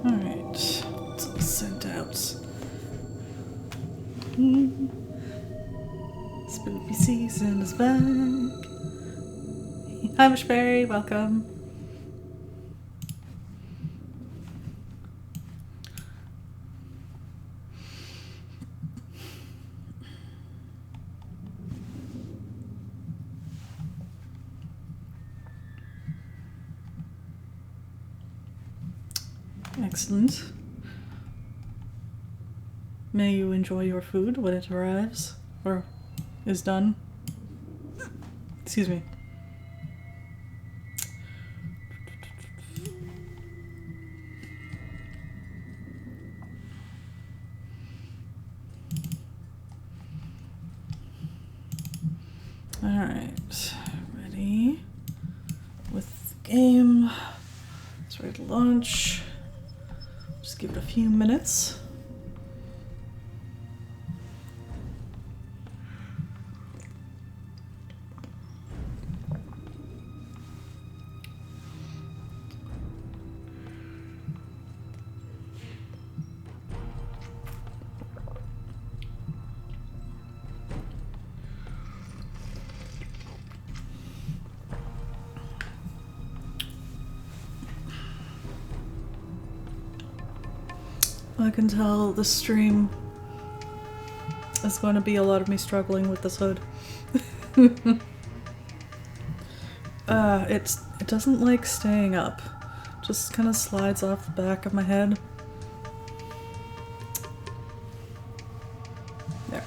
Alright, it's all sent out. Spooky season is back. Hi, Mishberry, welcome. Excellent. May you enjoy your food when it arrives, or is done. Excuse me. Alright, ready with the game. It's ready to launch. Just give it a few minutes. I can tell the stream is going to be a lot of me struggling with this hood. It doesn't like staying up. Just kind of slides off the back of my head. There.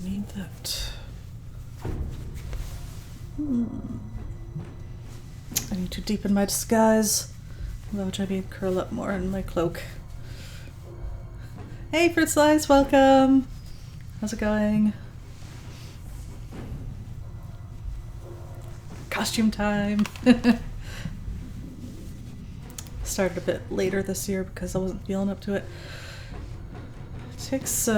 Need that. I need to deepen my disguise. Which I need to curl up more in my cloak. Hey, Fruit Slice, welcome! How's it going? Costume time! Started a bit later this year because I wasn't feeling up to it. It takes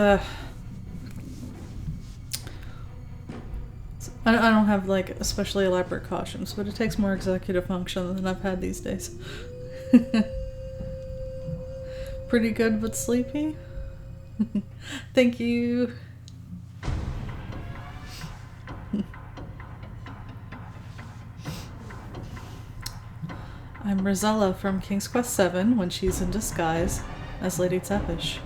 I don't have like especially elaborate costumes, but it takes more executive function than I've had these days. Pretty good but sleepy? Thank you. I'm Rosella from King's Quest VII when she's in disguise as Lady Tsepish.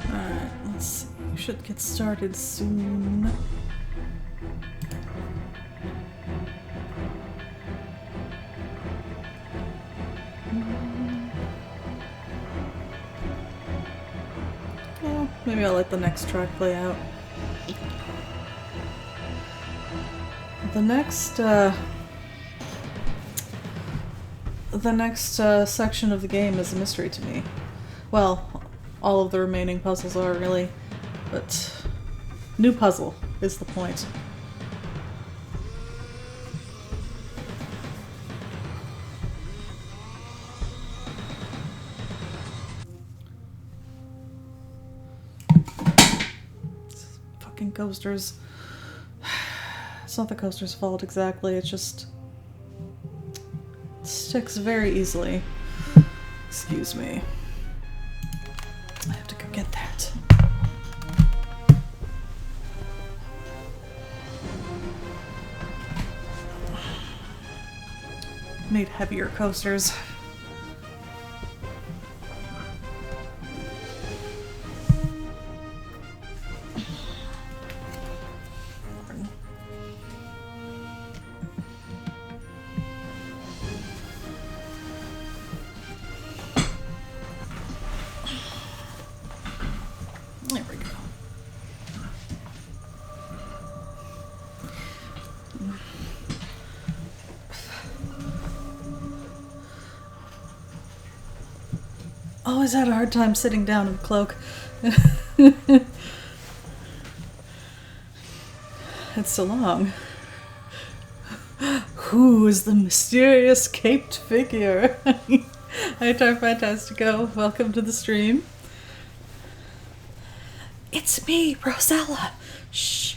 Alright, let's see. We should get started soon. Well, maybe I'll let the next track play out. The next section of the game is a mystery to me. Well, all of the remaining puzzles are really, but new puzzle is the point. Fucking coasters. It's not the coaster's fault exactly, it's just it sticks very easily. Excuse me. I have to go get that. Need heavier coasters. There we go. Always had a hard time sitting down in a cloak. It's so long. Who is the mysterious caped figure? Hi, Tar Fantastico. Welcome to the stream. It's me, Rosella. Shh.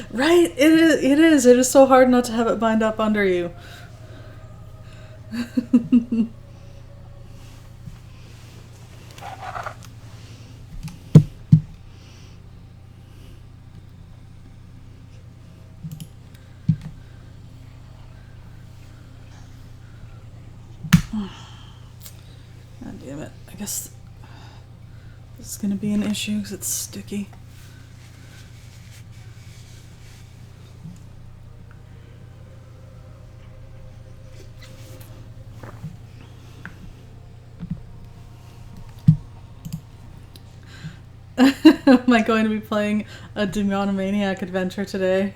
Right? It is. It is so hard not to have it bind up under you. God damn it. I guess this is going to be an issue because it's sticky. Am I going to be playing a Demonomaniac adventure today?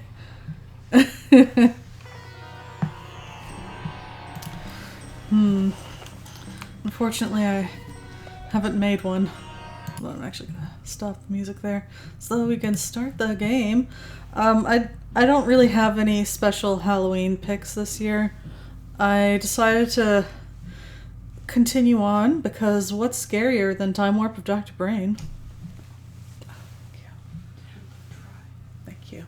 Unfortunately, I haven't made one. Well, I'm actually gonna stop the music there so we can start the game. I don't really have any special Halloween picks this year. I decided to continue on because what's scarier than Time Warp of Dr. Brain? Thank you.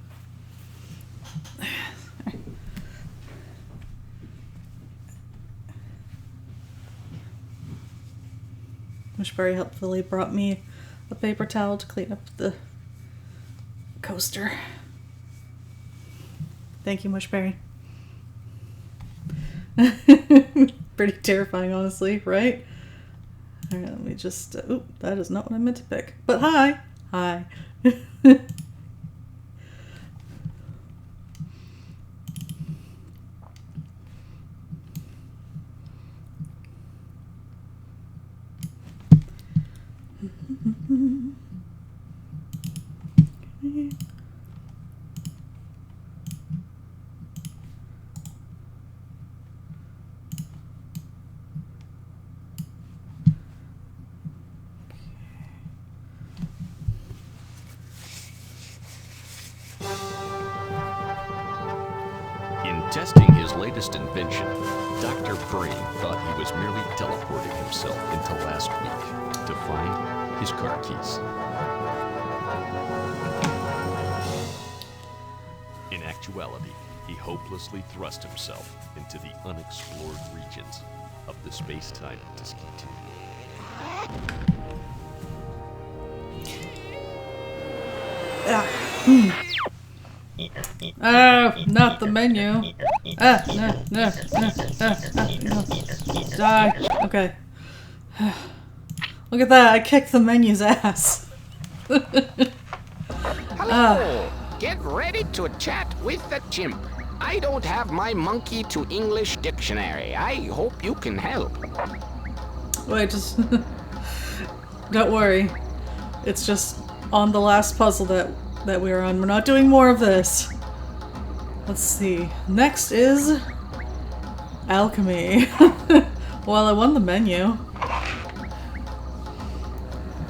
Mushberry helpfully brought me a paper towel to clean up the coaster. Thank you, Mushberry. Pretty terrifying, honestly, right? Alright, let me just... oop, that is not what I meant to pick. But hi! Hi. In testing his latest invention, Dr. Brain thought he was merely teleporting himself into last week to find his car keys. In actuality, he hopelessly thrust himself into the unexplored regions of the space-time disk Not the menu. No. Die. Okay. Look at that, I kicked the menu's ass. Hello! Get ready to chat with the chimp. I don't have my monkey to English dictionary. I hope you can help. Wait, just... Don't worry. It's just on the last puzzle that we're on. We're not doing more of this. Let's see. Next is... Alchemy. Well, I won the menu.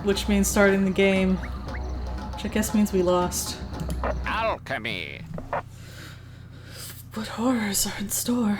Which means starting the game. Which I guess means we lost. Alchemy. What horrors are in store?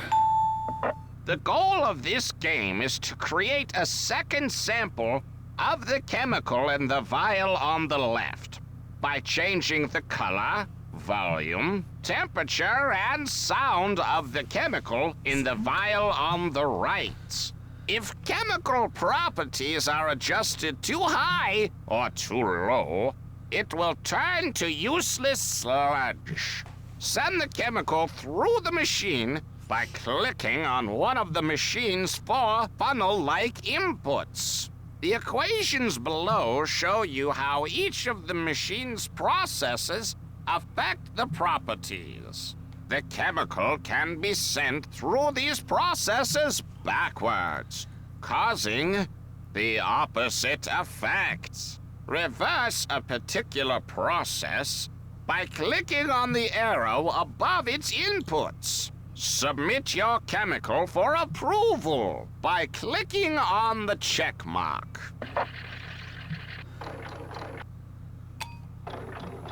The goal of this game is to create a second sample of the chemical in the vial on the left by changing the color, volume, temperature, and sound of the chemical in the vial on the right. If chemical properties are adjusted too high or too low, it will turn to useless sludge. Send the chemical through the machine by clicking on one of the machine's 4 funnel-like inputs. The equations below show you how each of the machine's processes affect the properties. The chemical can be sent through these processes backwards, causing the opposite effects. Reverse a particular process by clicking on the arrow above its inputs. Submit your chemical for approval by clicking on the check mark.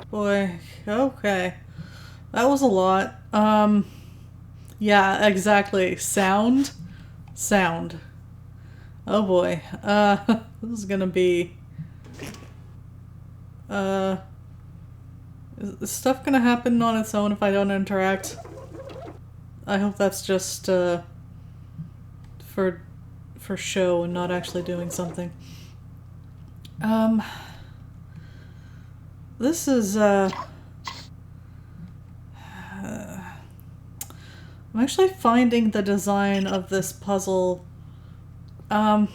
Boy, okay. That was a lot. Yeah, exactly. Sound. Oh boy. This is gonna be... Is stuff gonna happen on its own if I don't interact? I hope that's just, for show and not actually doing something. This is, I'm actually finding the design of this puzzle, I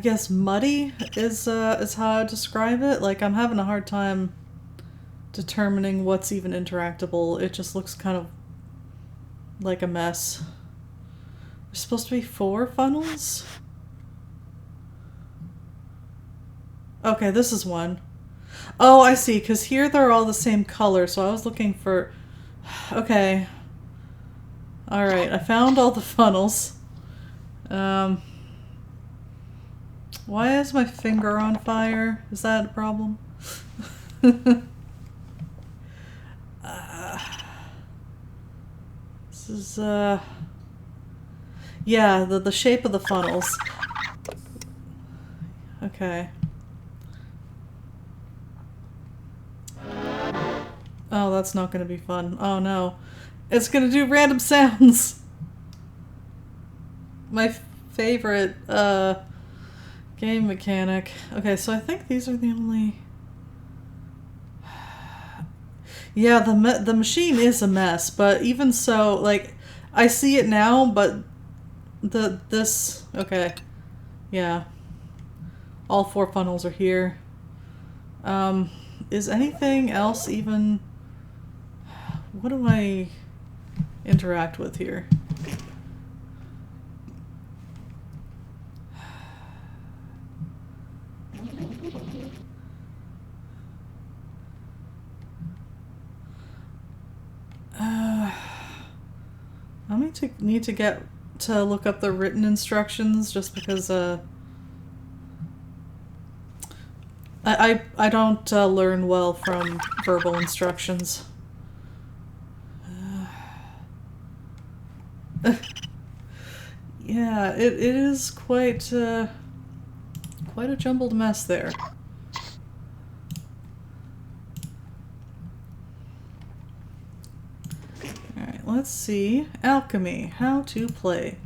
guess muddy is how I describe it. Like, I'm having a hard time determining what's even interactable. It just looks kind of like a mess. There's supposed to be 4 funnels? Okay, this is one. Oh, I see, because here they're all the same color, so I was looking for... Okay. Alright, I found all the funnels. Why is my finger on fire? Is that a problem? This is, yeah, the shape of the funnels. Okay. Oh, that's not gonna be fun. Oh no. It's gonna do random sounds! My favorite, game mechanic. Okay, so I think these are the only... Yeah, the machine is a mess, but even so, like, I see it now, but this... Okay. Yeah. All 4 funnels are here. Is anything else even... What do I interact with here? going to need to get to look up the written instructions just because I don't learn well from verbal instructions. Yeah, it is quite a jumbled mess there. Alright, let's see. Alchemy. How to play.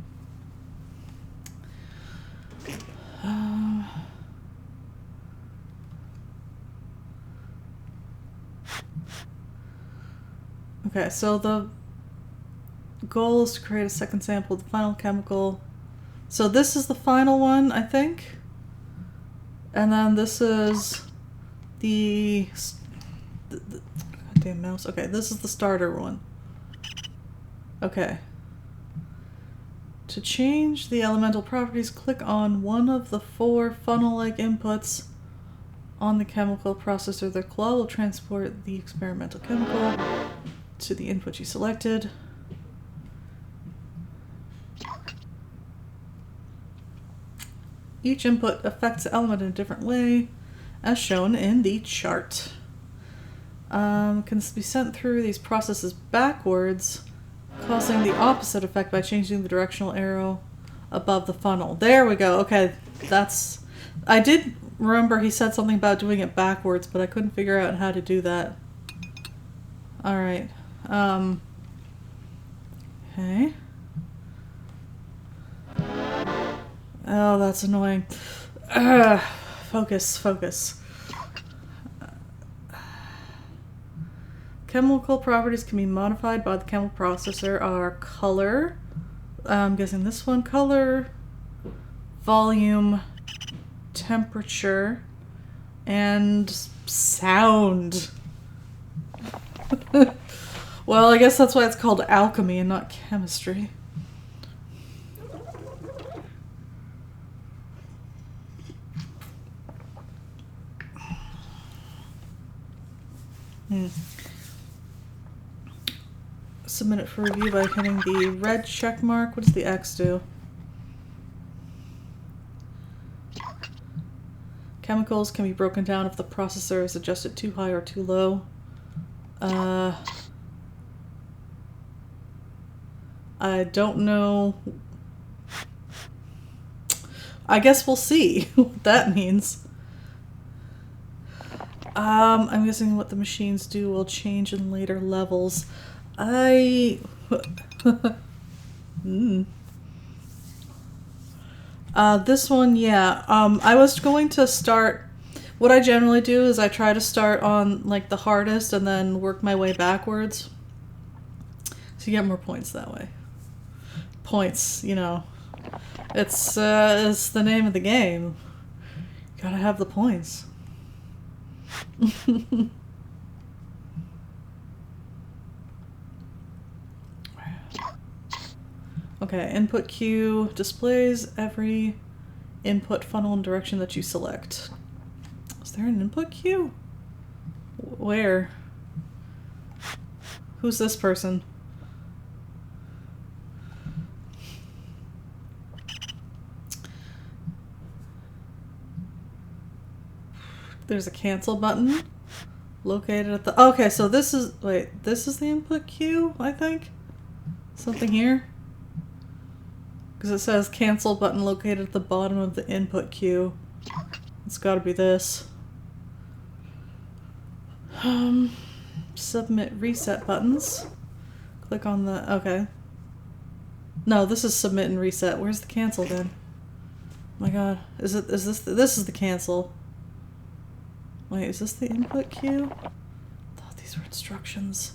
Okay, so the goal is to create a second sample of the final chemical. So this is the final one, I think. And then this is the goddamn mouse. Okay, this is the starter one. Okay. To change the elemental properties, click on one of the 4 funnel-like inputs on the chemical processor. The claw will transport the experimental chemical to the input you selected. Each input affects the element in a different way, as shown in the chart. Can be sent through these processes backwards, causing the opposite effect by changing the directional arrow above the funnel. There we go. Okay, that's... I did remember he said something about doing it backwards, but I couldn't figure out how to do that. Alright. Okay. Oh, that's annoying. Focus. Chemical properties can be modified by the chemical processor are color. I'm guessing this one. Color, volume, temperature, and sound. Well, I guess that's why it's called alchemy and not chemistry. Submit it for review by hitting the red check mark. What does the X do? Chemicals can be broken down if the processor is adjusted too high or too low. I don't know. I guess we'll see what that means. I'm guessing what the machines do will change in later levels. This one, yeah. I was going to start... What I generally do is I try to start on, like, the hardest and then work my way backwards. So you get more points that way. Points, you know. It's the name of the game. You gotta have the points. Okay, input queue displays every input funnel and direction that you select. Is there an input queue? Where? Who's this person? There's a cancel button located at the... Okay, so this is... Wait, this is the input queue, I think? Something here? Because it says cancel button located at the bottom of the input queue. It's gotta be this. Submit reset buttons. Click on the... Okay. No, this is submit and reset. Where's the cancel then? Oh my god. Is this... This is the cancel. Wait, is this the input queue? I thought these were instructions.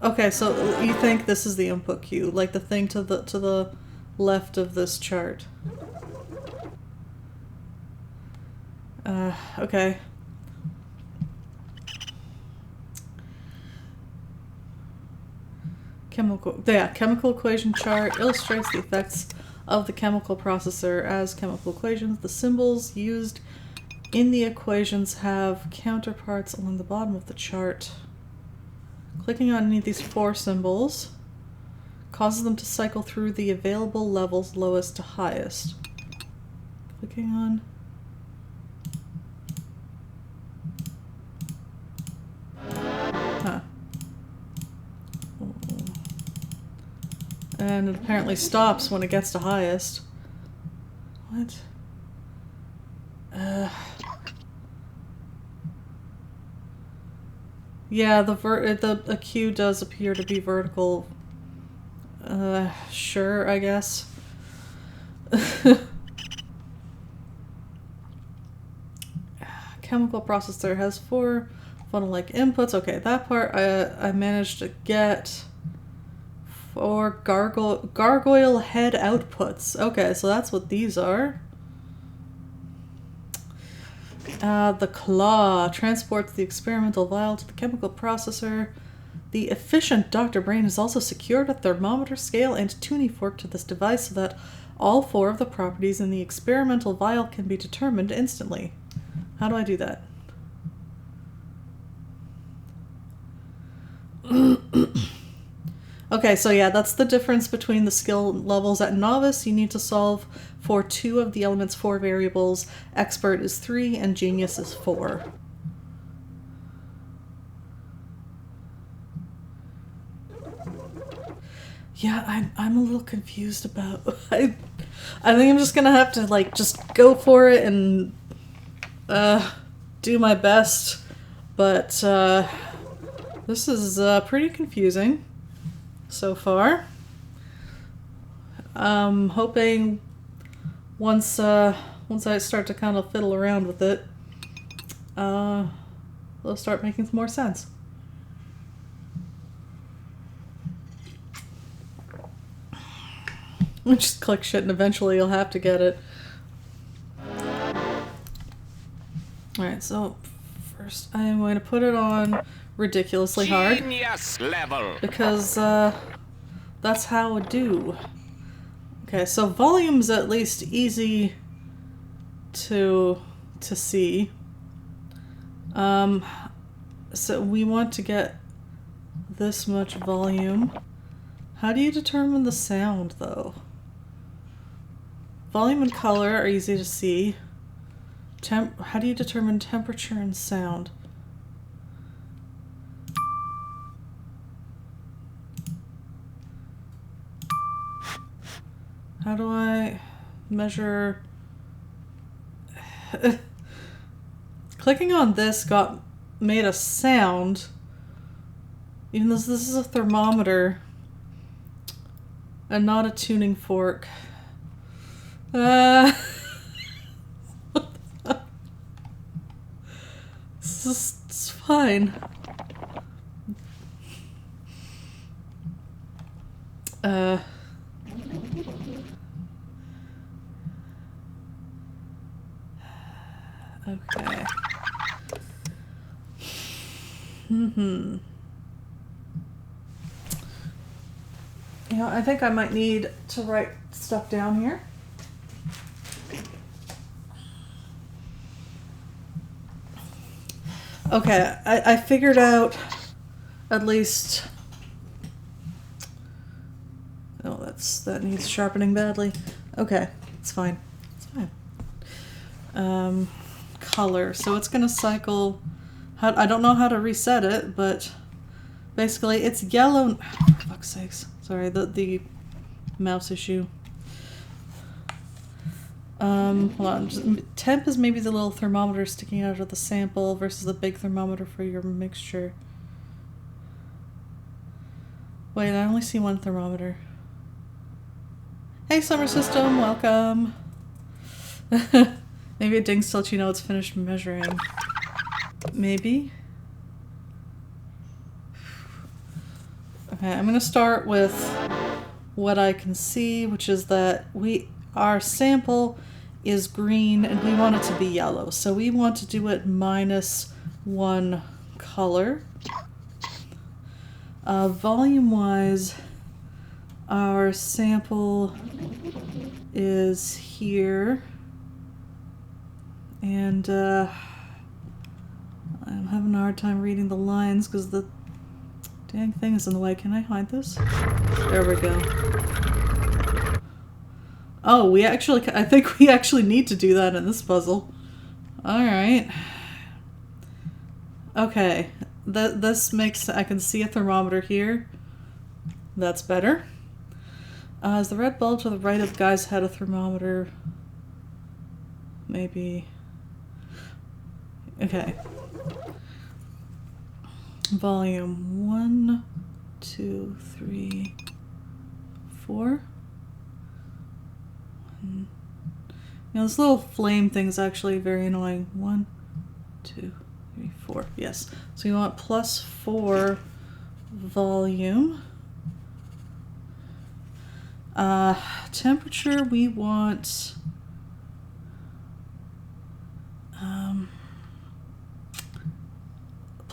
Okay, so you think this is the input queue, like the thing to the left of this chart. Okay. Chemical equation chart illustrates the effects of the chemical processor as chemical equations. The symbols used in the equations have counterparts along the bottom of the chart. Clicking on any of these 4 symbols causes them to cycle through the available levels lowest to highest. Clicking on... Huh. And it apparently stops when it gets to highest. What? Yeah, the queue does appear to be vertical. Sure, I guess. Chemical processor has 4 funnel-like inputs. Okay, that part I managed to get. 4 gargoyle head outputs. Okay, so that's what these are. The claw transports the experimental vial to the chemical processor. The efficient Dr. Brain has also secured a thermometer scale and tuning fork to this device so that all 4 of the properties in the experimental vial can be determined instantly. How do I do that? Okay, so yeah, that's the difference between the skill levels. At Novice, you need to solve for 2 of the element's 4 variables. Expert is 3, and Genius is 4. Yeah, I'm a little confused about... I think I'm just gonna have to, like, just go for it and do my best. But this is pretty confusing so far. Hoping once I start to kind of fiddle around with it, it'll start making more sense. Just click shit and eventually you'll have to get it. Alright, so first I am going to put it on ridiculously hard. Genius level. Because that's how it do. Okay, so volume's at least easy to see. So we want to get this much volume. How do you determine the sound though? Volume and color are easy to see. How do you determine temperature and sound? How do I measure... Clicking on this made a sound. Even though this is a thermometer and not a tuning fork. It's fine. Okay. You know, I think I might need to write stuff down here. Okay, I figured out at least... Oh, that needs sharpening badly. Okay, it's fine. It's fine. Color. So it's gonna cycle... I don't know how to reset it, but basically it's yellow... Oh, for fuck's sakes. Sorry, the mouse issue. Hold on. Temp is maybe the little thermometer sticking out of the sample versus the big thermometer for your mixture. Wait, I only see one thermometer. Hey, Summer System, welcome. Maybe it dings to let you know it's finished measuring. Maybe. Okay, I'm gonna start with what I can see, which is that our sample is green and we want it to be yellow. So we want to do it -1 color. Volume-wise, our sample is here. And I'm having a hard time reading the lines because the Dang thing is in the way. Can I hide this? There we go. Oh, I think we actually need to do that in this puzzle. Alright. Okay. This makes... I can see a thermometer here. That's better. Is the red bulb to the right of the guy's head a thermometer? Maybe. Okay. Volume 1, 2, 3, 4. You know, this little flame thing's actually very annoying. 1, 2, 3, 4. Yes. So you want +4 volume. Temperature, we want...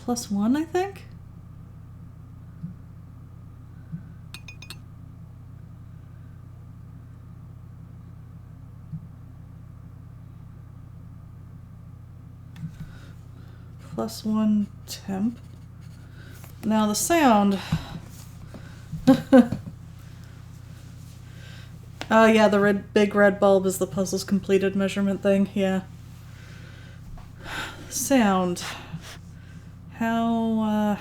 +1, I think? +1 temp. Now the sound. Oh yeah, the big red bulb is the puzzle's completed measurement thing, yeah. Sound. How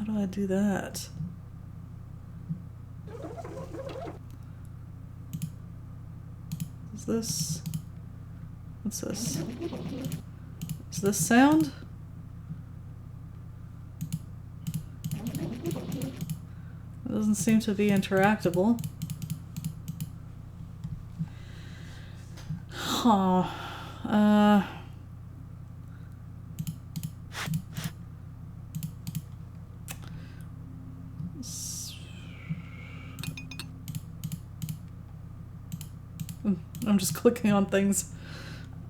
do I do that? Is this... What's this? Is this sound? It doesn't seem to be interactable. Huh. I'm just clicking on things.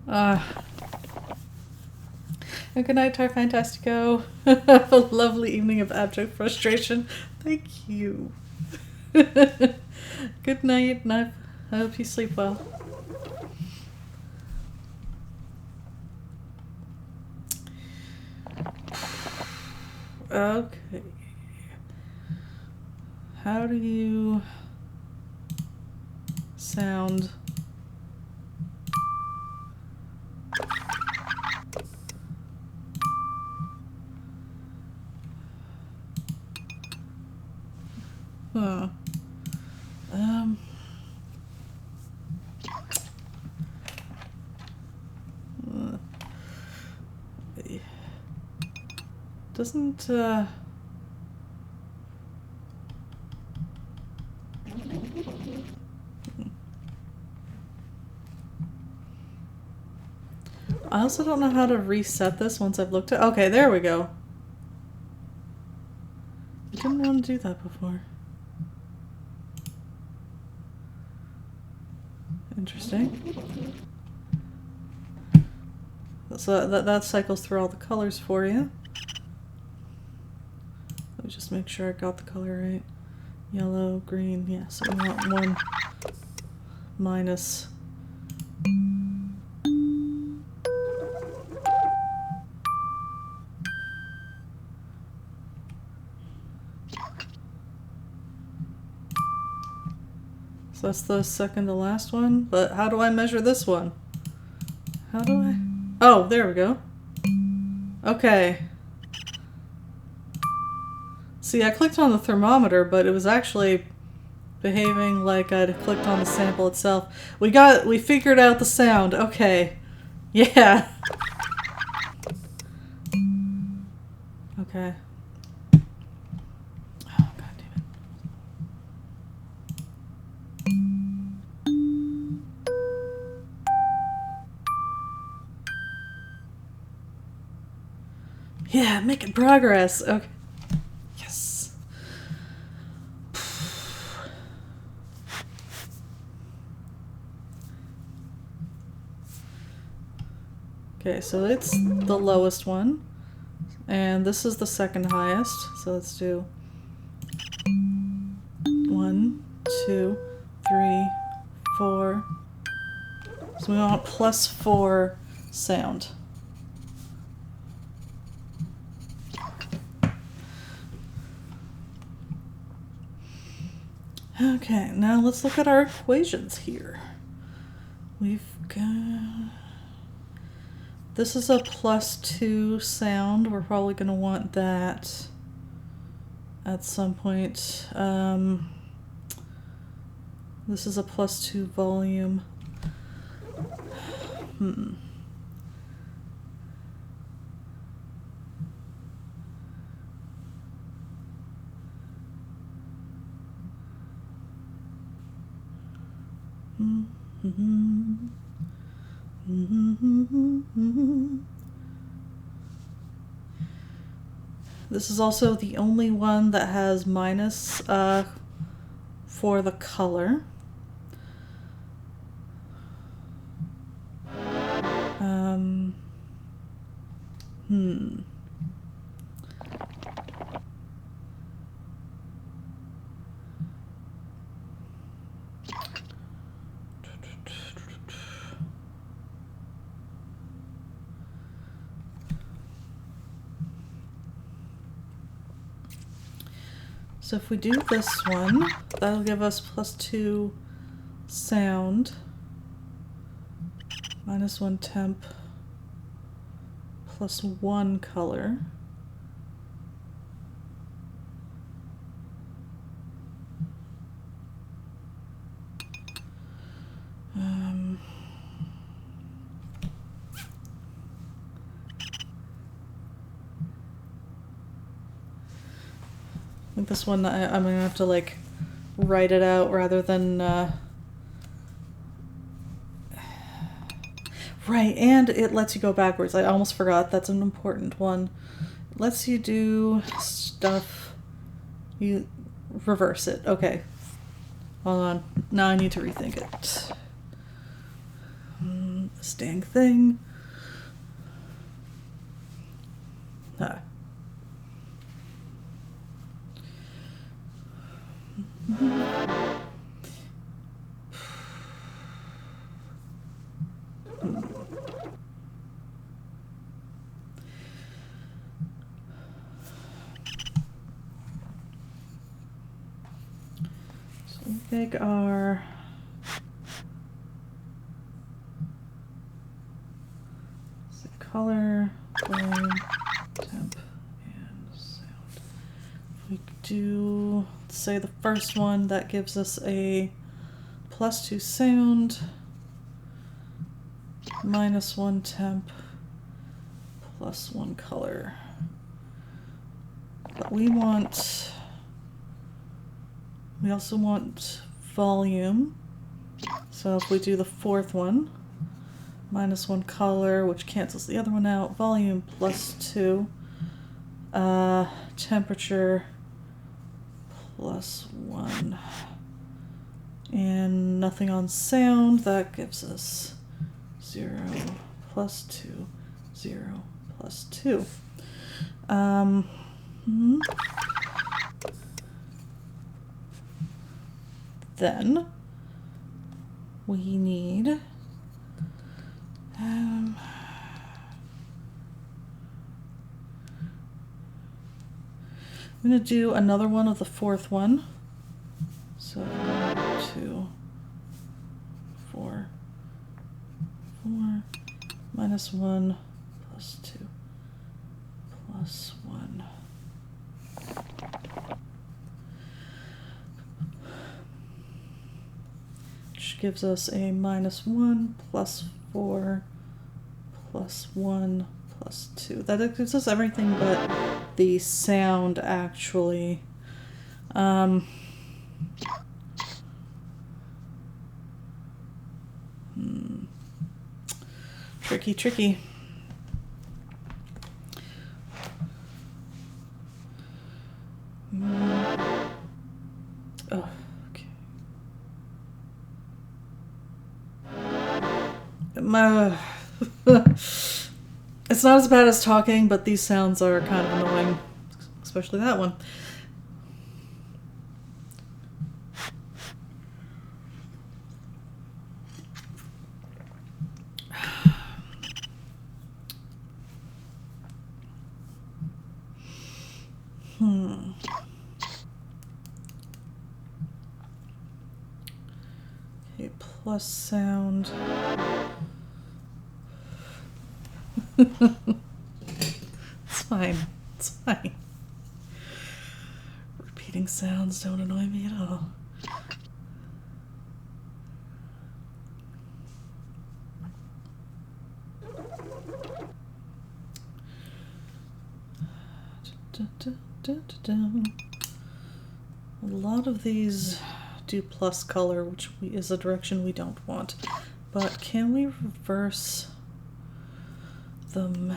And good night, Tar Fantastico. Have a lovely evening of abject frustration. Thank you. Good night, and I hope you sleep well. Okay. How do you sound? Huh. Doesn't, I also don't know how to reset this once I've looked at... Okay, there we go. I didn't want to do that before. Interesting. So that cycles through all the colors for you. Let me just make sure I got the color right. Yellow, green, yeah, so we want 1 minus. So that's the second to last one, but how do I measure this one? How do I? Oh, there we go. Okay. See, I clicked on the thermometer, but it was actually behaving like I'd clicked on the sample itself. We figured out the sound. Okay. Yeah. Okay. Oh, God damn it. Yeah, making progress. Okay. Yes. Okay, so it's the lowest one. And this is the second highest. So let's do 1, 2, 3, 4. So we want +4 sound. Okay, now let's look at our equations here. We've got... This is a +2 sound. We're probably going to want that at some point. This is a +2 volume. This is also the only one that has minus for the color. So if we do this one, that'll give us +2 sound, -1 temp, +1 color. I think this one I'm gonna have to like write it out rather than right, and it lets you go backwards. I almost forgot, that's an important one. It lets you do stuff, you reverse it. Okay, hold on, now I need to rethink it. This dang thing. So we take our color, volume, temp, and sound. If we do, let's say the first one, that gives us a +2 sound, -1 temp, +1 color. But we also want volume. So if we do the fourth one, -1 color, which cancels the other one out, volume +2, temperature +1, and nothing on sound. That gives us 0 +2, 0 +2. Then we need I'm going to do another one of the fourth one. So 2, 4, 4, -1, +2, +1. Which gives us a -1, +4, +1, +2. That gives us everything but the sound, actually. Tricky. Oh, okay. It's not as bad as talking, but these sounds are kind of annoying, especially that one. plus sound. It's fine. It's fine. Repeating sounds don't annoy me at all. A lot of these do plus color, which is a direction we don't want. But can we reverse them?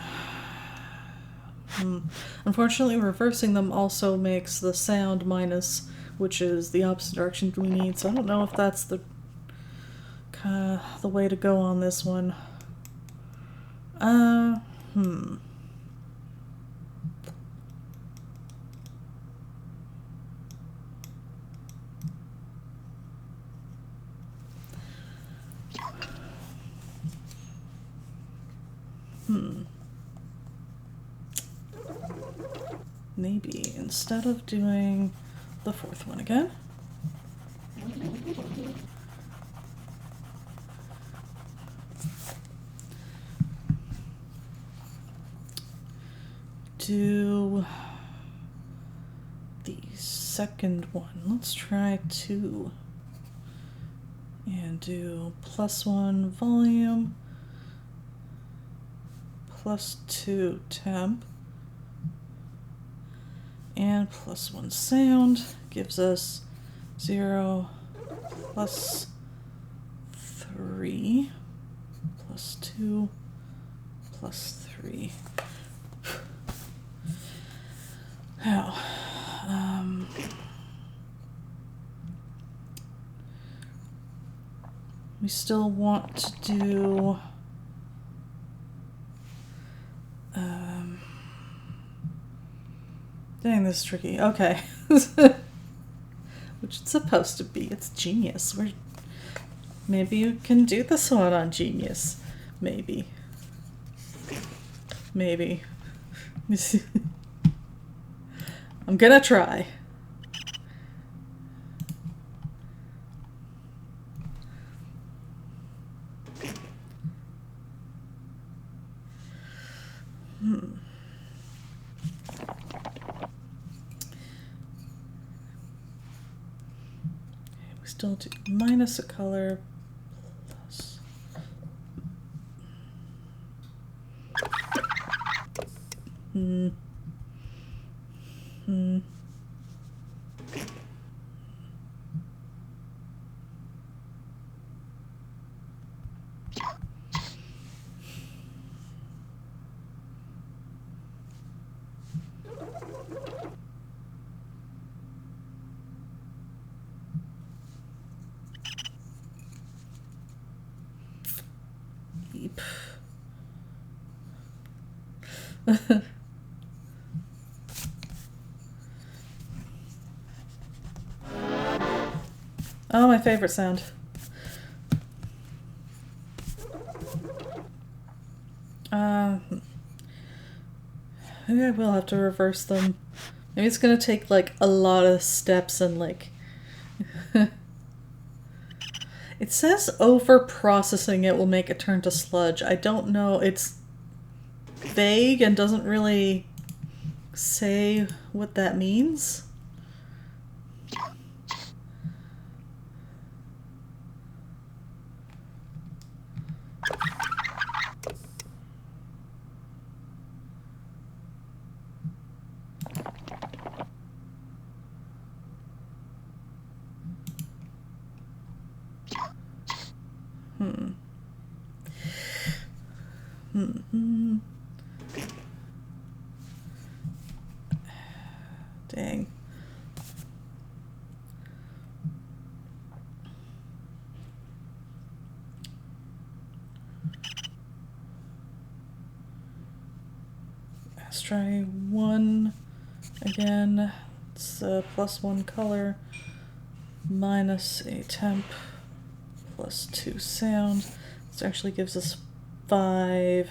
Unfortunately, reversing them also makes the sound minus, which is the opposite direction we need. So I don't know if that's the way to go on this one. Maybe instead of doing the fourth one again, do the second one. Let's try 2 and do +1 volume, +2 temp, and +1 sound gives us 0, +3, +2, +3. Now, we still want to do dang, this is tricky. Okay. Which it's supposed to be. It's Genius. Maybe you can do this one on Genius. Maybe. Maybe. I'm gonna try. We still do minus a color, plus. Oh, my favorite sound. Maybe I will have to reverse them. Maybe it's gonna take like a lot of steps and like it says over processing it will make it turn to sludge. I don't know, it's vague and doesn't really say what that means. Dang. Let's try 1 again. It's a +1 color, minus a temp, +2 sound. This actually gives us 5.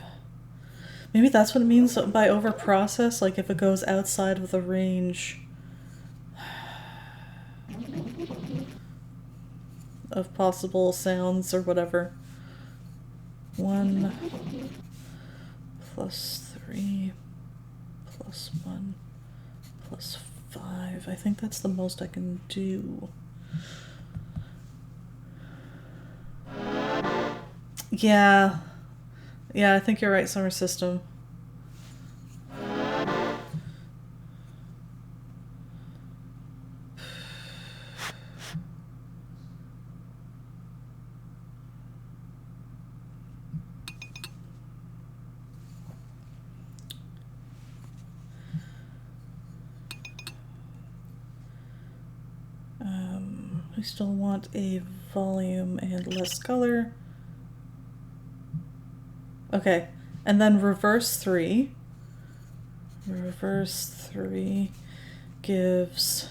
Maybe that's what it means by over process, like if it goes outside of the range. of possible sounds or whatever. 1 plus 3 plus 1 plus 5. I think that's the most I can do. Yeah. Yeah, I think you're right, Summer System. We still want a volume and less color. Okay, and then reverse 3. Reverse 3 gives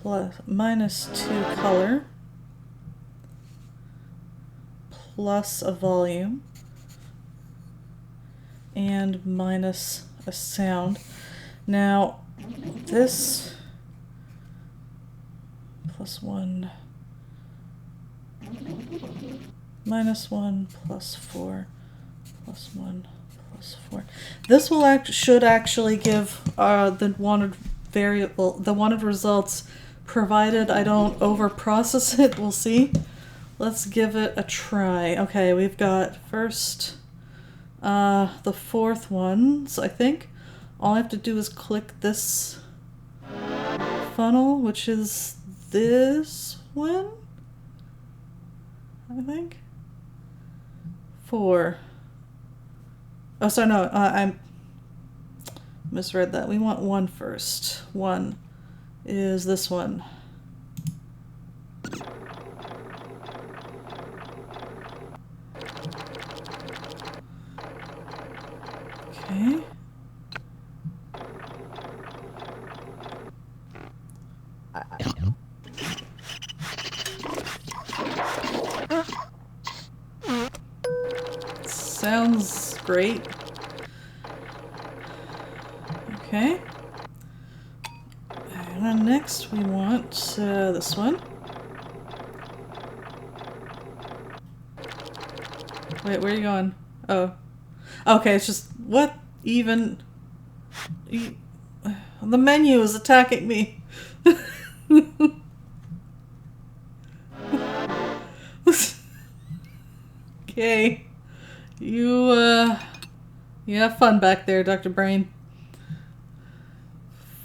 -2 color plus a volume and minus a sound. Now, this +1 -1 plus 4 plus 1 plus 4. This will should actually give the wanted variable, the wanted results, provided I don't overprocess it. We'll see. Let's give it a try. Okay, we've got first the fourth one. So I think all I have to do is click this funnel, which is this one, I think. 4. Oh, sorry, no, I misread that. We want 1 first. 1 is this one. Okay. Sounds great. Okay. And then next we want this one. Wait, where are you going? Oh. Okay, it's just, what even? The menu is attacking me. Okay. You have fun back there, Dr. Brain.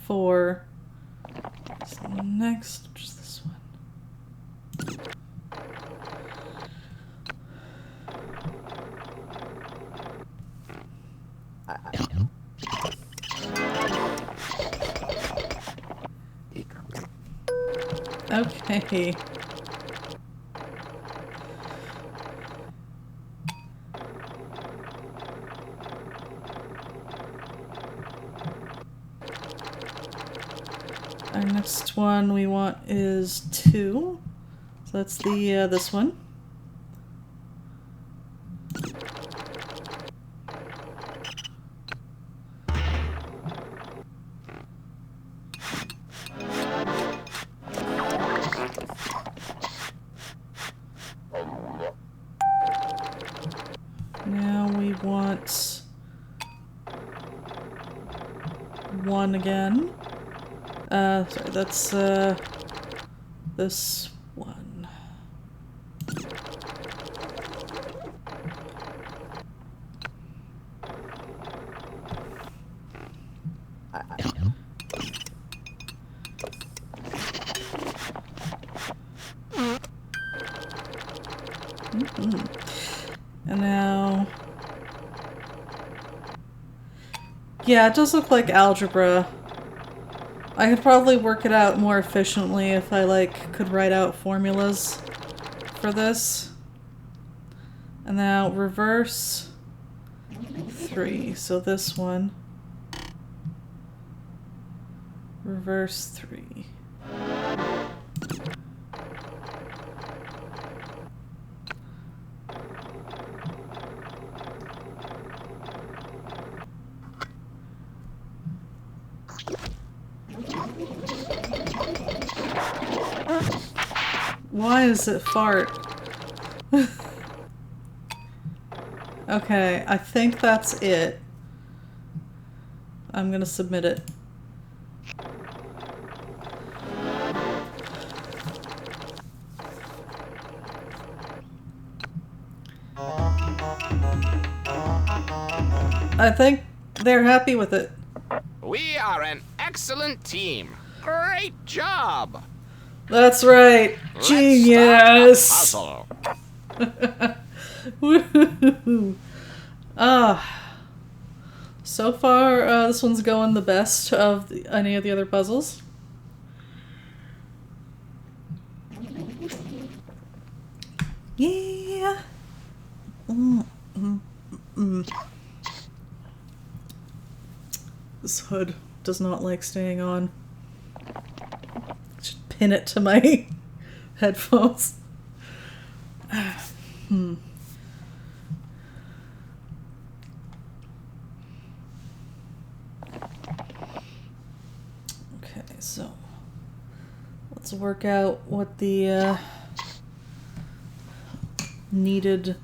4. So next, just this one. Okay. Our next one we want is 2. So that's the this one. Now we want 1 again. Sorry, that's this one. And now, yeah, it does look like algebra. I could probably work it out more efficiently if I could write out formulas for this. And now reverse 3. So this one. Reverse 3. Why is it fart? Okay, I think that's it. I'm gonna submit it. I think they're happy with it. We are an excellent team. Great job. That's right. Let's Genius. start the puzzle. Woohoo. So far, this one's going the best of any of the other puzzles. Yeah. This hood does not like staying on. Should pin it to my headphones. Okay, so let's work out what the needed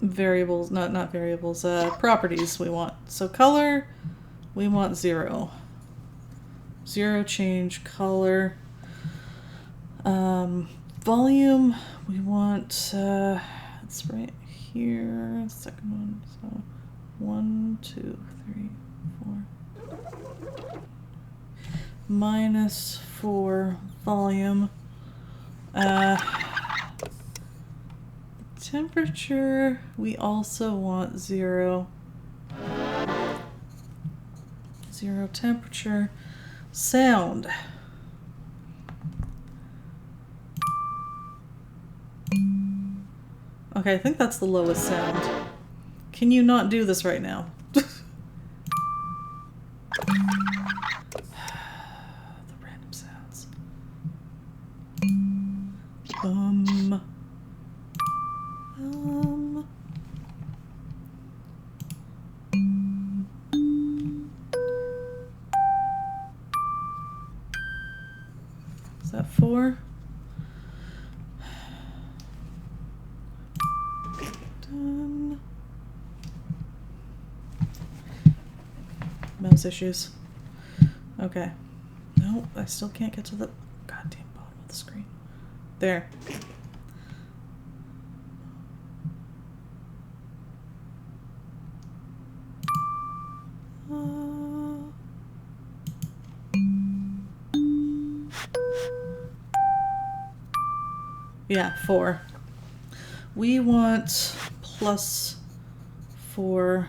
variables, not variables, properties we want. So color, we want 0. 0 change color. Volume, we want, it's right here, second one, so 1, 2, 3, 4. -4 volume. Temperature, we also want 0. 0 temperature. Sound. Okay, I think that's the lowest sound. Can you not do this right now? The random sounds. Is that 4? Done. Mouse issues. Okay. No, I still can't get to the goddamn bottom of the screen. There. Yeah, 4. We want +4.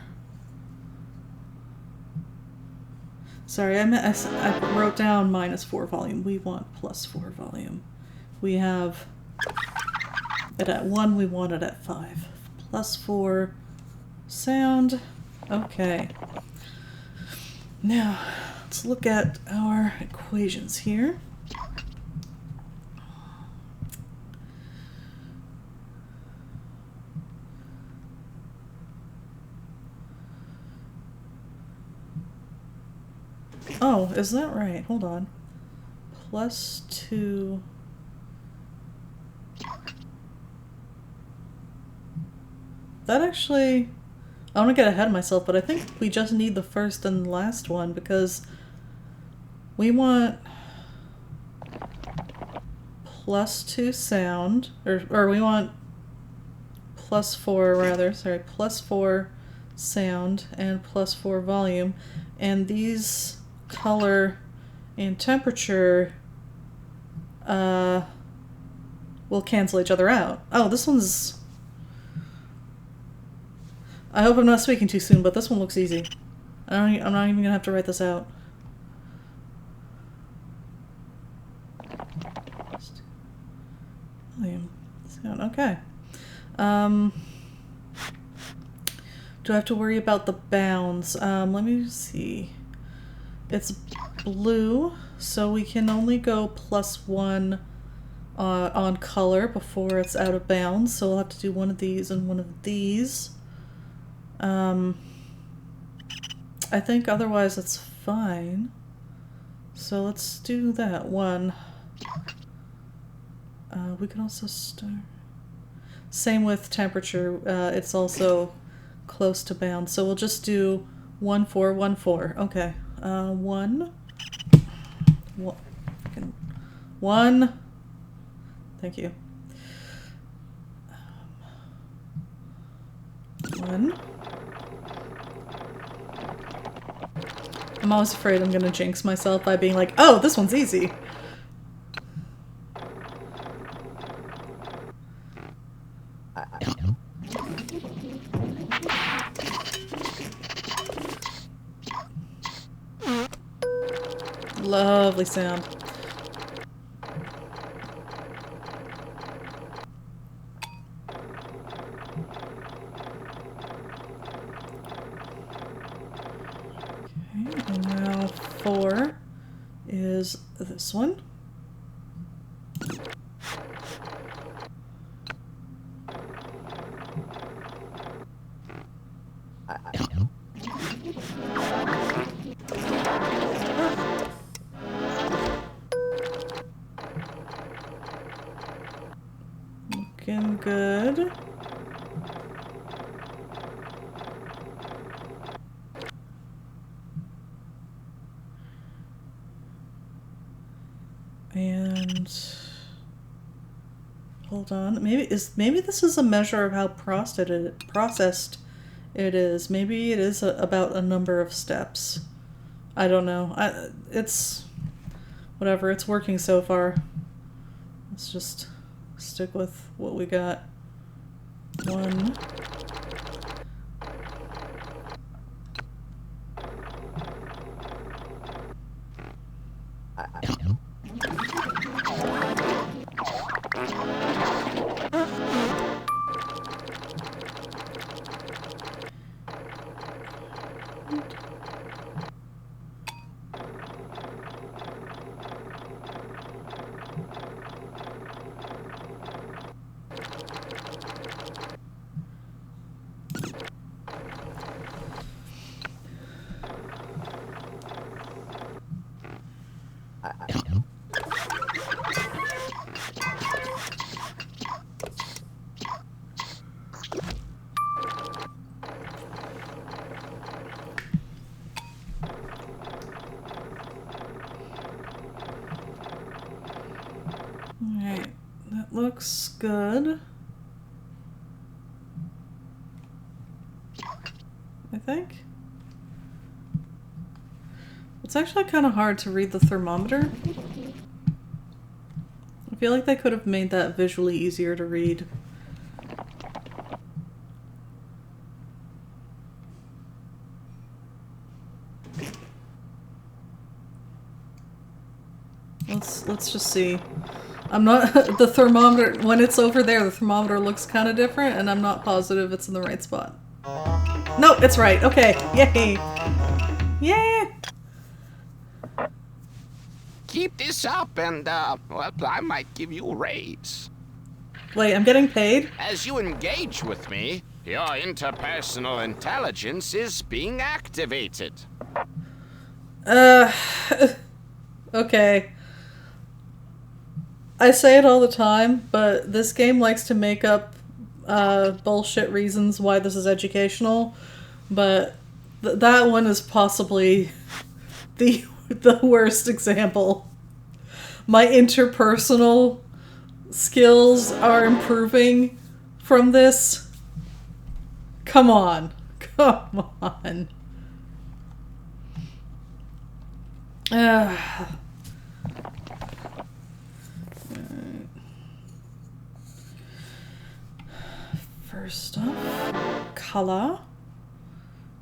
Sorry, I wrote down -4 volume. We want +4 volume. We have it at 1, we want it at 5. +4 sound. Okay. Now, let's look at our equations here. Oh, is that right? Hold on. +2. That actually... I want to get ahead of myself, but I think we just need the first and last one because we want +2 sound, or we want +4 rather, sorry, +4 sound and +4 volume, and these color and temperature will cancel each other out. Oh, this one's... I hope I'm not speaking too soon, but this one looks easy. I'm not even gonna have to write this out. Volume. Sound. Okay. Do I have to worry about the bounds? Let me see. It's blue, so we can only go +1 on color before it's out of bounds. So we'll have to do one of these and one of these. I think otherwise it's fine. So let's do that one. We can also start. Same with temperature. It's also close to bound. So we'll just do 1 4 1 4. Okay. 1. 1. Thank you. 1. I'm always afraid I'm gonna jinx myself by being like, oh, this one's easy. Lovely sound. And now 4 is this one. Looking good. And hold on, maybe this is a measure of how processed it is. Maybe it is about a number of steps. I don't know. It's whatever. It's working so far. Let's just stick with what we got. 1. Alright, that looks good. I think. It's actually kind of hard to read the thermometer. I feel like they could have made that visually easier to read. Let's just see. I'm not the thermometer when it's over there. The thermometer looks kind of different, and I'm not positive it's in the right spot. No, it's right. Okay, yay, yay! Keep this up and, well, I might give you a raise. Wait, I'm getting paid? As you engage with me, your interpersonal intelligence is being activated. Okay. I say it all the time, but this game likes to make up bullshit reasons why this is educational, but that one is possibly the worst example. My interpersonal skills are improving from this. Come on. Come on. First off, color,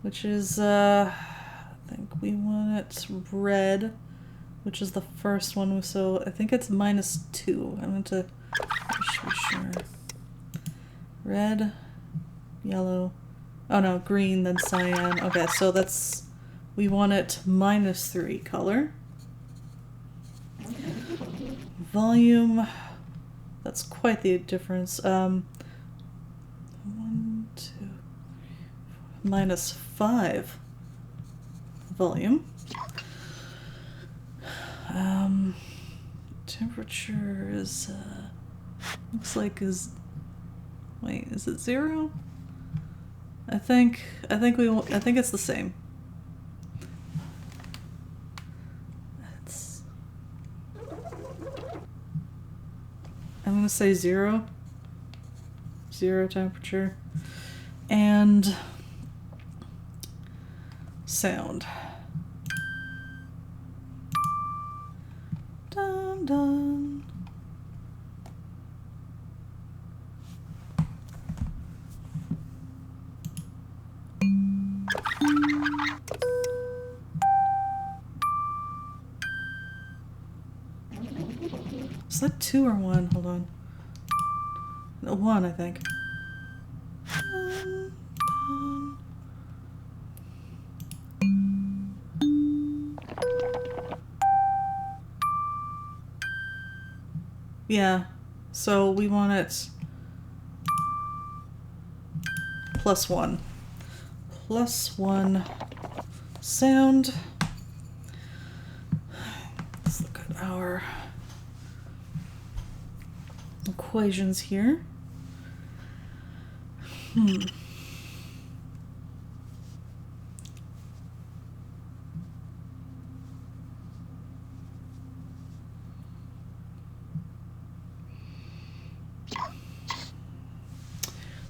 which is, I think we want it red, which is the first one, so I think it's -2. I'm going to be sure. Red, yellow, oh no, green, then cyan. Okay, so that's, we want it -3 color. Volume, that's quite the difference. 1, 2, 3, -5 volume. Temperature is, looks like wait, is it 0? I think it's the same. I'm gonna say 0. 0 temperature. And sound. Dun dun. Is that 2 or 1? Hold on. No, 1, I think. Yeah, so we want it +1. +1 sound. Let's look at our equations here.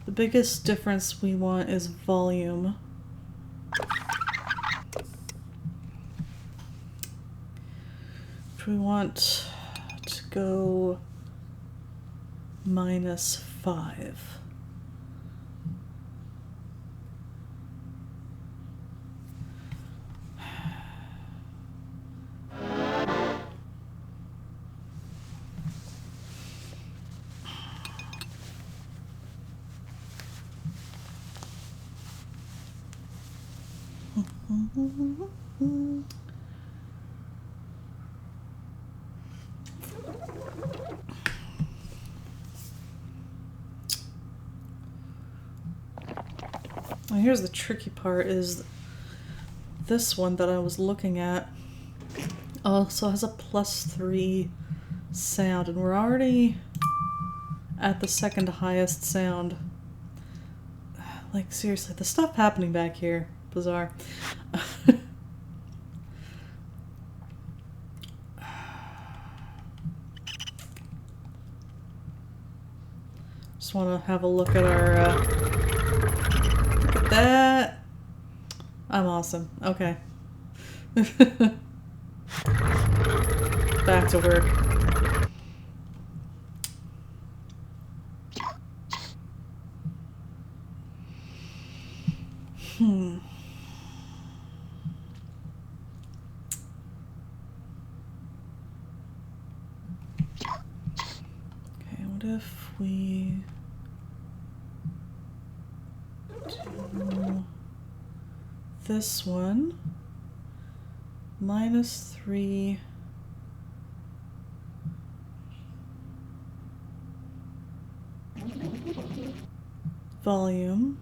The biggest difference we want is volume. Which we want to go -5. Well, here's the tricky part is this one that I was looking at also has a +3 sound, and we're already at the second highest sound. Like, seriously, the stuff happening back here, bizarre. Just want to have a look at our, look at that. I'm awesome. Okay. Back to work. Okay, what if we do this one -3 volume.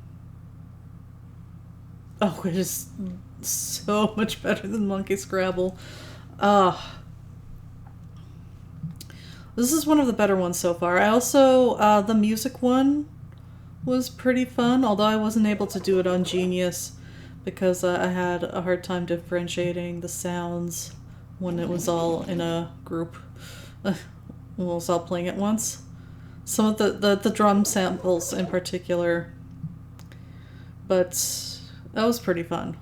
Oh, it is so much better than Monkey Scrabble. This is one of the better ones so far. I also, the music one was pretty fun, although I wasn't able to do it on Genius because I had a hard time differentiating the sounds when it was all in a group. When it was all playing at once. Some of the drum samples in particular. But that was pretty fun.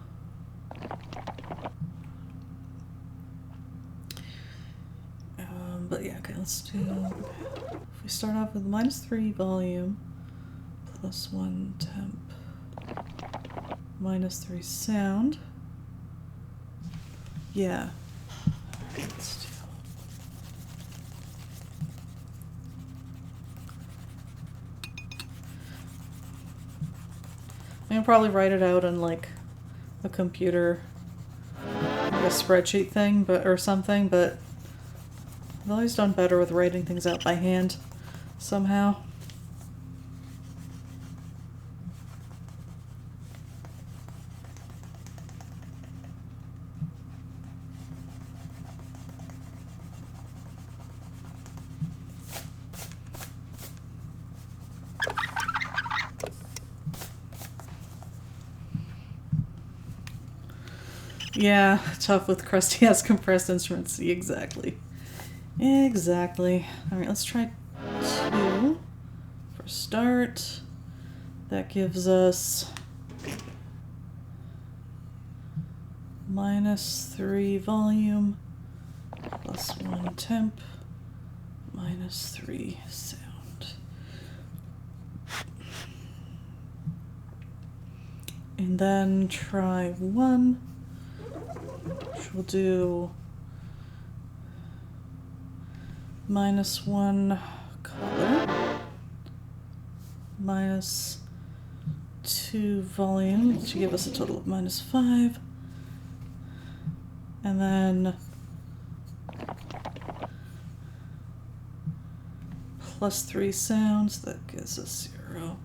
But yeah, okay, let's do... If we start off with -3 volume, +1 temp, -3 sound. Yeah. Let's do... I can probably write it out in like a computer, like a spreadsheet thing, or something, but I've always done better with writing things out by hand, somehow. Yeah, tough with crusty ass compressed instruments. Exactly. Exactly. Alright, let's try 2 for start. That gives us -3 volume, +1 temp, -3 sound. And then try 1, which will do -1 color, -2 volume, which will give us a total of -5. And then +3 sounds, that gives us 0.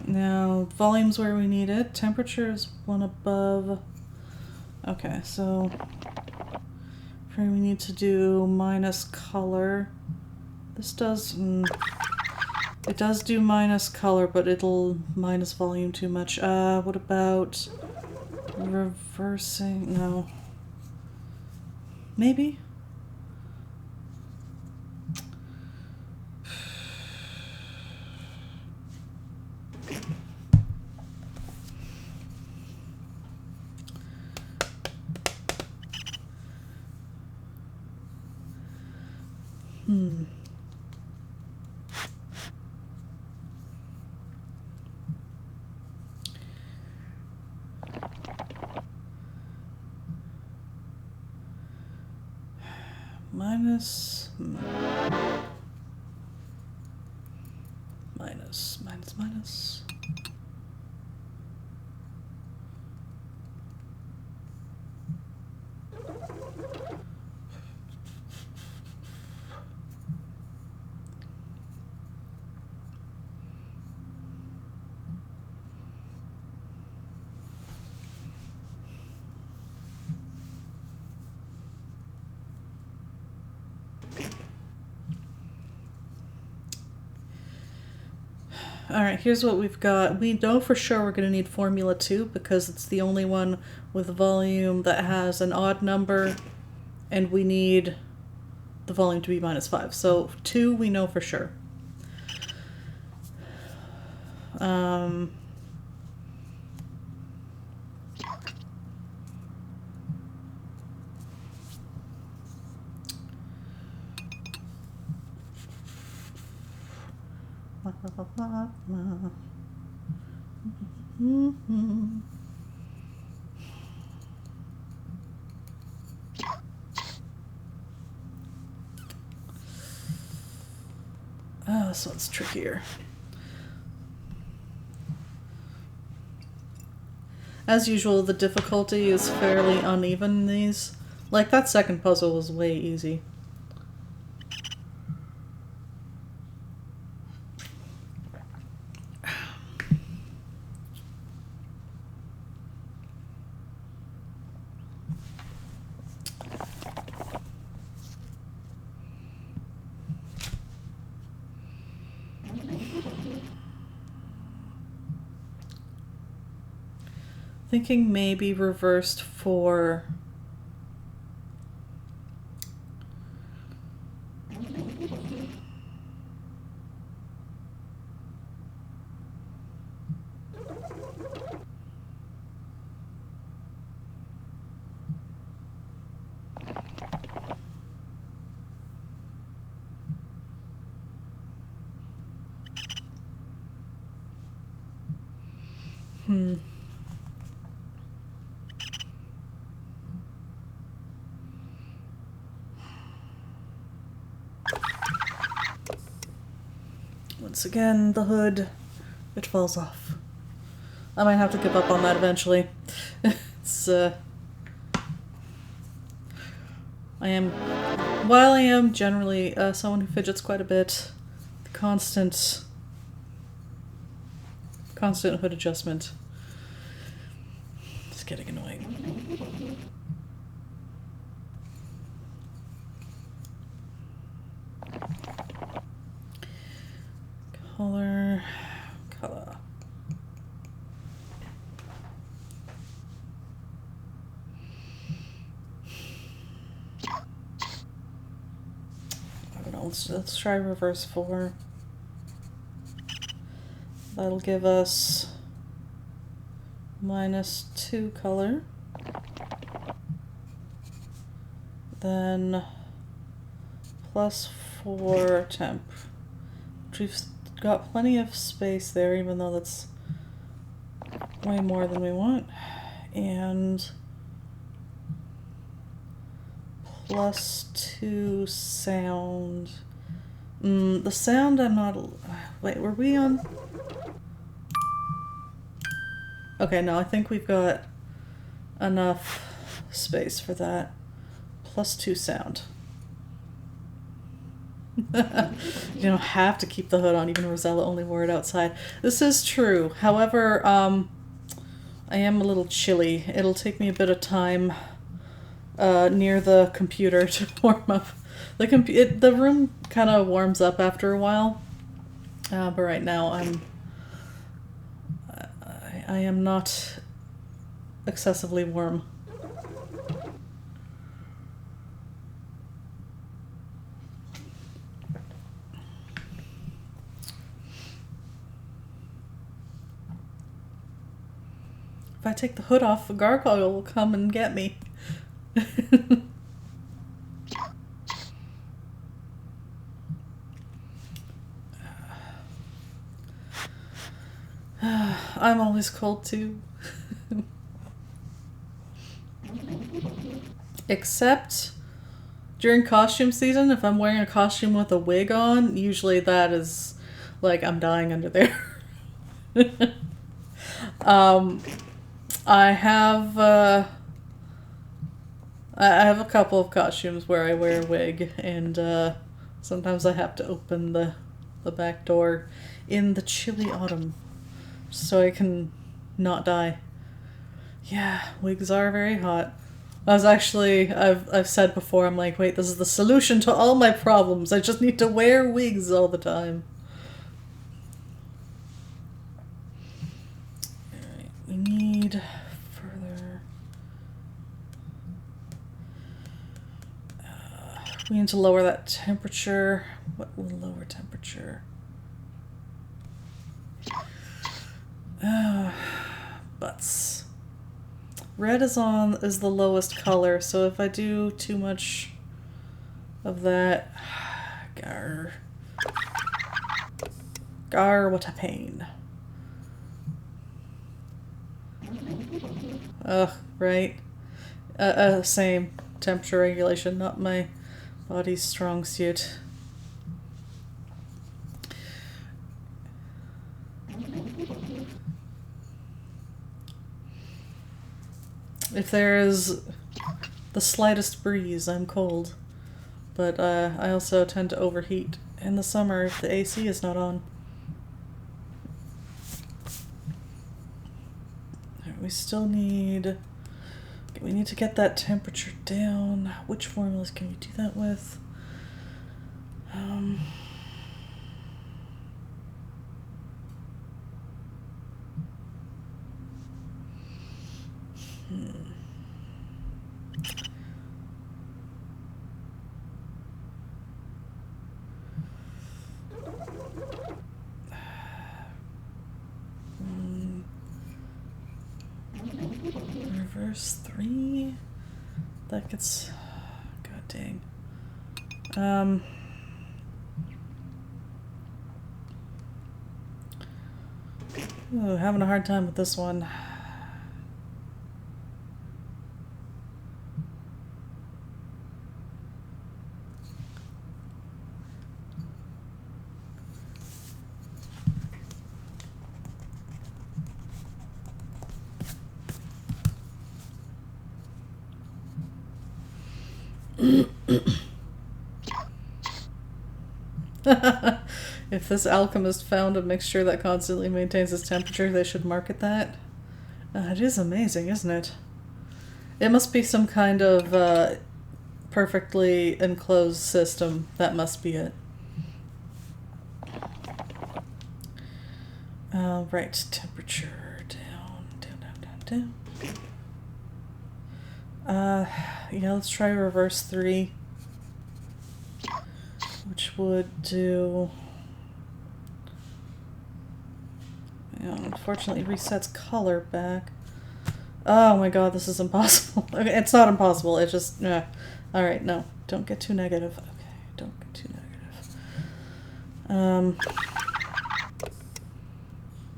Now, volume's where we need it. Temperature is 1 above. Okay, so we need to do minus color. This does, it does do minus color, but it'll minus volume too much. What about reversing? No. Maybe? Minus, minus. Alright, here's what we've got. We know for sure we're going to need Formula 2 because it's the only one with volume that has an odd number, and we need the volume to be -5. So 2 we know for sure. Oh, this one's trickier. As usual, the difficulty is fairly uneven in these. Like, that second puzzle was way easy. Thinking maybe reversed for once again, the hood, it falls off. I might have to give up on that eventually. While I am generally someone who fidgets quite a bit, the constant hood adjustment is getting annoying. Color. let's try reverse 4. That'll give us -2 color. Then +4 temp. We've got plenty of space there, even though that's way more than we want. And +2 sound. The sound I'm not... Wait, were we on... Okay, no, I think we've got enough space for that. +2 sound. You don't have to keep the hood on, even Rosella only wore it outside. This is true. However, I am a little chilly. It'll take me a bit of time near the computer to warm up. The room kind of warms up after a while, but right now I am not excessively warm. If I take the hood off, a gargoyle will come and get me. I'm always cold too. Except during costume season, if I'm wearing a costume with a wig on, usually that is like I'm dying under there. I have a couple of costumes where I wear a wig, and sometimes I have to open the back door in the chilly autumn so I can not die. Yeah, wigs are very hot. I've said before, I'm like, wait, this is the solution to all my problems. I just need to wear wigs all the time. Alright, we need further... we need to lower that temperature. What will lower temperature? Butts. Red is the lowest color, so if I do too much of that, gar, what a pain. Ugh, right. Same temperature regulation, not my body's strong suit. If there is the slightest breeze, I'm cold. But I also tend to overheat in the summer if the AC is not on. We still need... we need to get that temperature down. Which formulas can we do that with? Reverse 3? That gets... god dang. Ooh, having a hard time with this one. If this alchemist found a mixture that constantly maintains its temperature, they should market that. It is amazing, isn't it? It must be some kind of perfectly enclosed system. That must be it. Right, temperature down, down. Yeah, let's try reverse 3. which would do... Yeah, unfortunately resets color back. Oh my god, this is impossible. Okay, it's not impossible, it's just... Alright, no. Don't get too negative. Okay, don't get too negative.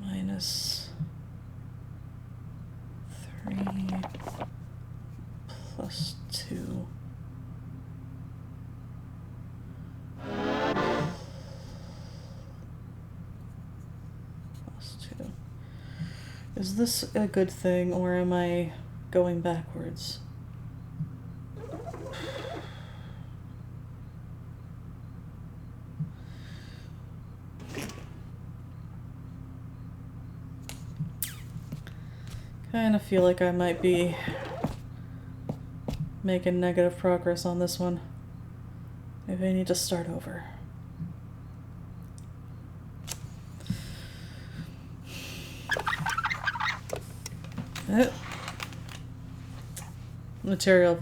Minus 3 plus 2. Plus 2. Is this a good thing, or am I going backwards? Kind of feel like I might be making negative progress on this one. Maybe I need to start over. Material of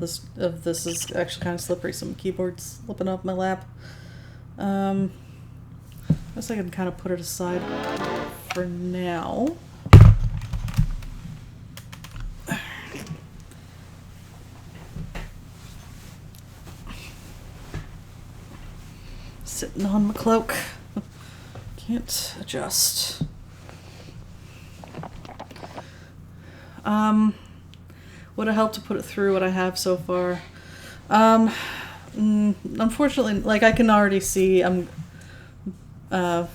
this is actually kind of slippery. Some keyboards slipping off my lap. I guess I can kind of put it aside for now. Sitting on my cloak. Can't adjust. Would have helped to put it through what I have so far. Unfortunately, like I can already see, like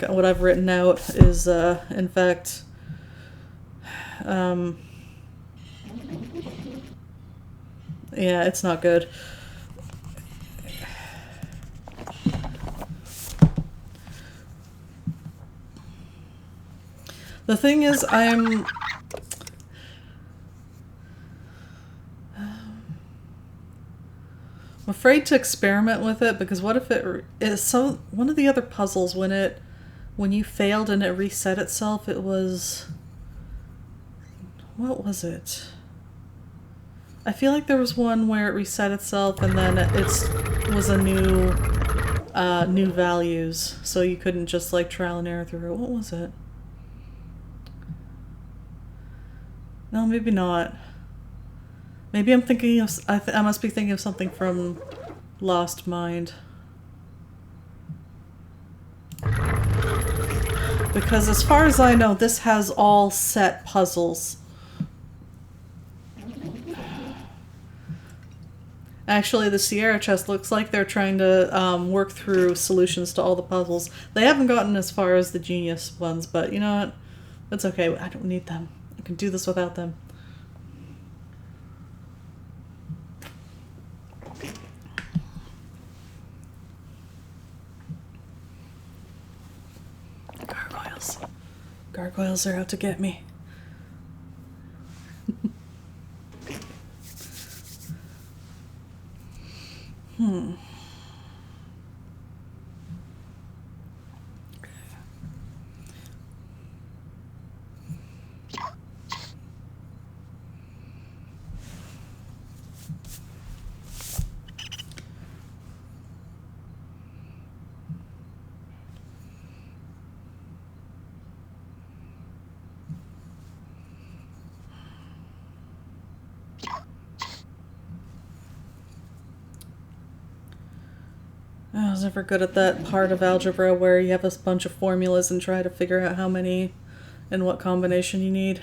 what I've written out is, in fact, yeah, it's not good. The thing is, I'm afraid to experiment with it, because what if it is one of the other puzzles when you failed and it reset itself, it was, what was it? I feel like there was one where it reset itself and then it was a new values, so you couldn't just like trial and error through it. What was it? No, maybe not. Maybe I'm thinking of... I must be thinking of something from Lost Mind. Because as far as I know, this has all set puzzles. Actually, the Sierra chest looks like they're trying to work through solutions to all the puzzles. They haven't gotten as far as the genius ones, but you know what? That's okay. I don't need them. I can do this without them. Gargoyles. Gargoyles are out to get me. I was never good at that part of algebra where you have a bunch of formulas and try to figure out how many and what combination you need.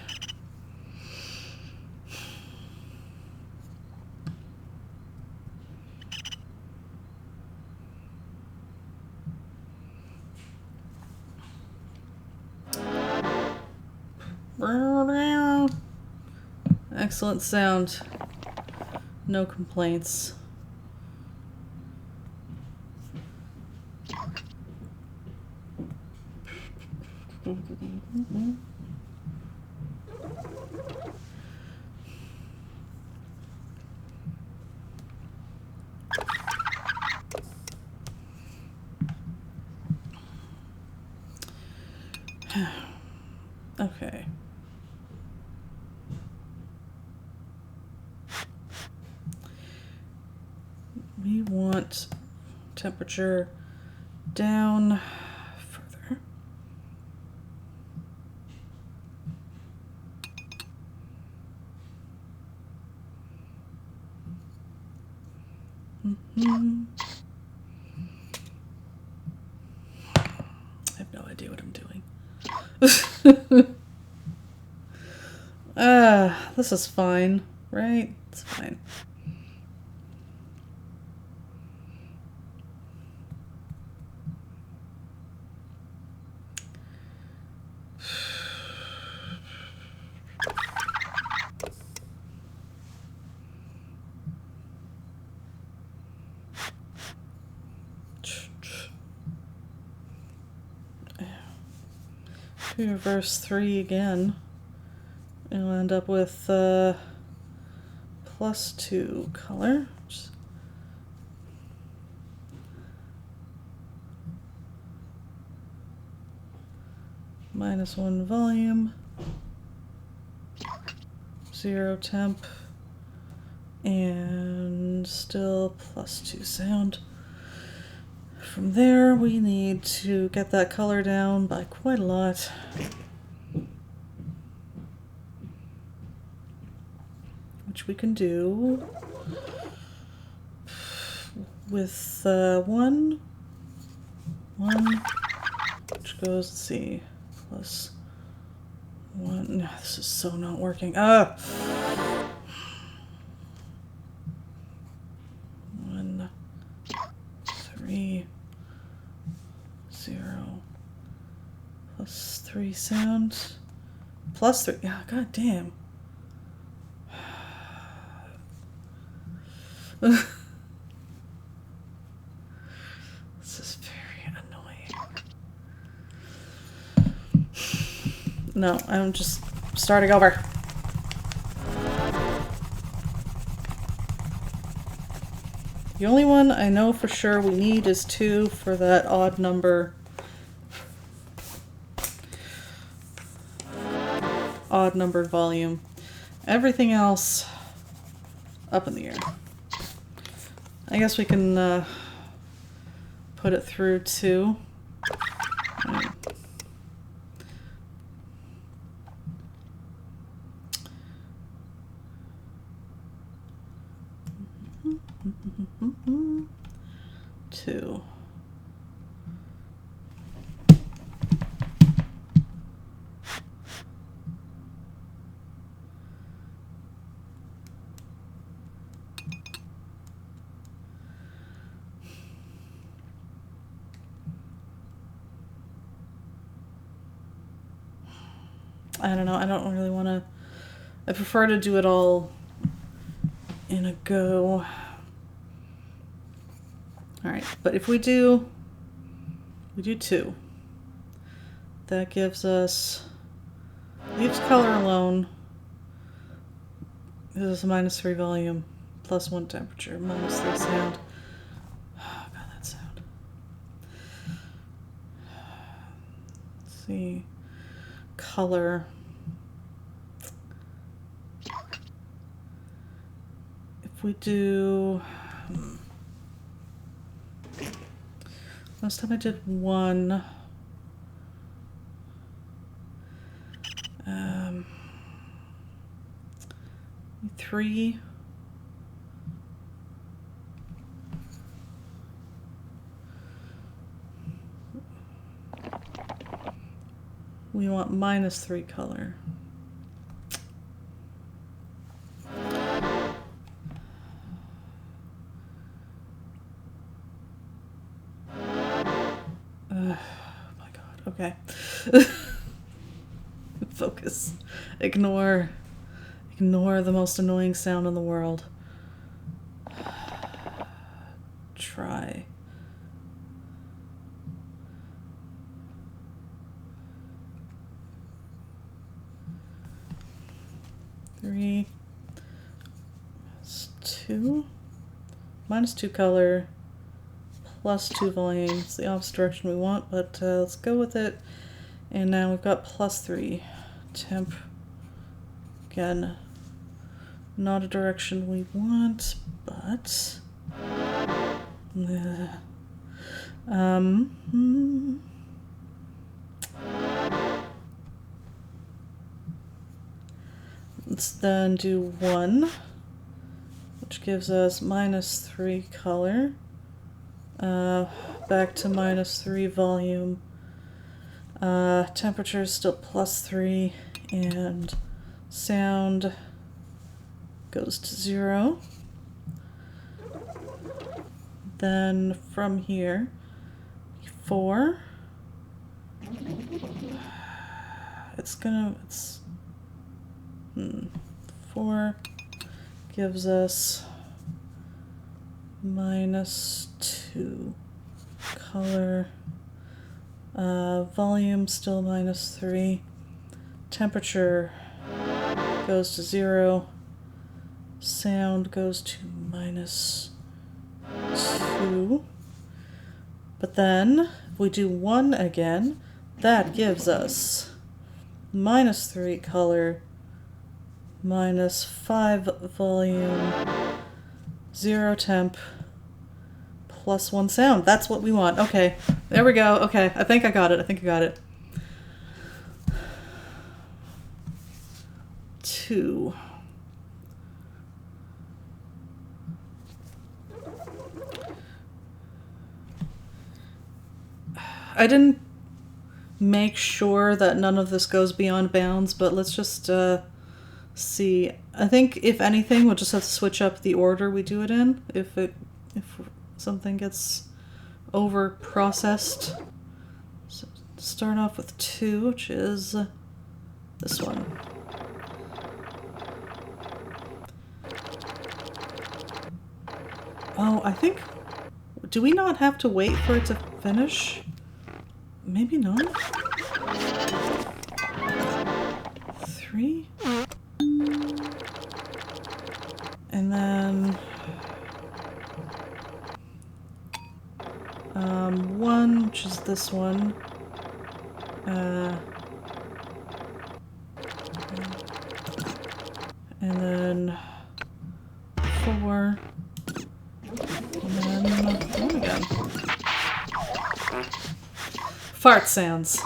Excellent sound. No complaints. Okay. We want temperature down further. I have no idea what I'm doing. This is fine, right? It's fine. Reverse 3 again, and we'll end up with +2 color. -1 volume, 0 temp, and still +2 sound. From there, we need to get that color down by quite a lot. Which we can do with one, which goes, let's see, +1. No, this is so not working. 1, 3, 0, +3 sound, +3. Yeah, god damn. This is very annoying. No, I'm just starting over. The only one I know for sure we need is 2 for that odd numbered volume. Everything else up in the air. I guess we can put it through 2. Right. Two. I don't know, I don't really want to, I prefer to do it all in a go. Alright, but if we do 2, that gives us, leaves color alone, this is a -3 volume, +1 temperature, -3 sound. Oh god, that sound. Let's see. Color. If we do, last time I did 1, 3, we want -3 color. Oh my god, okay. Focus. Ignore the most annoying sound in the world. Try. -2, -2 color, +2 volume. It's the opposite direction we want, but let's go with it. And now we've got +3 temp. Again, not a direction we want, but Hmm. Let's then do 1, which gives us -3 color. Back to -3 volume. Temperature is still +3, and sound goes to 0. Then from here, 4. It's 4 gives us -2 color. Volume still -3. Temperature goes to 0. Sound goes to -2. But then, if we do 1 again, that gives us -3 color, -5 volume, 0 temp, +1 sound. That's what we want. Okay, there we go. Okay, I think I got it. 2. I didn't make sure that none of this goes beyond bounds, but let's just see. I think if anything, we'll just have to switch up the order we do it in if something gets over processed. So start off with 2, which is this one. Oh, I think, do we not have to wait for it to finish? Maybe not. 3. And then 1, which is this one. And then 4. And then 1 again. Fart sounds.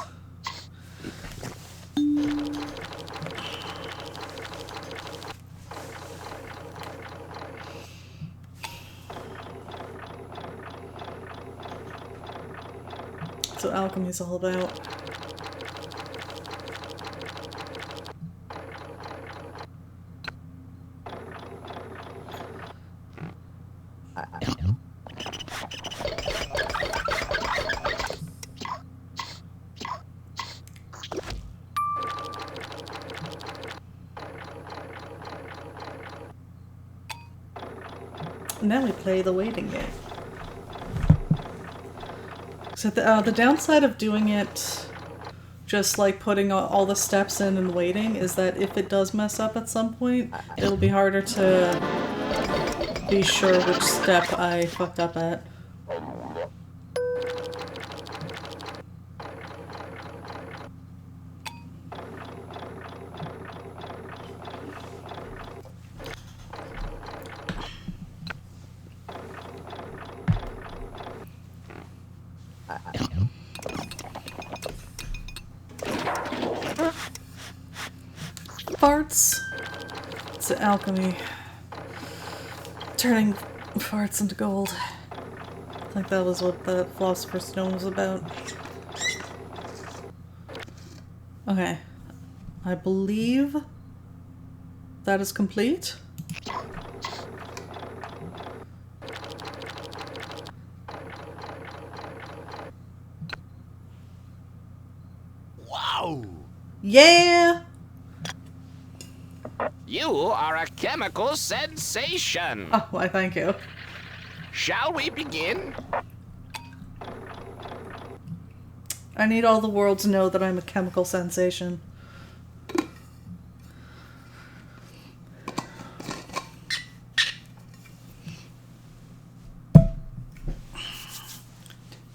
That's what alchemy's all about. Now we play the waiting game. So the downside of doing it just like putting all the steps in and waiting is that if it does mess up at some point, it'll be harder to be sure which step I fucked up at. Farts. It's alchemy. Turning farts into gold. I think that was what the Philosopher's Stone was about. Okay. I believe that is complete. Wow! Yeah! You are a chemical sensation. Oh, why thank you. Shall we begin? I need all the world to know that I'm a chemical sensation.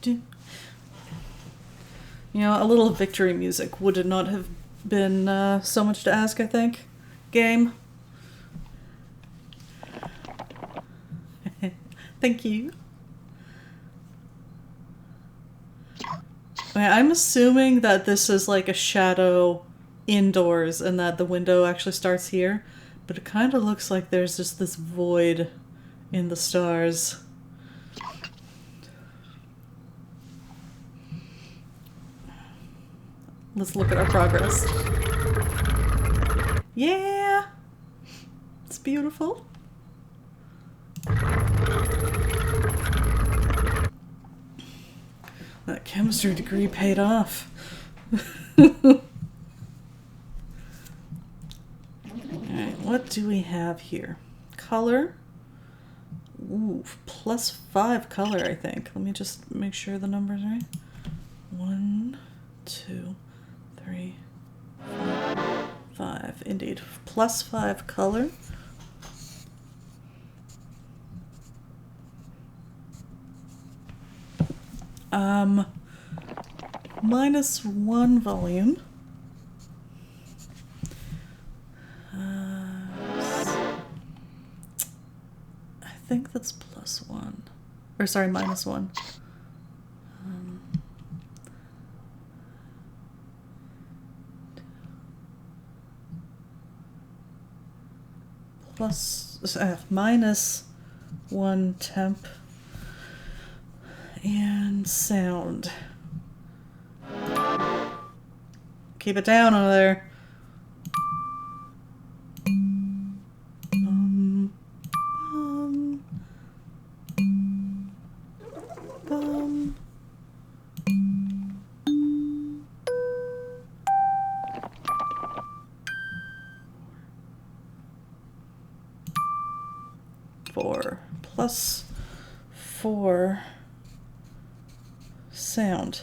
You know, a little victory music would it not have been so much to ask, I think. Game. Thank you. Okay, I'm assuming that this is like a shadow indoors and that the window actually starts here, but it kind of looks like there's just this void in the stars. Let's look at our progress. Yeah! It's beautiful. That chemistry degree paid off. Alright, what do we have here? Color. Ooh, +5 color, I think. Let me just make sure the number's right. 1, 2, 3, 4, 5. Indeed. +5 color. -1 volume. I think that's +1. Or sorry, -1. -1 temp and sound. Keep it down over there. Bum. 4 +4 sound.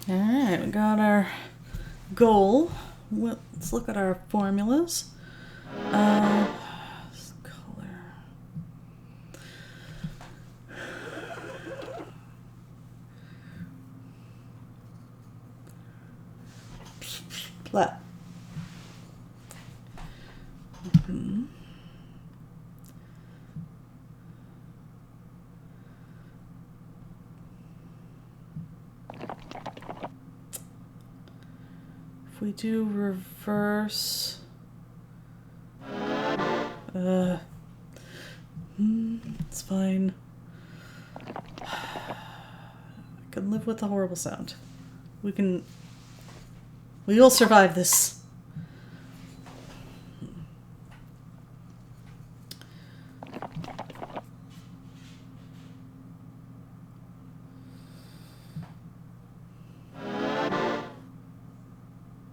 Alright, we got our goal. Let's look at our formulas. Color. Flat. If we do reverse, it's fine. I can live with the horrible sound. We will survive this.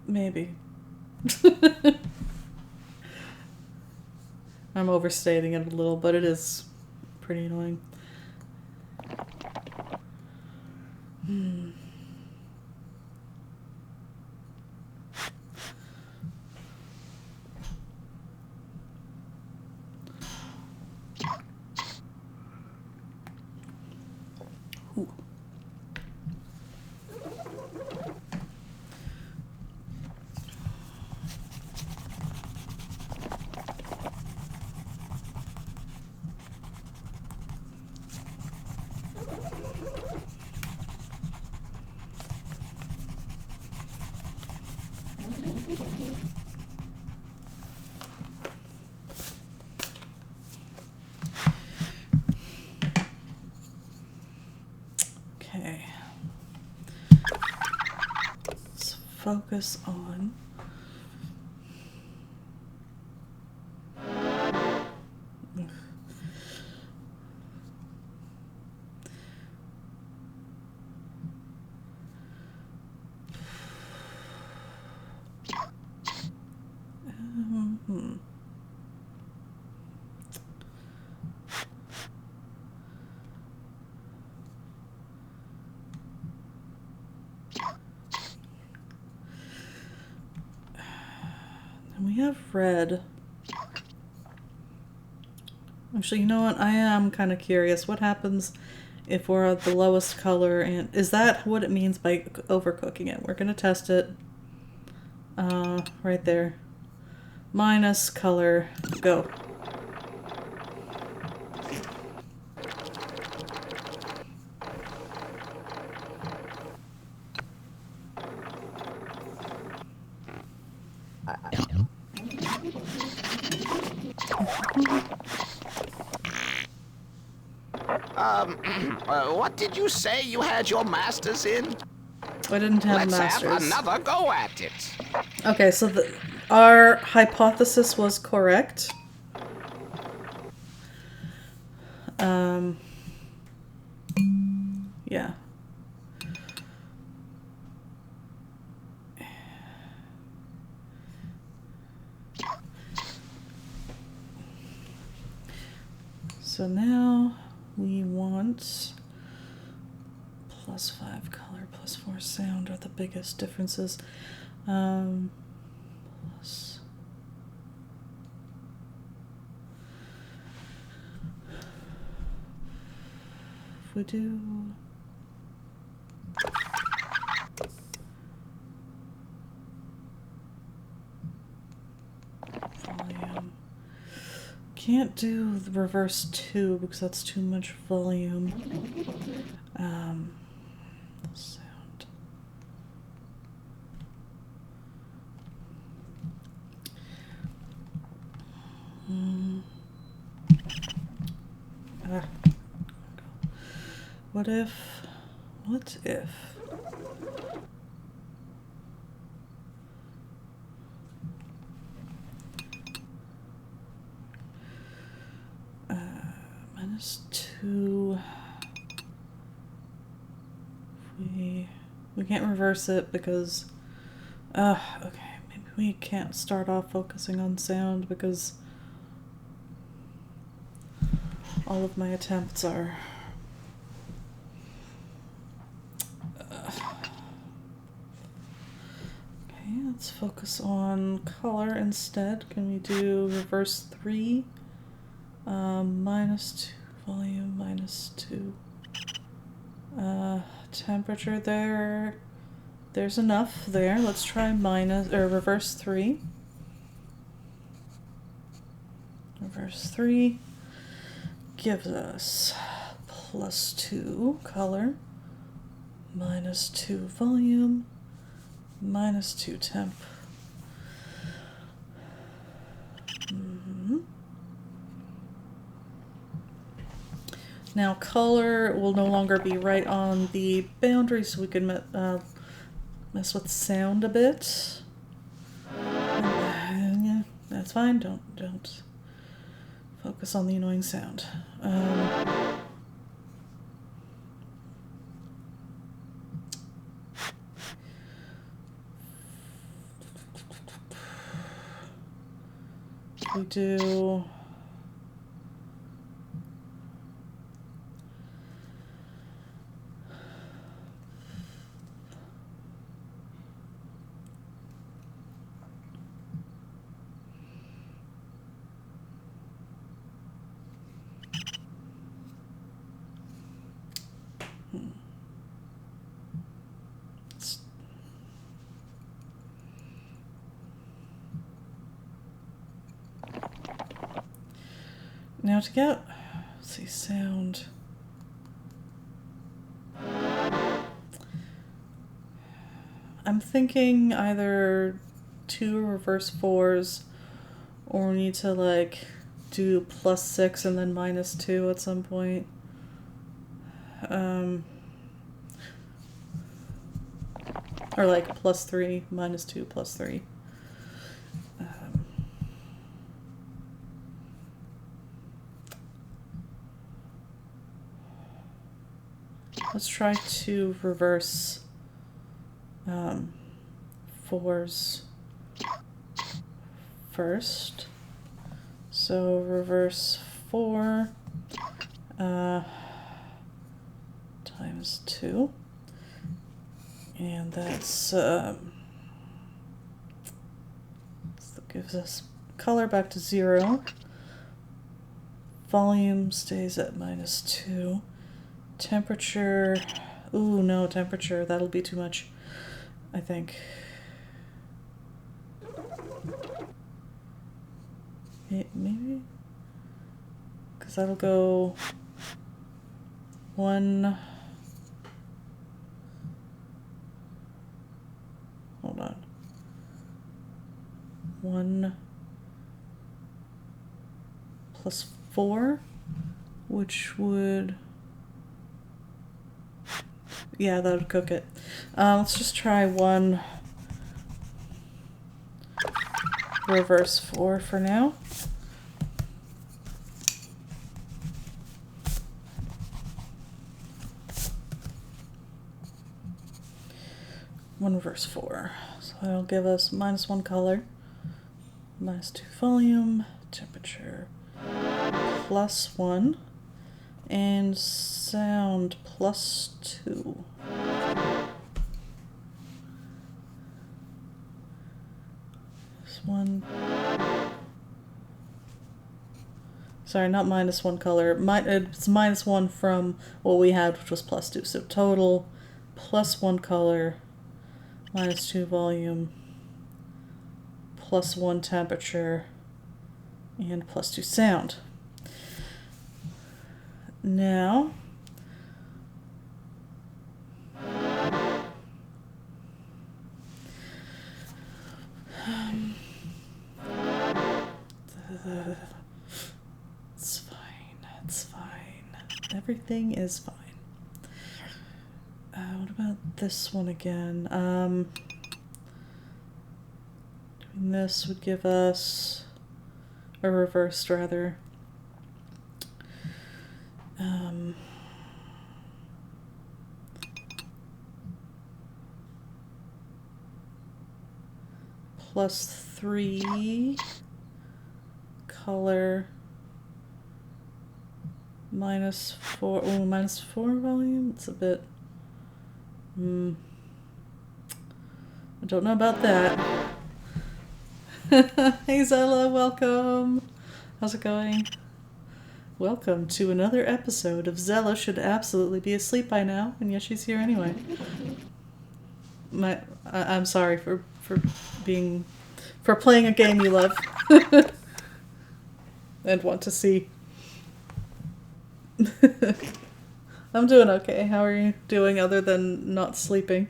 Maybe. I'm overstating it a little, but it is pretty annoying. Ooh. Okay. Let's focus on and we have red. Actually, you know what? I am kind of curious. What happens if we're at the lowest color? And is that what it means by overcooking it? We're going to test it. Right there. Minus color. Go. What did you say you had your masters in? I didn't have Let's masters. have another go at it. Okay, so our hypothesis was correct. Yeah. So now we want +5 color, +4 sound are the biggest differences. Plus. If we do volume, can't do the reverse 2 because that's too much volume. Sound. What if -2, we can't reverse it because okay, maybe we can't start off focusing on sound because all of my attempts are okay, let's focus on color instead. Can we do reverse 3? -2 volume, -2 temperature there's enough there. Let's try reverse 3. Reverse 3 gives us +2 color, -2 volume, -2 temp. Now color will no longer be right on the boundary, so we can mess with sound a bit. Yeah, that's fine. Don't focus on the annoying sound. We do now to get, let's see, sound. I'm thinking either 2 reverse 4s, or we need to like do +6 and then -2 at some point. Or like +3, -2, +3. Let's try to reverse 4s first. So reverse 4 times 2. And that's that gives us color back to 0. Volume stays at -2. Temperature, ooh, no, temperature, that'll be too much, I think. Maybe? Because that'll go 1, hold on, 1 plus 4, which would... Yeah, that would cook it. Let's just try one reverse 4 for now. One reverse 4. So that'll give us -1 color, -2 volume, temperature +1, and sound +2. This one. Sorry, not -1 color. It's -1 from what we had, which was +2. So total +1 color, -2 volume, +1 temperature, and +2 sound. Now, it's fine. It's fine. Everything is fine. What about this one again? Doing this would give us a reversed, rather. +3 color, -4. Oh, -4 volume. It's a bit. I don't know about that. Hey Zella, welcome. How's it going? Welcome to another episode of Zella Should Absolutely Be Asleep by Now, and yet she's here anyway. I'm sorry for playing a game you love and want to see. I'm doing okay. How are you doing other than not sleeping?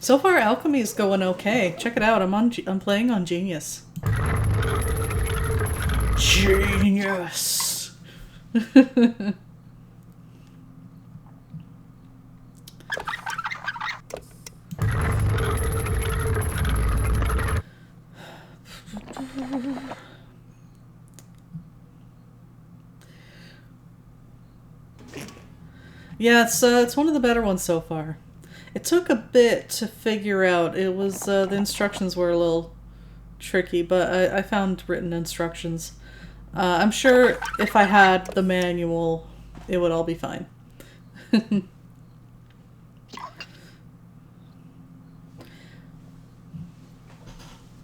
So far, Alchemy is going okay. Check it out. I'm playing on Genius. Genius. Yeah, it's one of the better ones so far. It took a bit to figure out. It was the instructions were a little tricky, but I found written instructions. I'm sure if I had the manual, it would all be fine.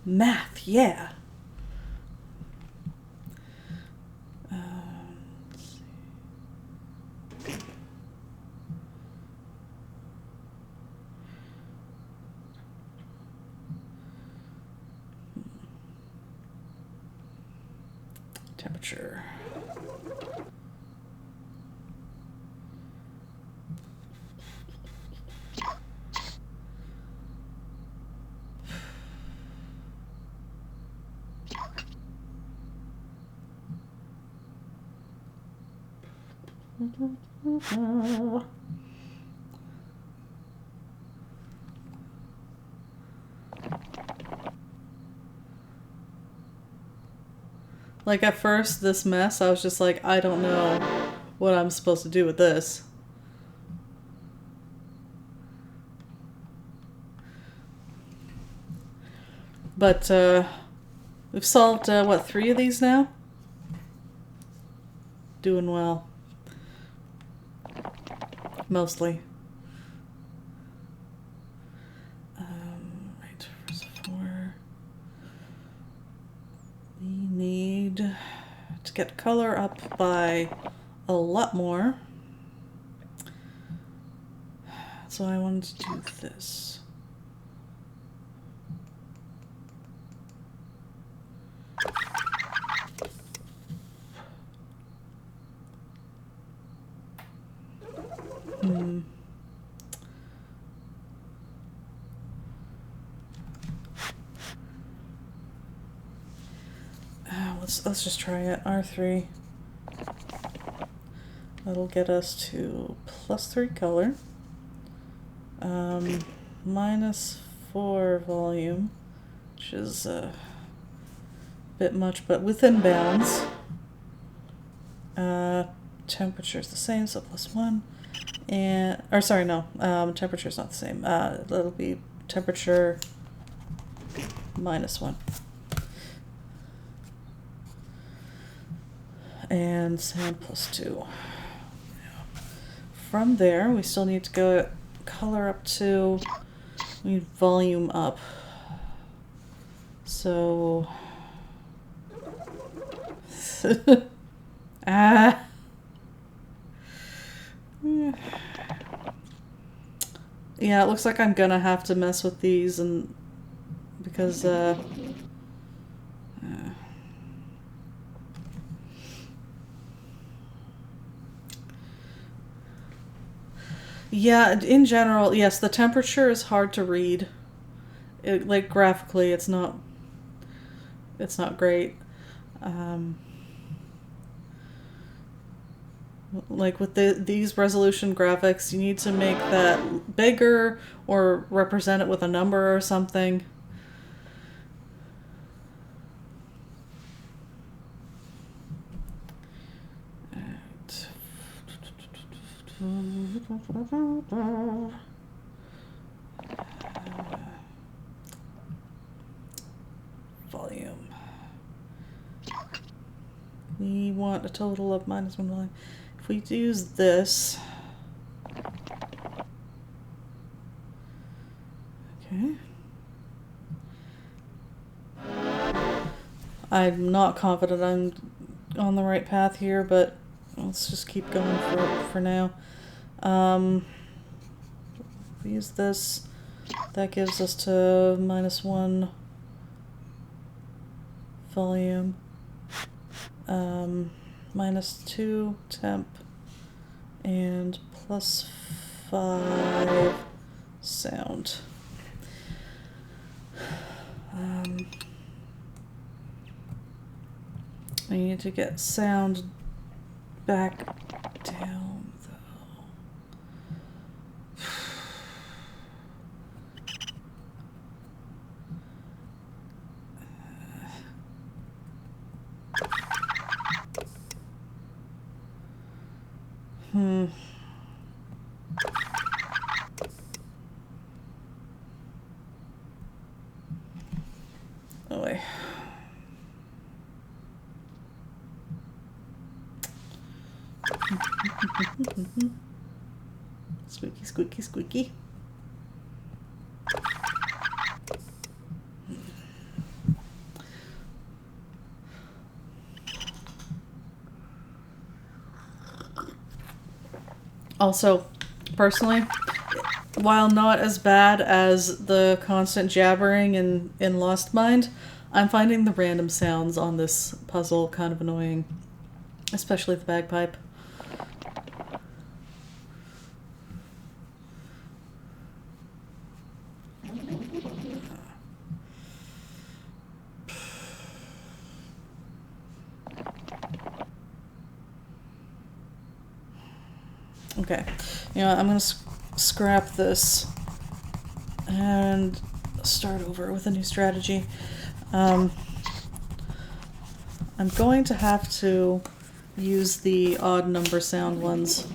Math, yeah. Let's see. Temperature. Like at first, this mess, I was just like, I don't know what I'm supposed to do with this. But we've solved, what, 3 of these now? Doing well. Mostly. Right, first 4. We need to get color up by a lot more. So I wanted to do this. Let's just try it. R3. That'll get us to +3 color. -4 volume, which is a bit much, but within bounds. Temperature's the same, so +1. And, or sorry, no, temperature's not the same. That'll be temperature -1. And sound +2. From there, we still need to go color up to, we need volume up. So, yeah, it looks like I'm gonna have to mess with these, and because yeah, in general, yes, the temperature is hard to read. Like graphically, it's not great. Like with these resolution graphics, you need to make that bigger or represent it with a number or something. Volume. We want a total of -1 volume. If we use this, okay. I'm not confident I'm on the right path here, but let's just keep going for now. If we use this, that gives us to -1 volume, -2 temp, and +5 sound. I need to get sound back down though. Oh wait. Squeaky, squeaky, squeaky. Also, personally, while not as bad as the constant jabbering in Lost Mind, I'm finding the random sounds on this puzzle kind of annoying, especially the bagpipe. Okay, you know, I'm gonna scrap this and start over with a new strategy. I'm going to have to use the odd number sound ones.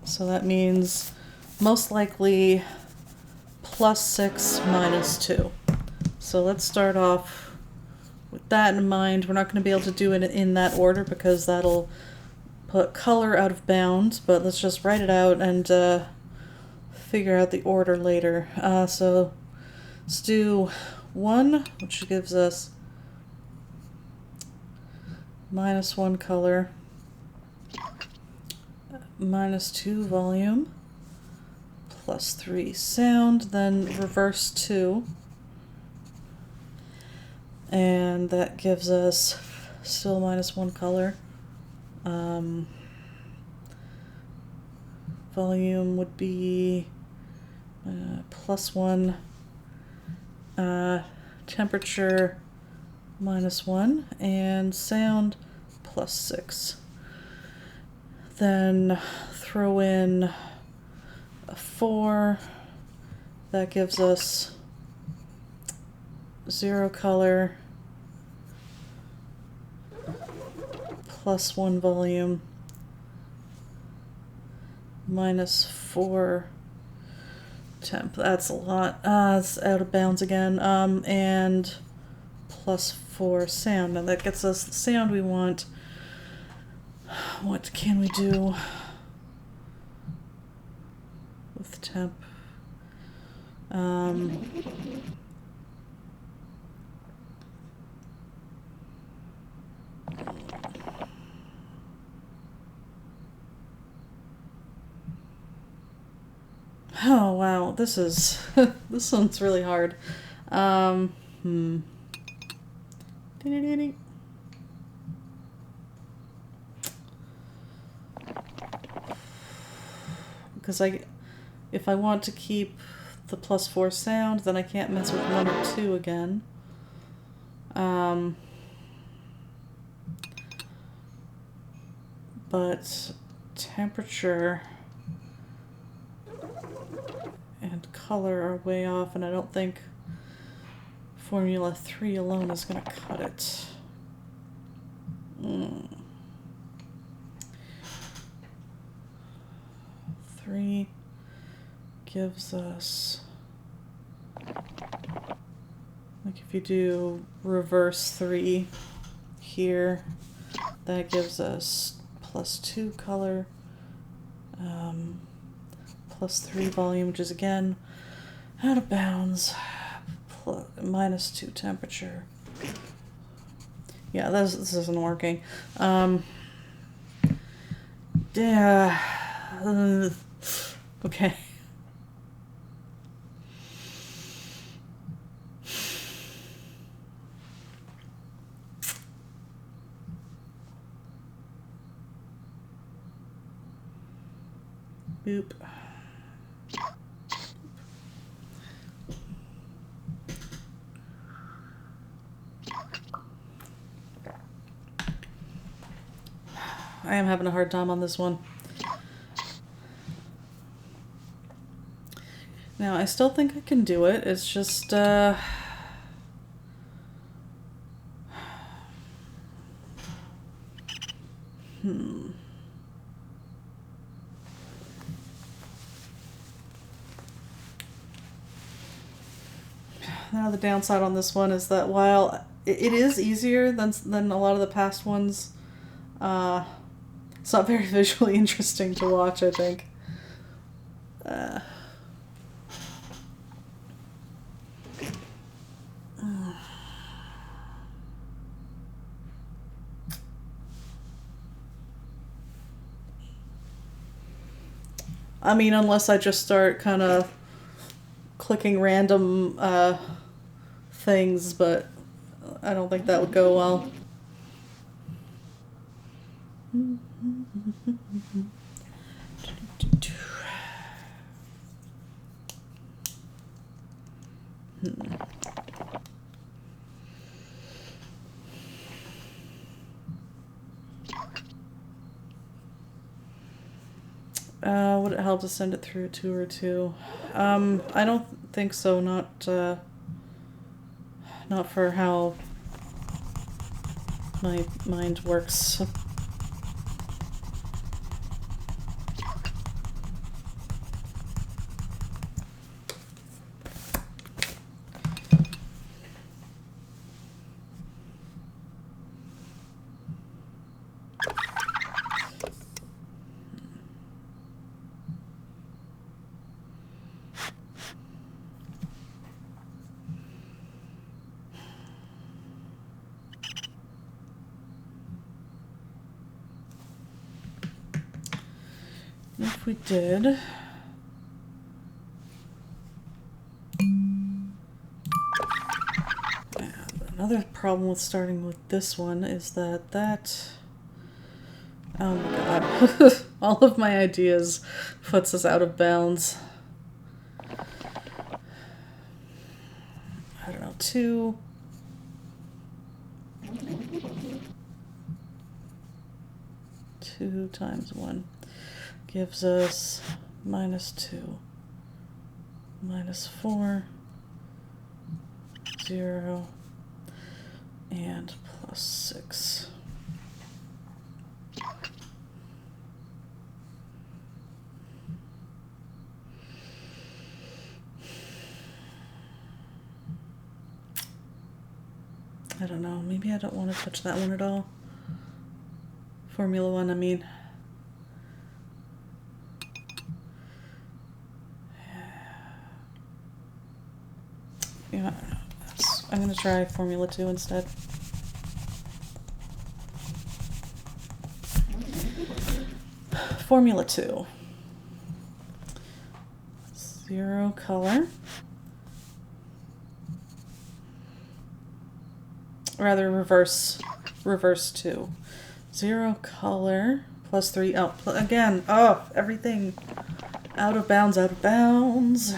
So that means most likely +6 -2. So let's start off with that in mind. We're not going to be able to do it in that order because that'll put color out of bounds, but let's just write it out and figure out the order later. So let's do 1, which gives us -1 color, -2 volume, +3 sound, then reverse 2. And that gives us still -1 color. volume would be +1, temperature -1, and sound +6. Then throw in a 4. That gives us 0 color, +1 volume, -4 temp. That's a lot. It's out of bounds again. And +4 sound. And that gets us the sound we want. What can we do with temp? Oh wow, this is this one's really hard. Because if I want to keep the +4 sound, then I can't mess with 1 or 2 again. But temperature and color are way off, and I don't think Formula 3 alone is going to cut it. 3 gives us, like if you do reverse 3 here, that gives us +2 color, +3 volume, which is again out of bounds, -2 temperature. Yeah, this isn't working. Yeah. Okay. Boop. I am having a hard time on this one. Now, I still think I can do it. It's just, Now the downside on this one is that while it is easier than a lot of the past ones, it's not very visually interesting to watch, I think. I mean, unless I just start kind of clicking random things, but I don't think that would go well. Would it help to send it through 2 or 2? I don't think so. Not for how my mind works. If we did, another problem with starting with this one is that oh my god. god. All of my ideas puts us out of bounds. I don't know, 2. Two times 1 gives us -2, -4, 0, and +6. I don't know, maybe I don't want to touch that one at all. Formula 1, I mean. Yeah, I don't know. I'm going to try Formula 2 instead. Formula 2. 0 color. Rather, reverse 2. 0 color, +3. Oh, again. Oh, everything. Out of bounds, out of bounds.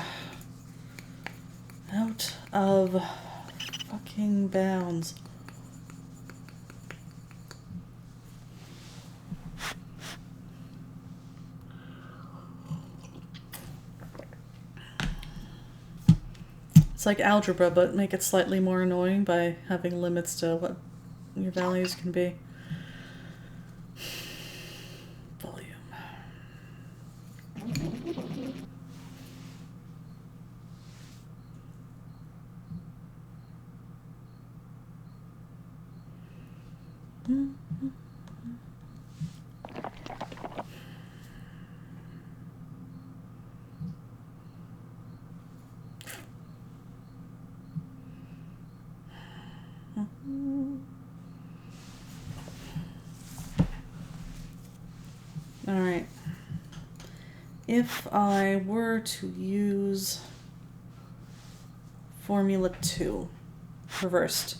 Out of fucking bounds. It's like algebra, but make it slightly more annoying by having limits to what your values can be. Volume. All right. If I were to use Formula 2 reversed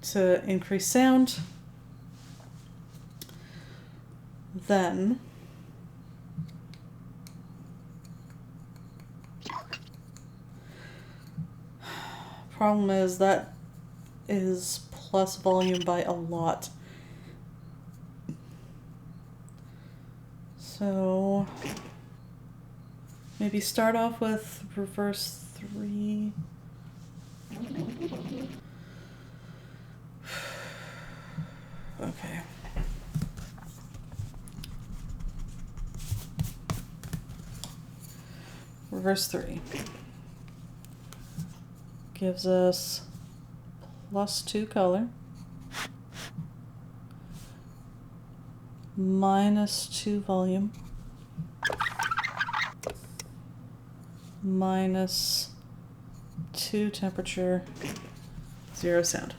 to increase sound, then problem is that is plus volume by a lot. So maybe start off with reverse 3. Okay. Reverse 3 gives us +2 color, -2 volume, -2 temperature, 0 sound.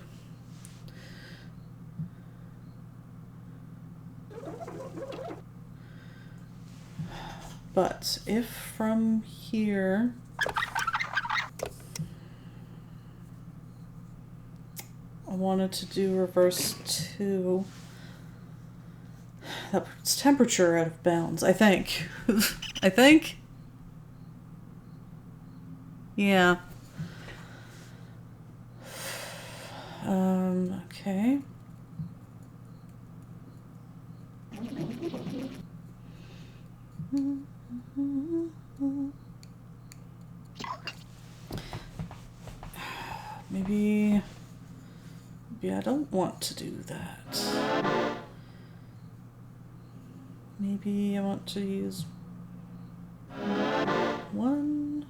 But if from here I wanted to do reverse 2, that puts temperature out of bounds, I think. I think? Yeah. Okay. Maybe I don't want to do that. Maybe I want to use 1.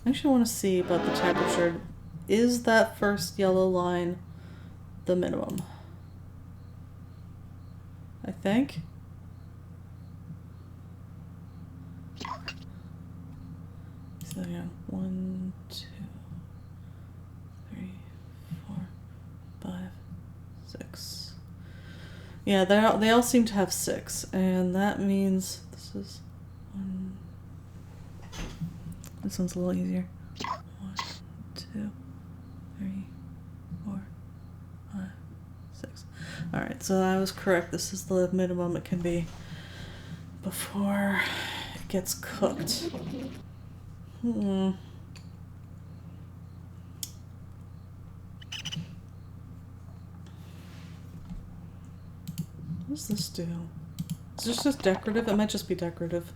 I actually want to see about the temperature. Is that first yellow line the minimum. I think. So yeah, 1, 2, 3, 4, 5, 6. Yeah, they all seem to have 6, and that means this is 1. This one's a little easier. 1, 2, 3, 4, 5, 6. All right, so I was correct. This is the minimum it can be before it gets cooked. What does this do? Is this just decorative? It might just be decorative.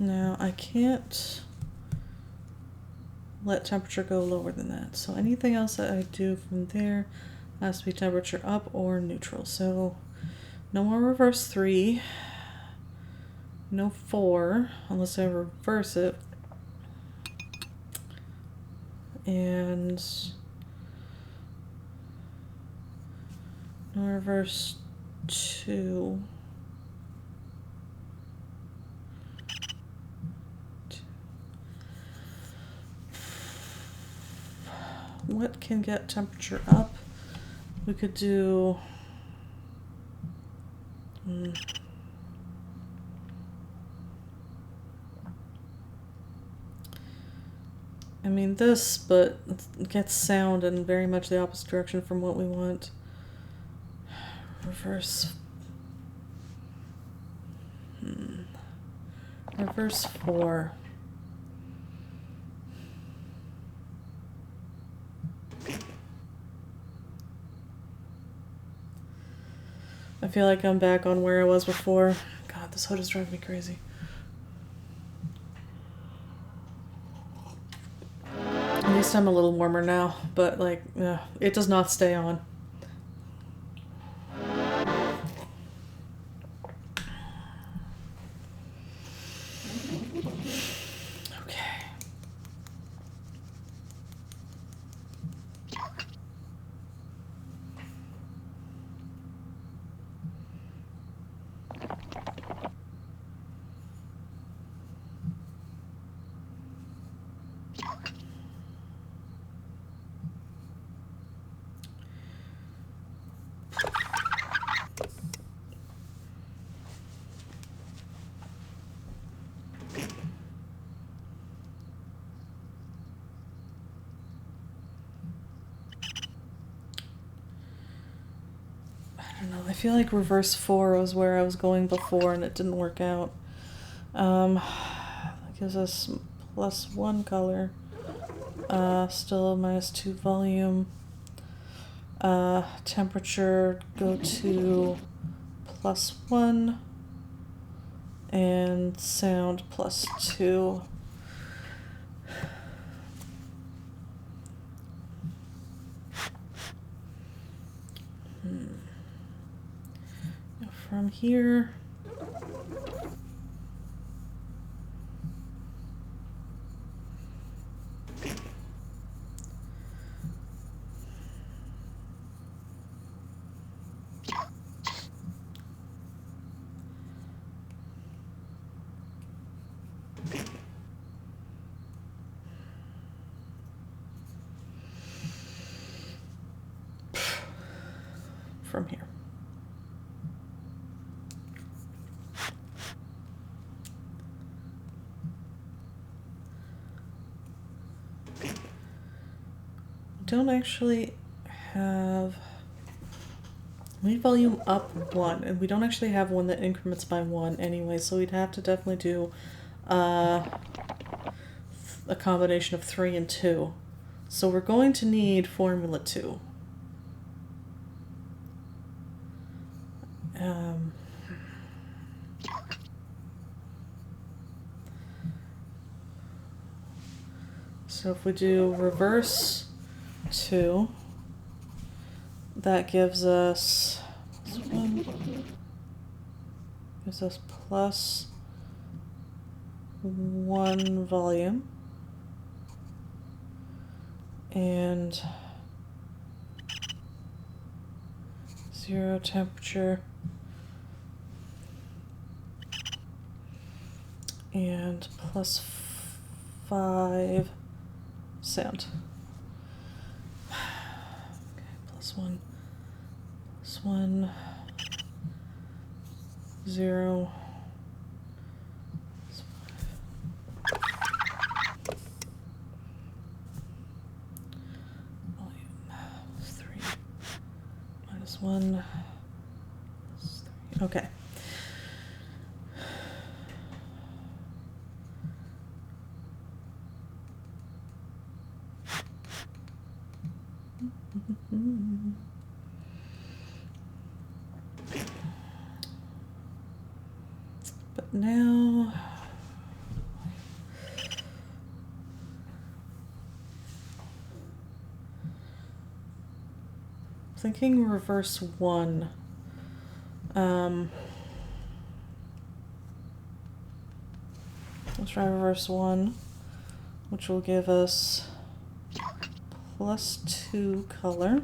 Now, I can't let temperature go lower than that. So anything else that I do from there has to be temperature up or neutral. So no more reverse 3. No 4, unless I reverse it. And no reverse 2. What can get temperature up? We could do... I mean this, but it gets sound in very much the opposite direction from what we want. Reverse... Reverse 4. I feel like I'm back on where I was before. God, this hood is driving me crazy. At least I'm a little warmer now, but like, it does not stay on. Okay. I don't know, I feel like reverse 4 was where I was going before and it didn't work out. That gives us +1 color. Still -2 volume. Temperature go to +1. And sound +2. From here, from here. Don't actually have... We need volume up 1, and we don't actually have one that increments by 1 anyway, so we'd have to definitely do a combination of 3 and 2. So we're going to need formula 2. So if we do reverse 2, that gives us plus 1 volume and 0 temperature and plus 5 sound. Okay, plus 1, 0, plus 5. Volume plus 3, minus 1, plus 3. Okay. But now thinking reverse 1. Let's try reverse 1, which will give us plus 2 color,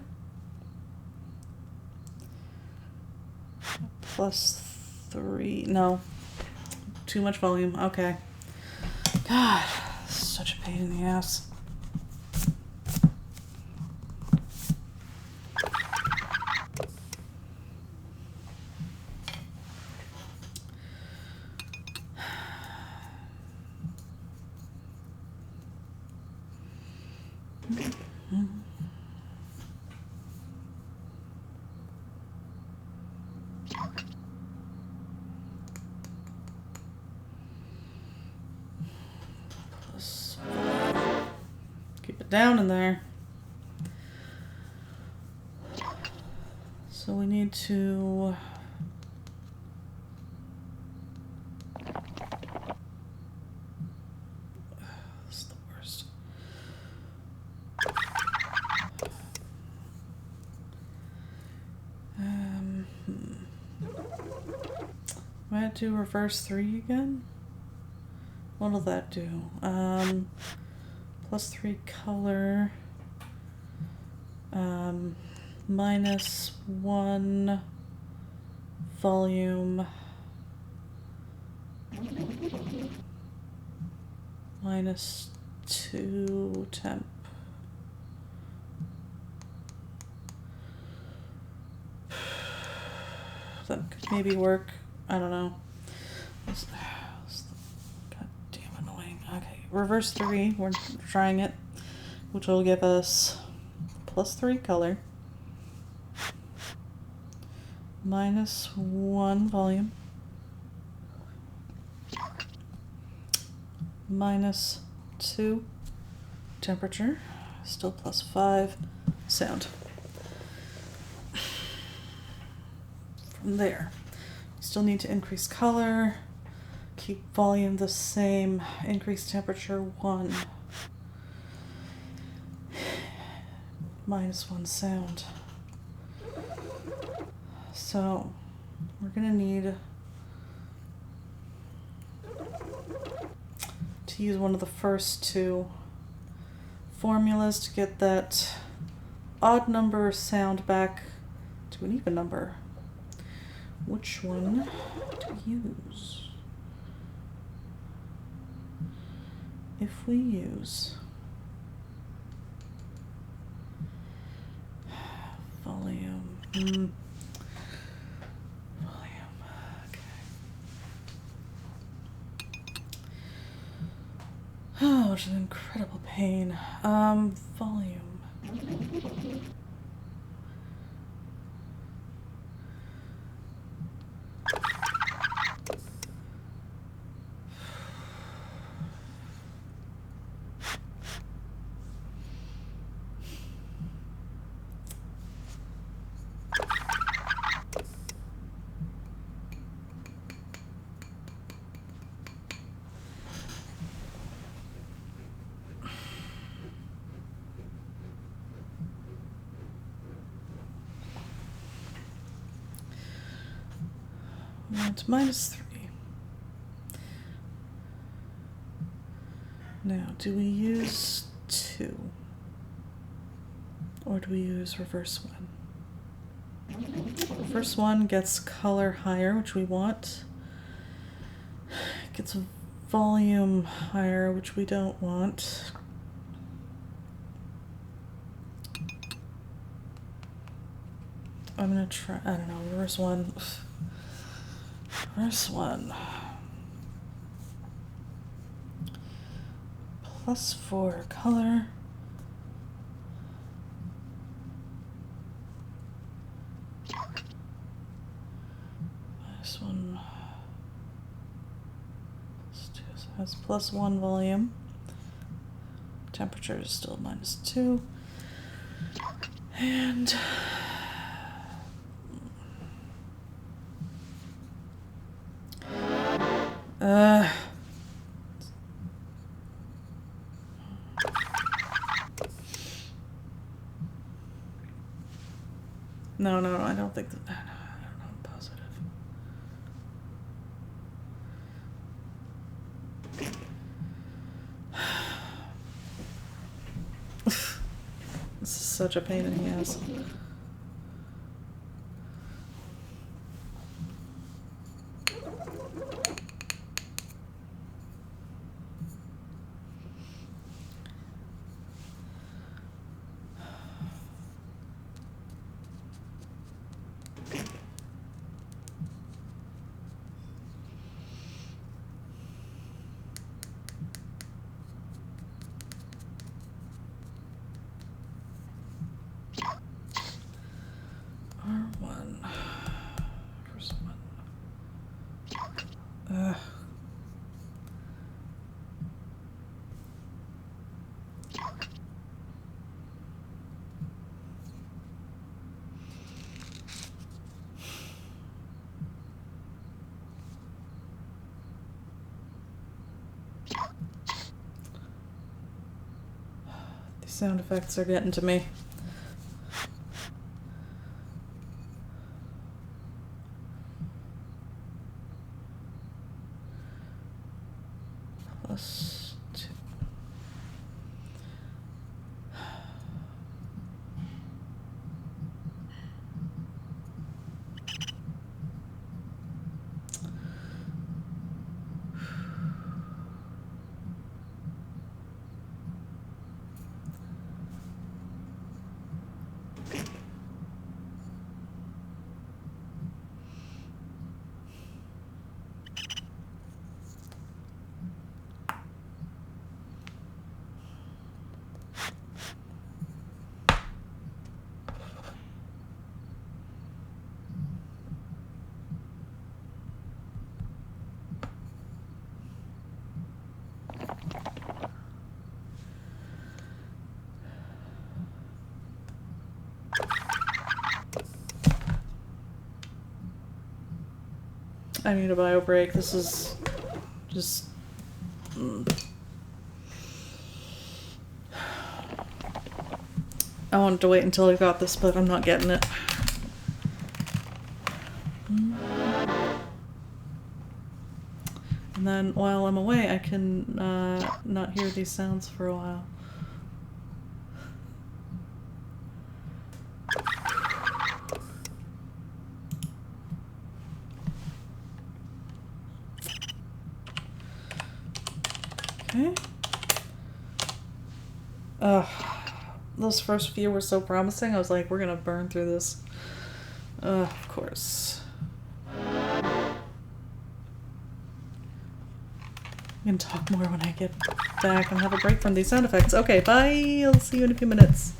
plus 3, no, too much volume, okay. God, such a pain in the ass. Keep it down in there. So we need to this is the worst. Might do reverse 3 again. What'll that do? Plus 3 color, minus 1 volume, minus 2 temp. That could maybe work. I don't know. God damn annoying. Okay, reverse 3. We're trying it, which will give us plus 3 color, minus 1 volume, minus 2 temperature, still plus 5 sound. From there, still need to increase color, keep volume the same, increase temperature 1, minus 1 sound. So we're gonna need to use one of the first 2 formulas to get that odd number sound back to an even number. Which one to use? If we use volume, okay. Oh, which is an incredible pain. Volume. And -3. Now, do we use 2? Or do we use reverse 1? Reverse 1 gets color higher, which we want. Gets volume higher, which we don't want. I'm gonna try, I don't know, reverse 1. Reverse 1. +4 color. -1. +2, so it has +1 volume. Temperature is still -2. And no, I don't think that. I don't know, I'm positive. This is such a pain in the ass. R1. First one. These sound effects are getting to me. +2. I need a bio break. This is just. I wanted to wait until I got this, but I'm not getting it. And then while I'm away, I can not hear these sounds for a while. Okay. Those first few were so promising. I was like, we're gonna burn through this. Of course. I can talk more when I get back and have a break from these sound effects. Okay, bye. I'll see you in a few minutes.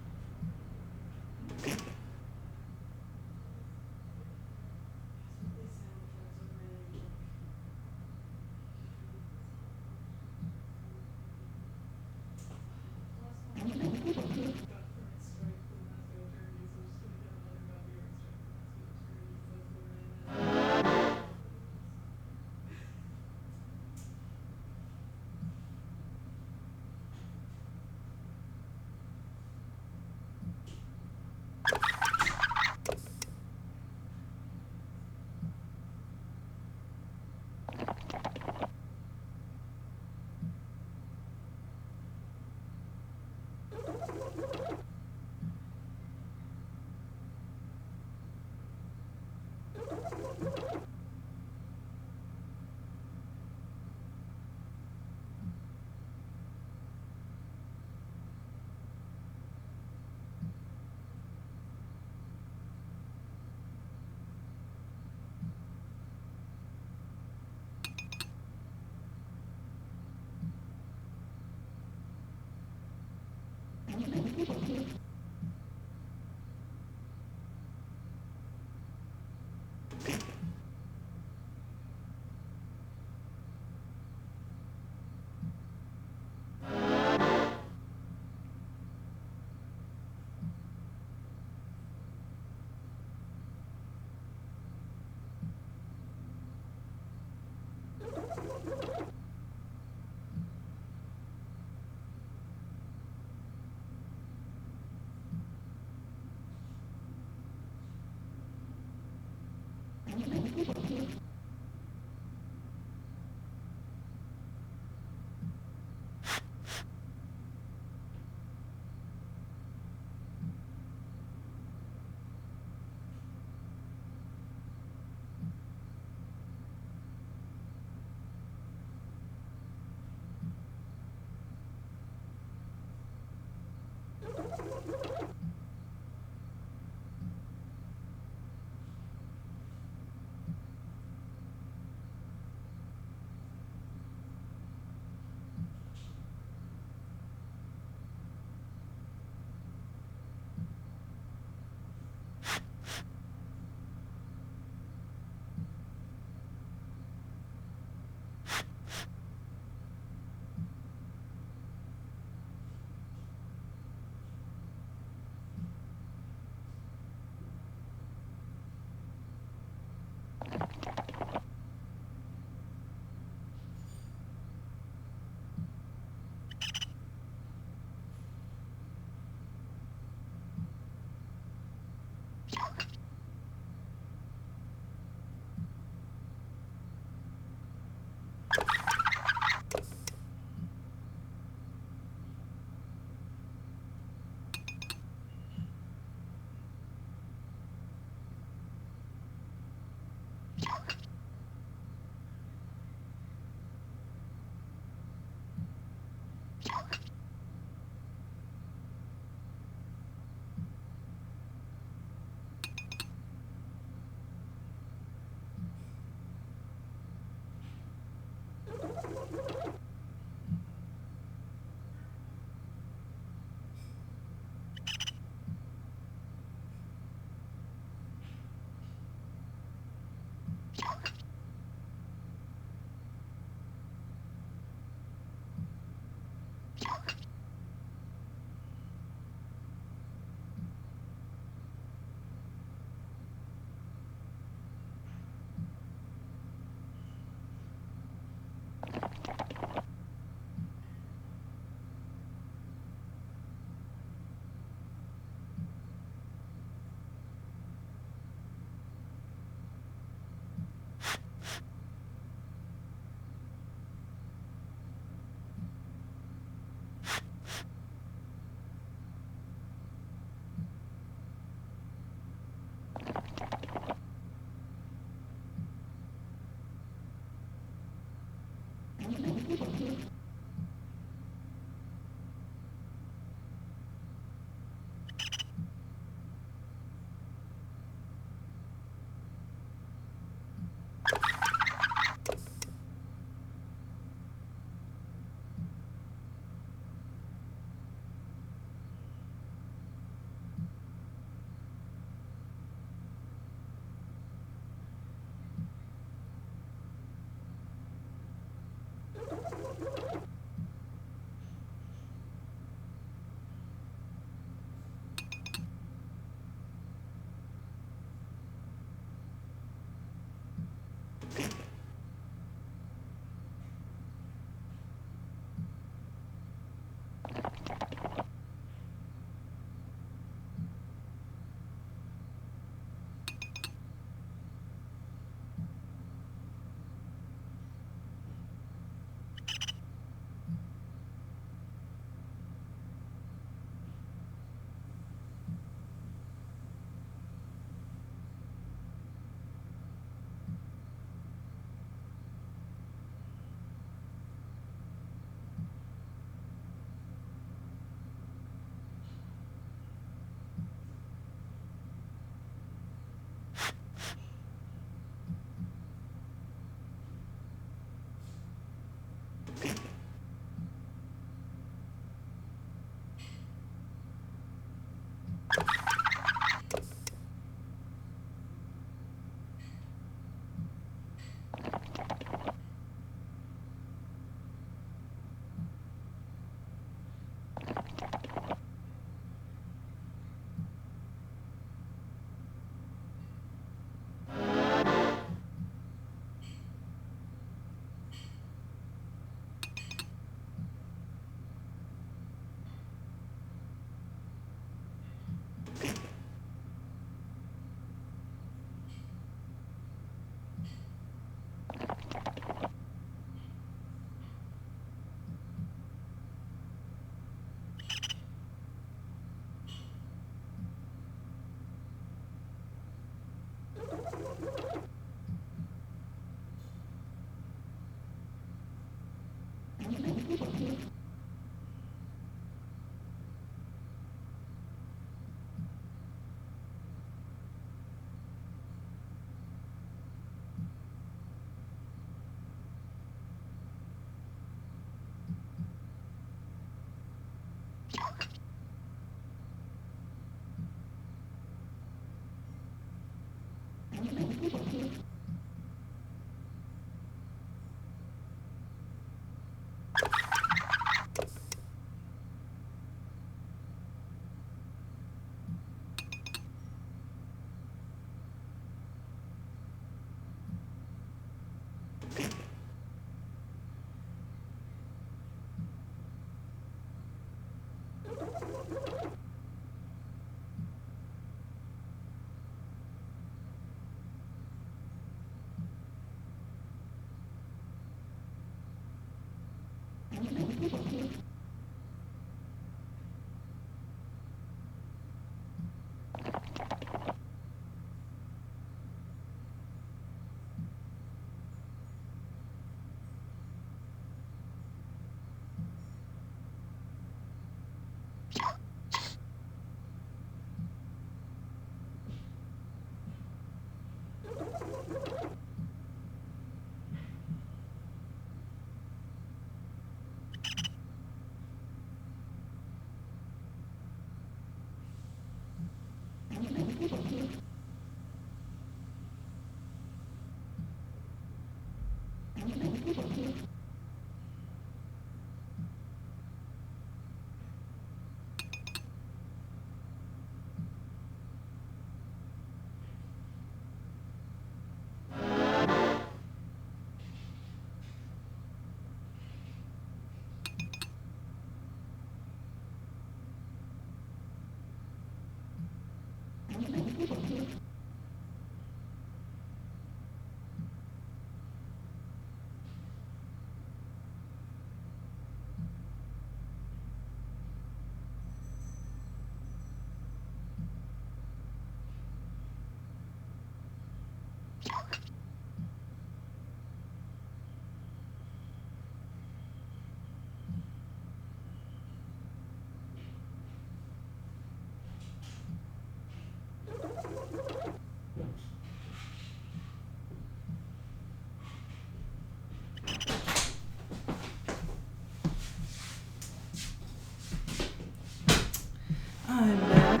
I'm back.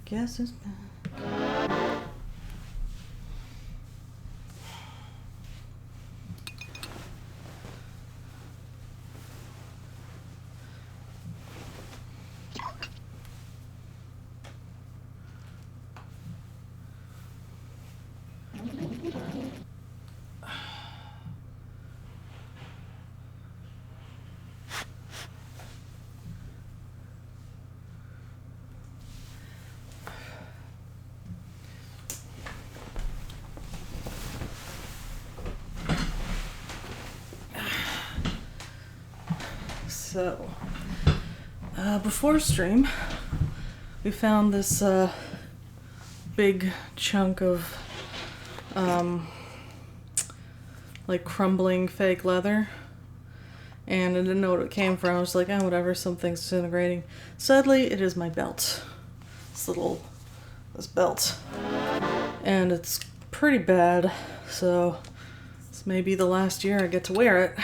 Guess it's back. So, before stream, we found this big chunk of like crumbling fake leather, and I didn't know what it came from. I was like, oh, whatever, something's disintegrating. Sadly, it is my belt. This belt. And it's pretty bad, so this may be the last year I get to wear it.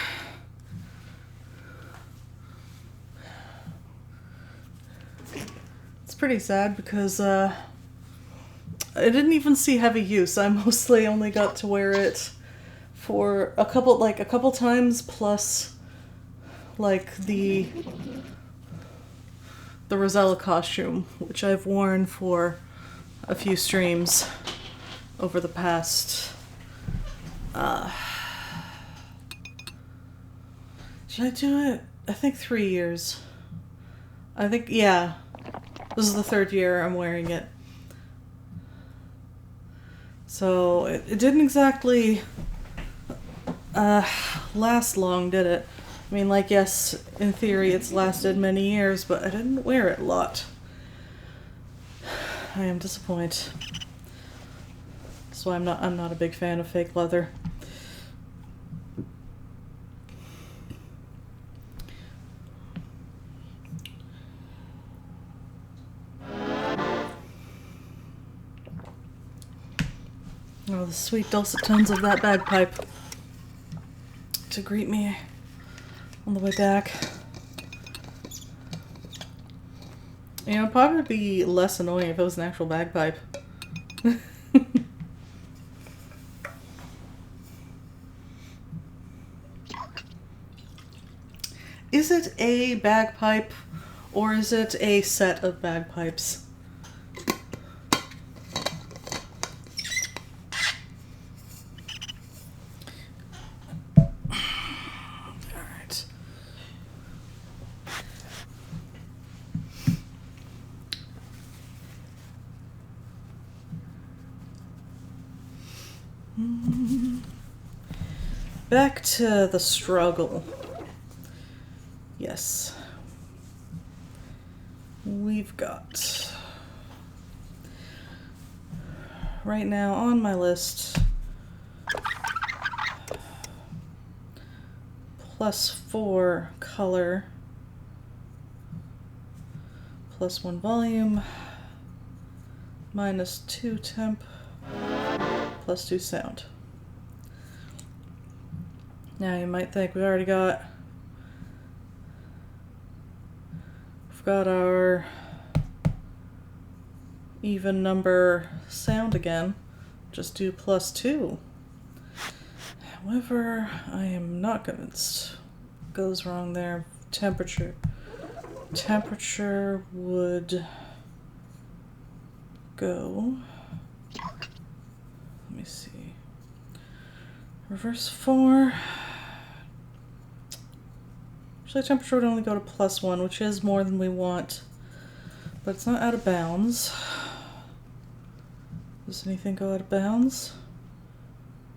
It's pretty sad because I didn't even see heavy use. I mostly only got to wear it for a couple times, plus like the Rosella costume, which I've worn for a few streams over the past should I do it? I think 3 years. I think, yeah. This is the 3rd year I'm wearing it. So it didn't exactly last long, did it? I mean, like, yes, in theory it's lasted many years, but I didn't wear it a lot. I am disappointed. So I'm not a big fan of fake leather. Oh, the sweet dulcet tones of that bagpipe to greet me on the way back. You know, it'd probably be less annoying if it was an actual bagpipe. Is it a bagpipe or is it a set of bagpipes? Back to the struggle. Yes. We've got, right now on my list, +4 color, +1 volume, -2 temp, +2 sound. Now you might think we've got our even number sound again. just do +2. However, I am not convinced. Goes wrong there. Temperature. Temperature would go... Let me see. Reverse 4. Actually, temperature would only go to +1, which is more than we want. But it's not out of bounds. Does anything go out of bounds?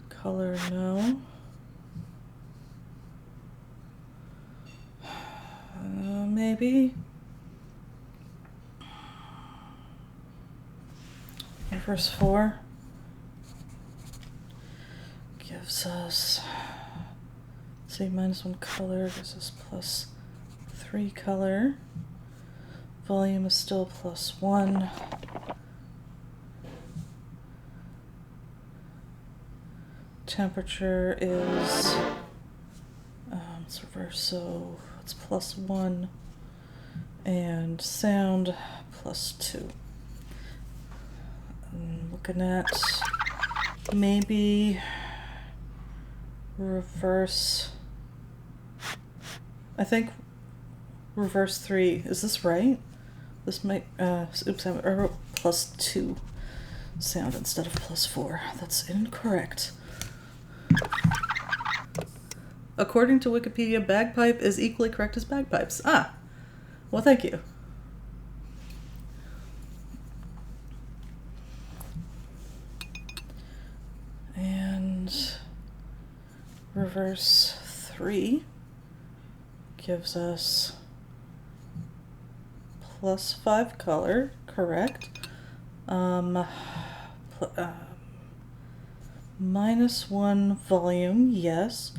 Color, no. Maybe. Reverse 4 gives us, say, -1 color, gives us +3 color. Volume is still +1. Temperature is, let's reverse, so it's +1. And sound +2. I'm looking at maybe reverse, I think reverse 3. Is this right? This might, oops, I wrote +2 sound instead of +4. That's incorrect. According to Wikipedia, bagpipe is equally correct as bagpipes. Ah, well, thank you. And reverse 3 gives us +5 color, correct. -1 volume, yes.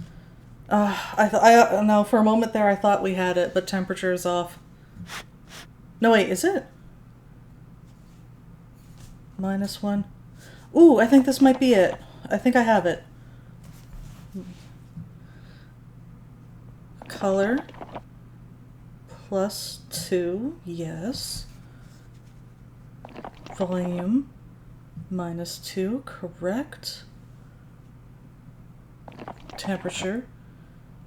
No, for a moment there I thought we had it, but temperature is off. No, wait, is it? -1. Ooh, I think this might be it. I think I have it. Color +2, yes. Volume -2, correct. Temperature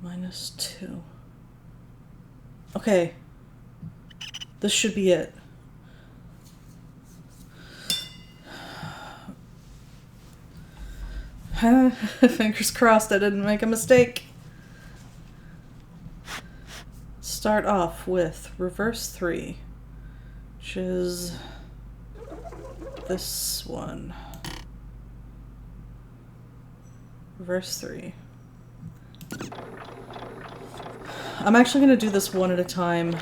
-2. Okay. This should be it. Fingers crossed I didn't make a mistake. Start off with reverse 3, which is this one. Reverse 3. I'm actually going to do this one at a time,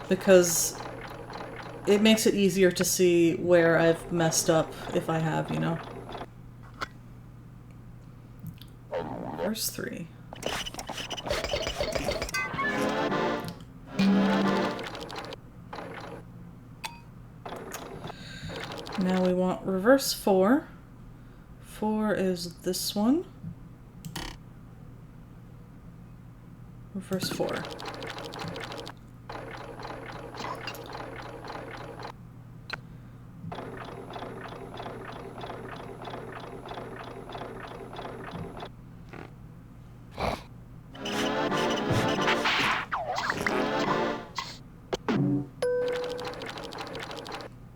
because it makes it easier to see where I've messed up, if I have, you know. Reverse 3. Now we want reverse 4. 4 is this one. Reverse 4.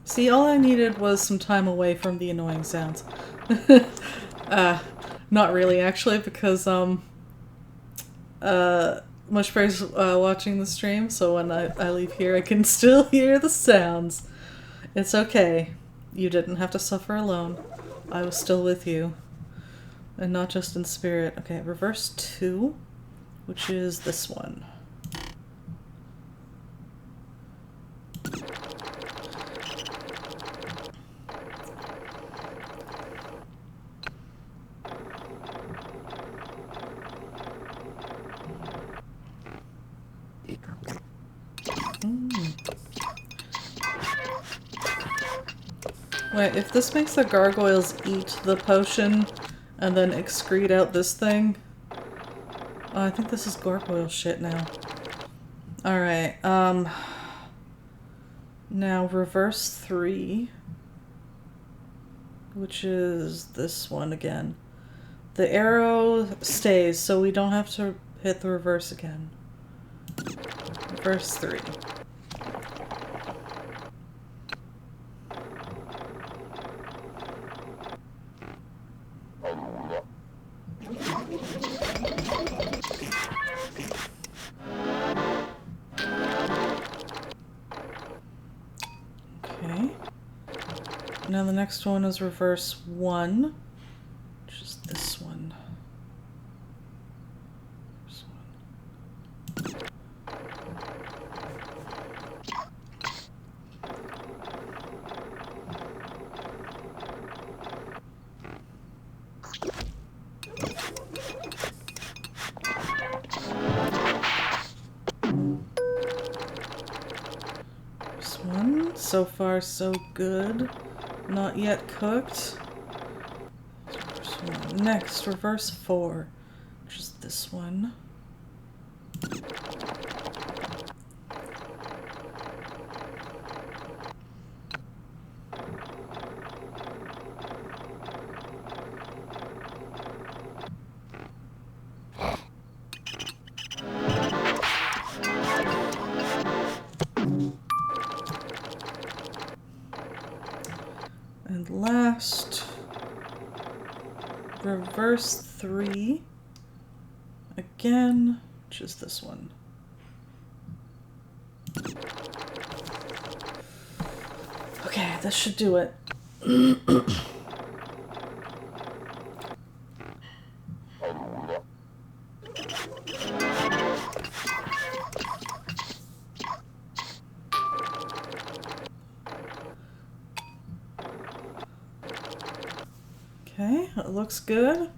See, all I needed was some time away from the annoying sounds. Not really, actually, because, much praise watching the stream, so when I leave here, I can still hear the sounds. It's okay. You didn't have to suffer alone. I was still with you. And not just in spirit. Okay, reverse 2, which is this one. Wait, if this makes the gargoyles eat the potion and then excrete out this thing... Oh, I think this is gargoyle shit now. Alright, now reverse 3. which is this one again. The arrow stays, so we don't have to hit the reverse again. Reverse 3. Okay. Now the next one is reverse 1, which is this one. This one. This one. So far, so good. Not yet cooked. Reverse 1. Next, reverse 4, which is this one. And last, reverse 3 again, which is this one. Okay, this should do it. Okay, it looks good.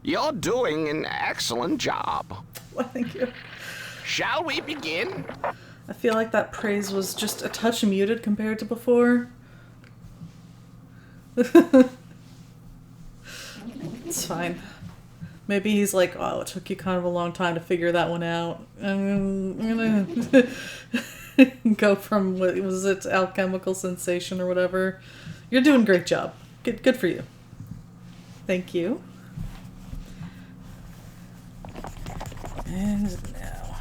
You're doing an excellent job. Well, thank you. Shall we begin? I feel like that praise was just a touch muted compared to before. It's fine. Maybe he's like, oh, it took you kind of a long time to figure that one out. I'm gonna go from, what was it, alchemical sensation or whatever. You're doing a great job. Good for you. Thank you. And now.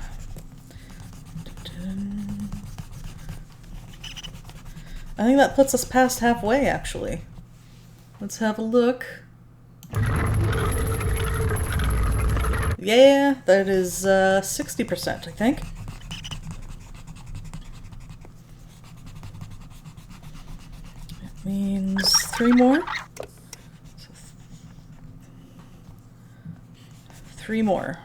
I think that puts us past halfway, actually. Let's have a look. Yeah, that is 60%, I think. It means 3 more. So 3 more.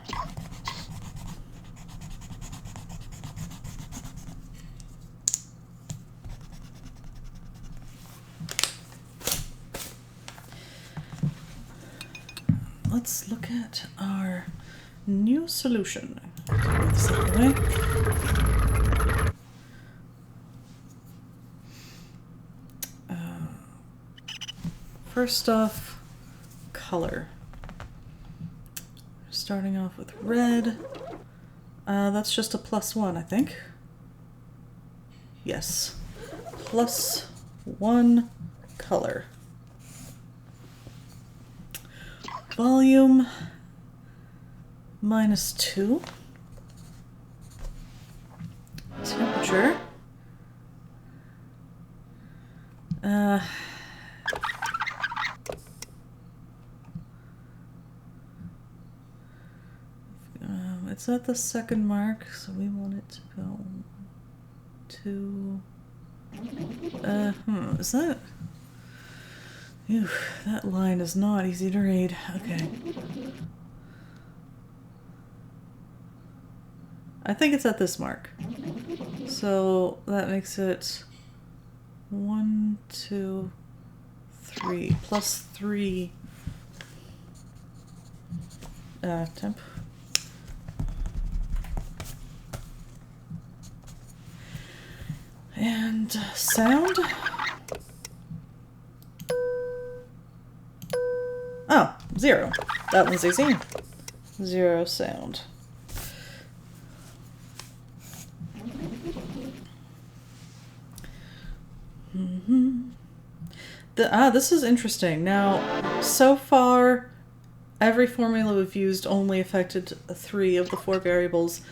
Let's look at our new solution. Move this out of the way. First off, color. Starting off with red. That's just a +1, I think. Yes. +1 color. Volume -2. Temperature. It's at the second mark, so we want it to go to... is that... Ew, that line is not easy to read. Okay. I think it's at this mark. So that makes it 1, 2, 3, +3 temp. And sound. Oh, 0. That one's easy. 0 sound. This is interesting. Now, so far, every formula we've used only affected 3 of the 4 variables.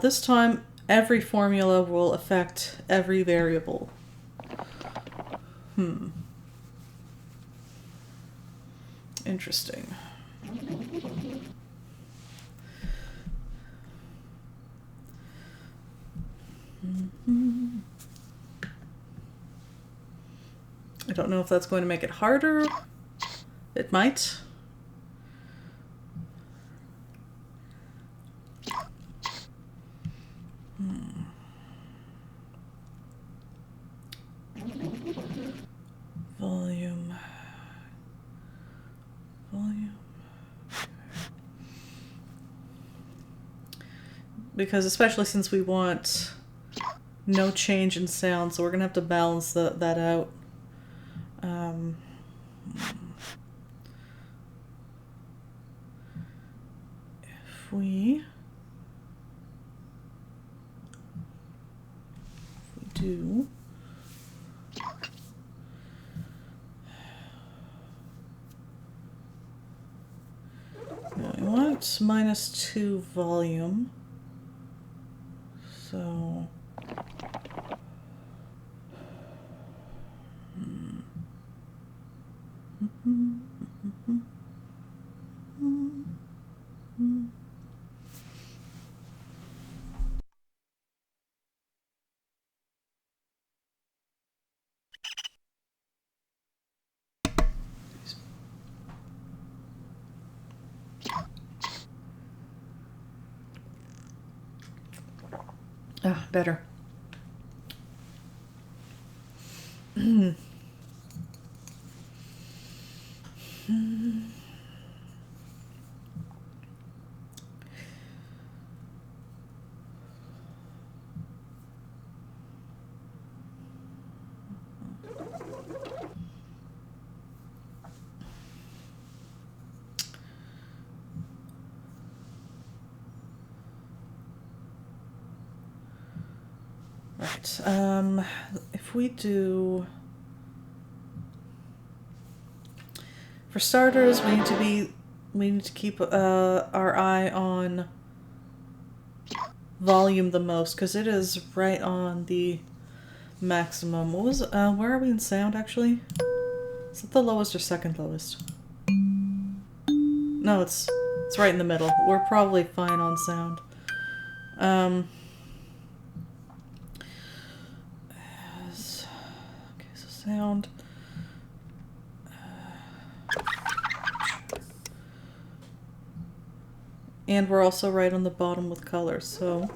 This time, every formula will affect every variable. Interesting. I don't know if that's going to make it harder. It might. Volume. Because especially since we want no change in sound, so we're going to have to balance that out. If we do now we want -2 volume, so better. Right. If we do, for starters, we need to keep our eye on volume the most, because it is right on the maximum. What was where are we in sound actually? Is it the lowest or second lowest? No, it's right in the middle. We're probably fine on sound. Okay, so sound. And we're also right on the bottom with color, so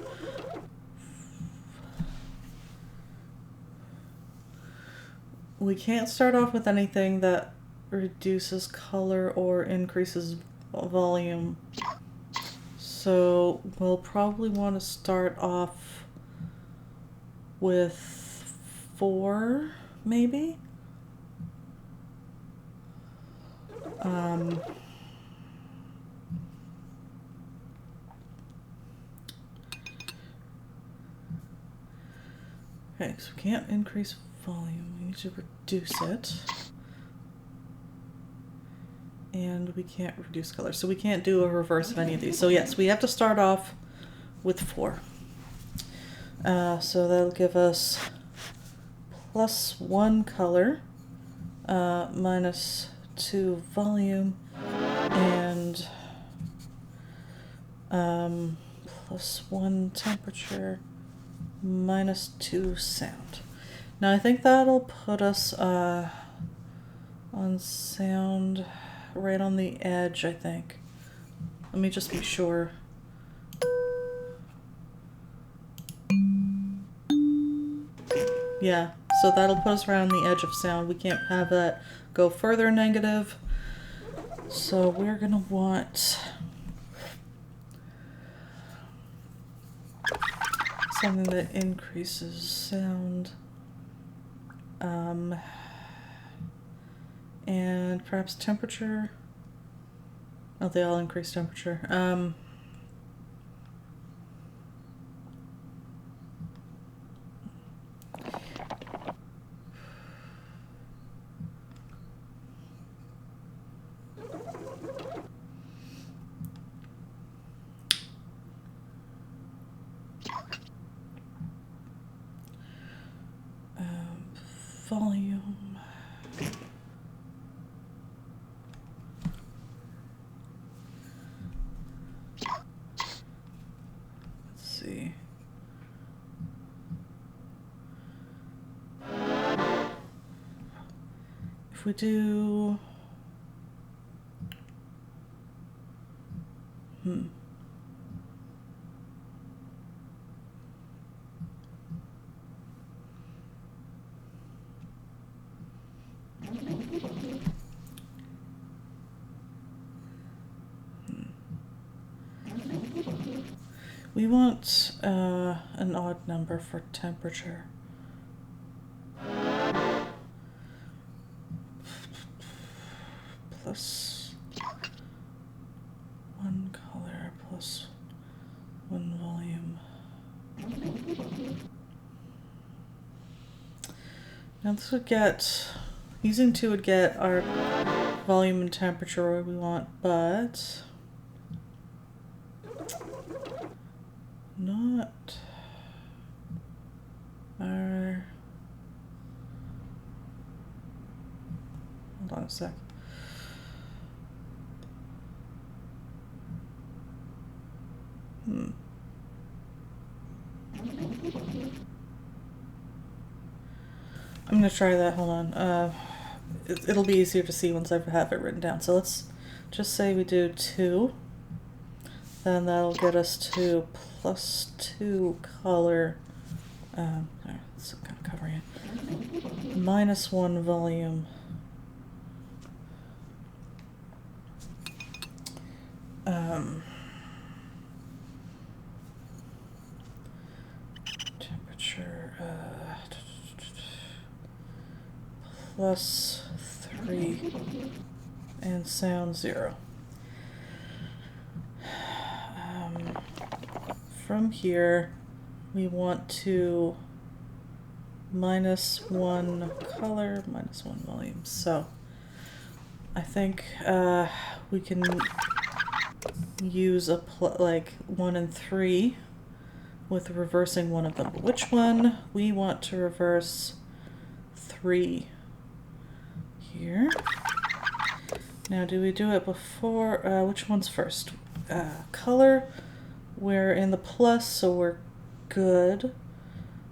we can't start off with anything that reduces color or increases volume. So we'll probably want to start off with 4, maybe? Okay, so we can't increase volume, we need to reduce it. And we can't reduce color, so we can't do a reverse of any of these. So yes, we have to start off with 4. So that'll give us +1 color, -2 volume, and +1 temperature, -2 sound. Now I think that'll put us on sound right on the edge, I think. Let me just be sure. Yeah, so that'll put us right on the edge of sound. We can't have that go further negative. So we're gonna want something that increases sound. And perhaps temperature. Oh, they all increase temperature. Volume. Let's see. If we do... We want an odd number for temperature. Plus 1 color plus 1 volume. Now this would get, using 2 would get our volume and temperature where we want, but not our, hold on a sec. I'm gonna try that, hold on. It'll be easier to see once I have it written down. So let's just say we do 2. Then that'll get us to +2 color. It's kind of covering it. -1 volume. Temperature. +3 and sound 0. From here, we want to -1 color, -1 volume. So I think we can use like 1 and 3 with reversing one of them. But which one? We want to reverse 3 here. Now, do we do it before? Which one's first? Color. We're in the plus, so we're good.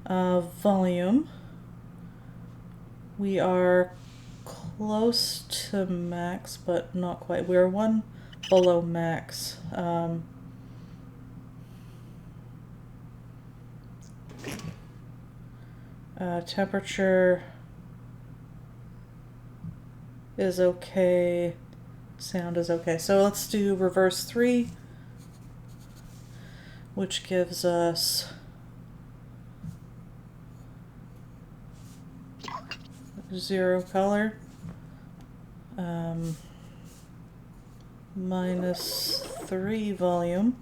Volume. We are close to max, but not quite. We're 1 below max. Temperature is okay. Sound is okay. So let's do reverse 3, which gives us -0 color, -3 volume,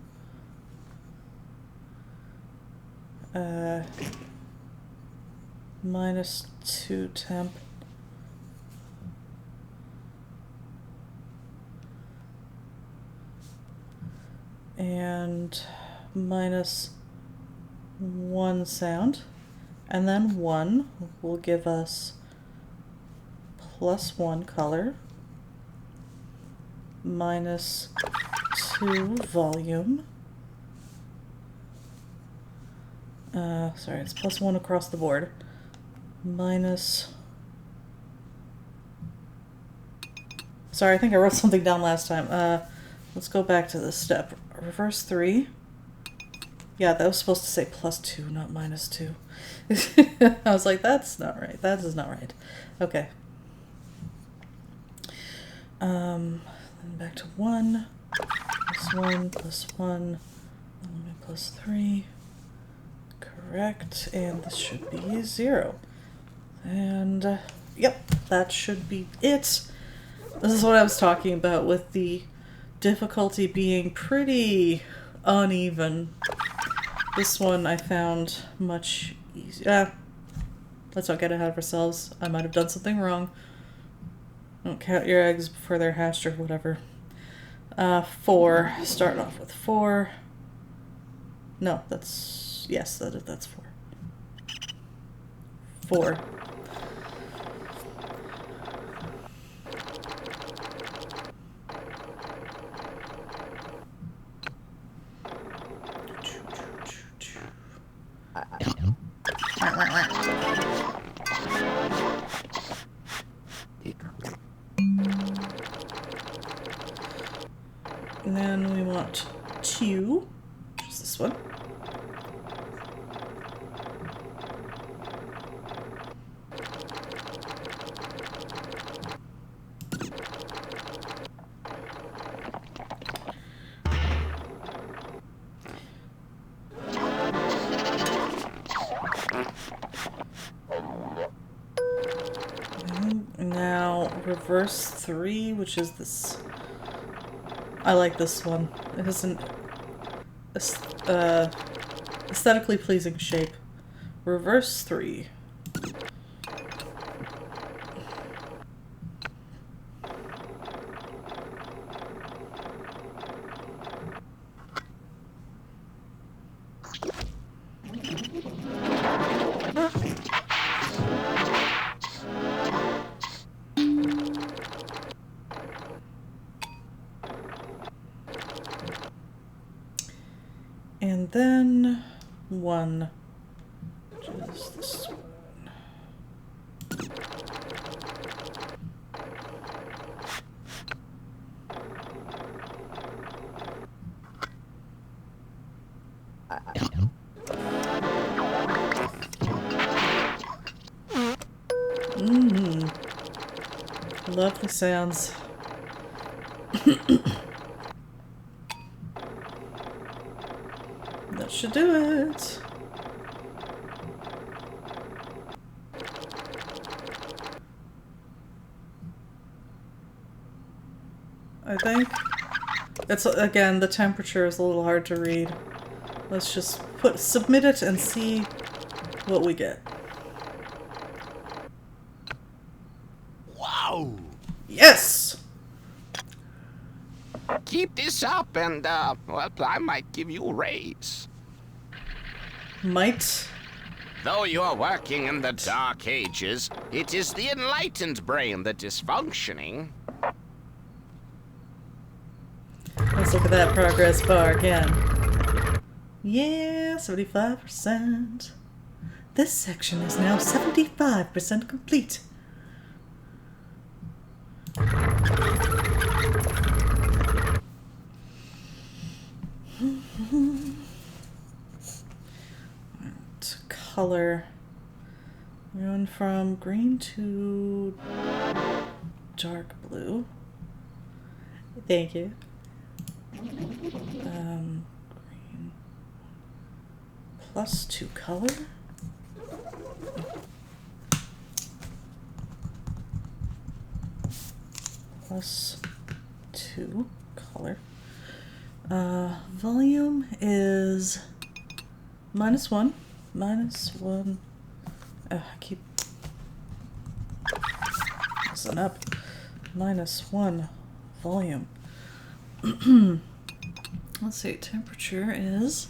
-2 temp, and -1 sound, and then 1 will give us +1 color, -2 volume. Sorry, it's +1 across the board. Sorry, I think I wrote something down last time. Let's go back to this step. Reverse 3. Yeah, that was supposed to say +2, not -2. I was like, that's not right. That is not right. Okay. Then back to 1. +1, +1, +3. Correct. And this should be 0. And, yep, that should be it. This is what I was talking about with the difficulty being pretty uneven. This one I found much easier. Let's not get ahead of ourselves. I might have done something wrong. Don't count your eggs before they're hatched or whatever. 4. Start off with 4. No, that's... Yes, that's 4. 4. And then we want 2, which is this one. And now reverse 3, which is this. I like this one. It has an aesthetically pleasing shape. Reverse 3. And then 1, which is this one. Lovely sounds. That should do it. I think it's, again, the temperature is a little hard to read. Let's just submit it and see what we get. Wow! Yes! Keep this up and, well, I might give you a raise. Might? Though you are working in the Dark Ages, it is the enlightened brain that is functioning. Let's look at that progress bar again. Yeah, 75%. This section is now 75% complete. Color. We're going from green to dark blue. Thank you. Green +2 color. +2 color. Volume is -1. -1. I keep messing up. -1 volume. Let's see, temperature is,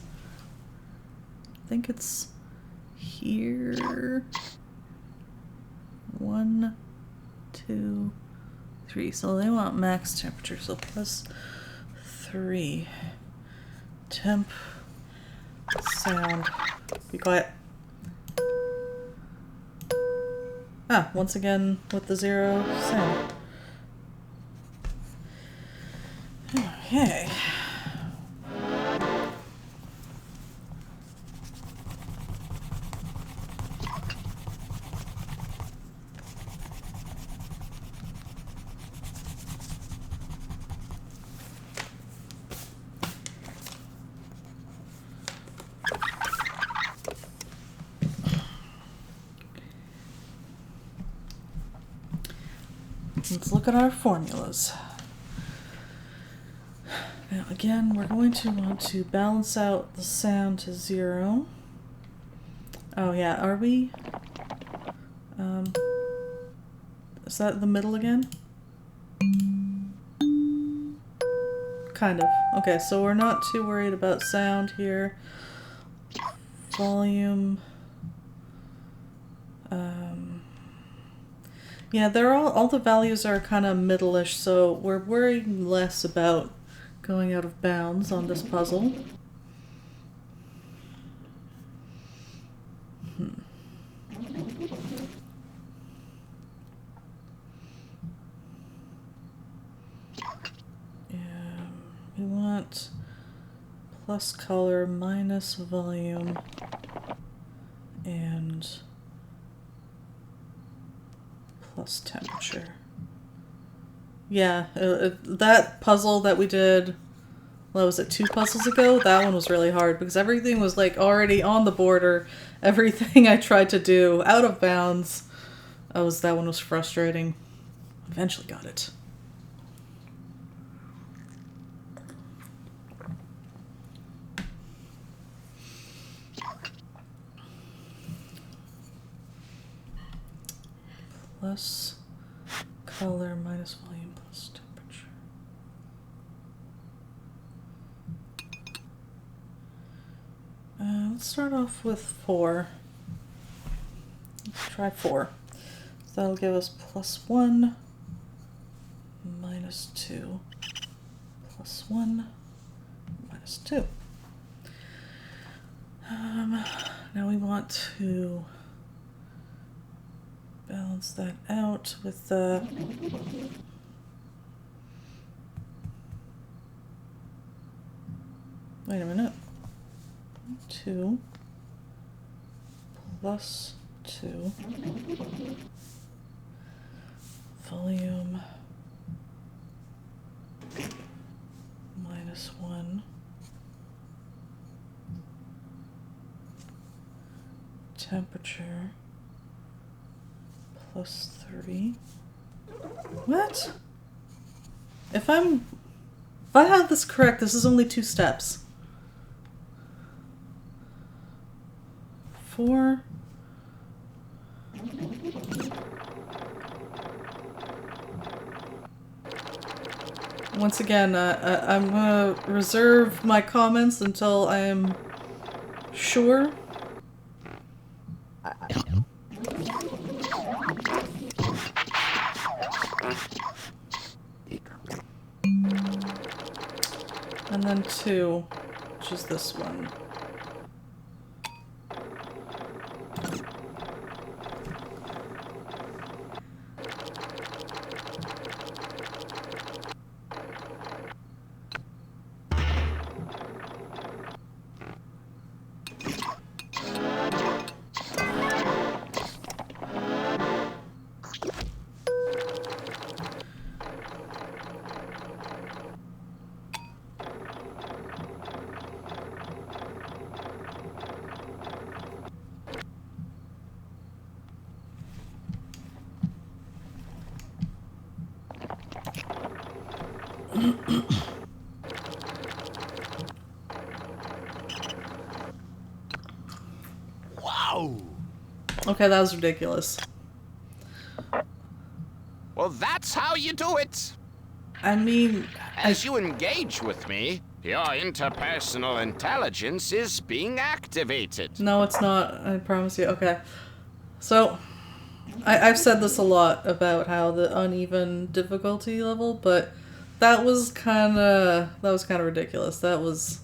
I think it's here. 1, 2, 3. So they want max temperature, so +3. Temp, sound. Be quiet. Ah, once again with the 0 sound. Okay. Let's look at our formulas. Now again, we're going to want to balance out the sound to 0. Oh yeah, are we? Is that the middle again? Kind of. Okay, so we're not too worried about sound here. Volume. Yeah, they're all the values are kind of middle-ish, so we're worrying less about going out of bounds on this puzzle. We want plus color minus volume and plus temperature. Yeah, that puzzle that we did, what was it, 2 puzzles ago? That one was really hard because everything was like already on the border. Everything I tried to do out of bounds. That one was frustrating. Eventually got it. Plus color minus volume plus temperature. Let's start off with 4. Let's try 4. So that'll give us plus 1, minus 2, plus 1, minus 2. Now we want to balance that out with the wait a minute. 2 plus 2 volume minus 1 temperature plus 3. What? If I have this correct, this is only 2 steps. 4. Once again, I'm gonna reserve my comments until I am sure. And then 2, which is this one. Wow! Okay, that was ridiculous. Well, that's how you do it. I mean, As you engage with me, your interpersonal intelligence is being activated. no, it's not. I promise you. Okay. So, I've said this a lot about how the uneven difficulty level, but that was kind of ridiculous. That was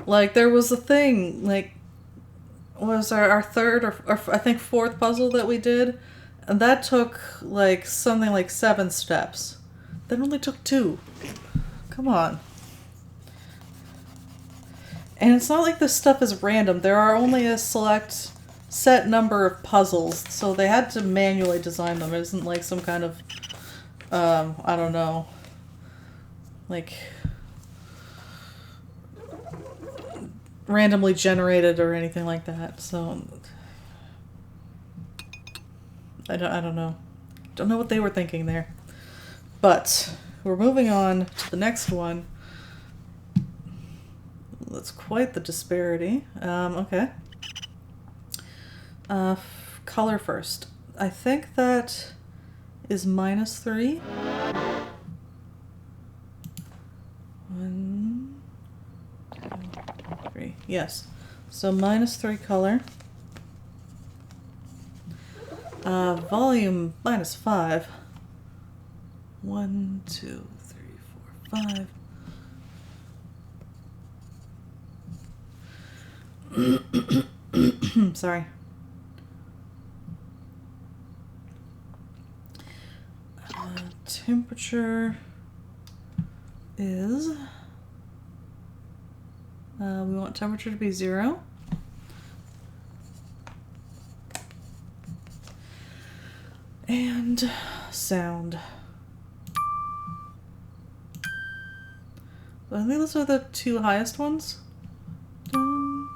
like there was a thing like was our third or I think 4th puzzle that we did, and that took like something like 7 steps. That only took 2. Come on. And it's not like this stuff is random. There are only a select set number of puzzles, so they had to manually design them. It isn't like some kind of, I don't know, like randomly generated or anything like that. So I don't know. Don't know what they were thinking there. But we're moving on to the next one. That's quite the disparity. Okay. Color first. I think that is -3. 1, 2, 3. Yes. So -3 color. Volume -5. 1, 2, 3, 4, 5. Sorry. Temperature is, we want temperature to be 0. And sound. I think those are the 2 highest ones. Dun.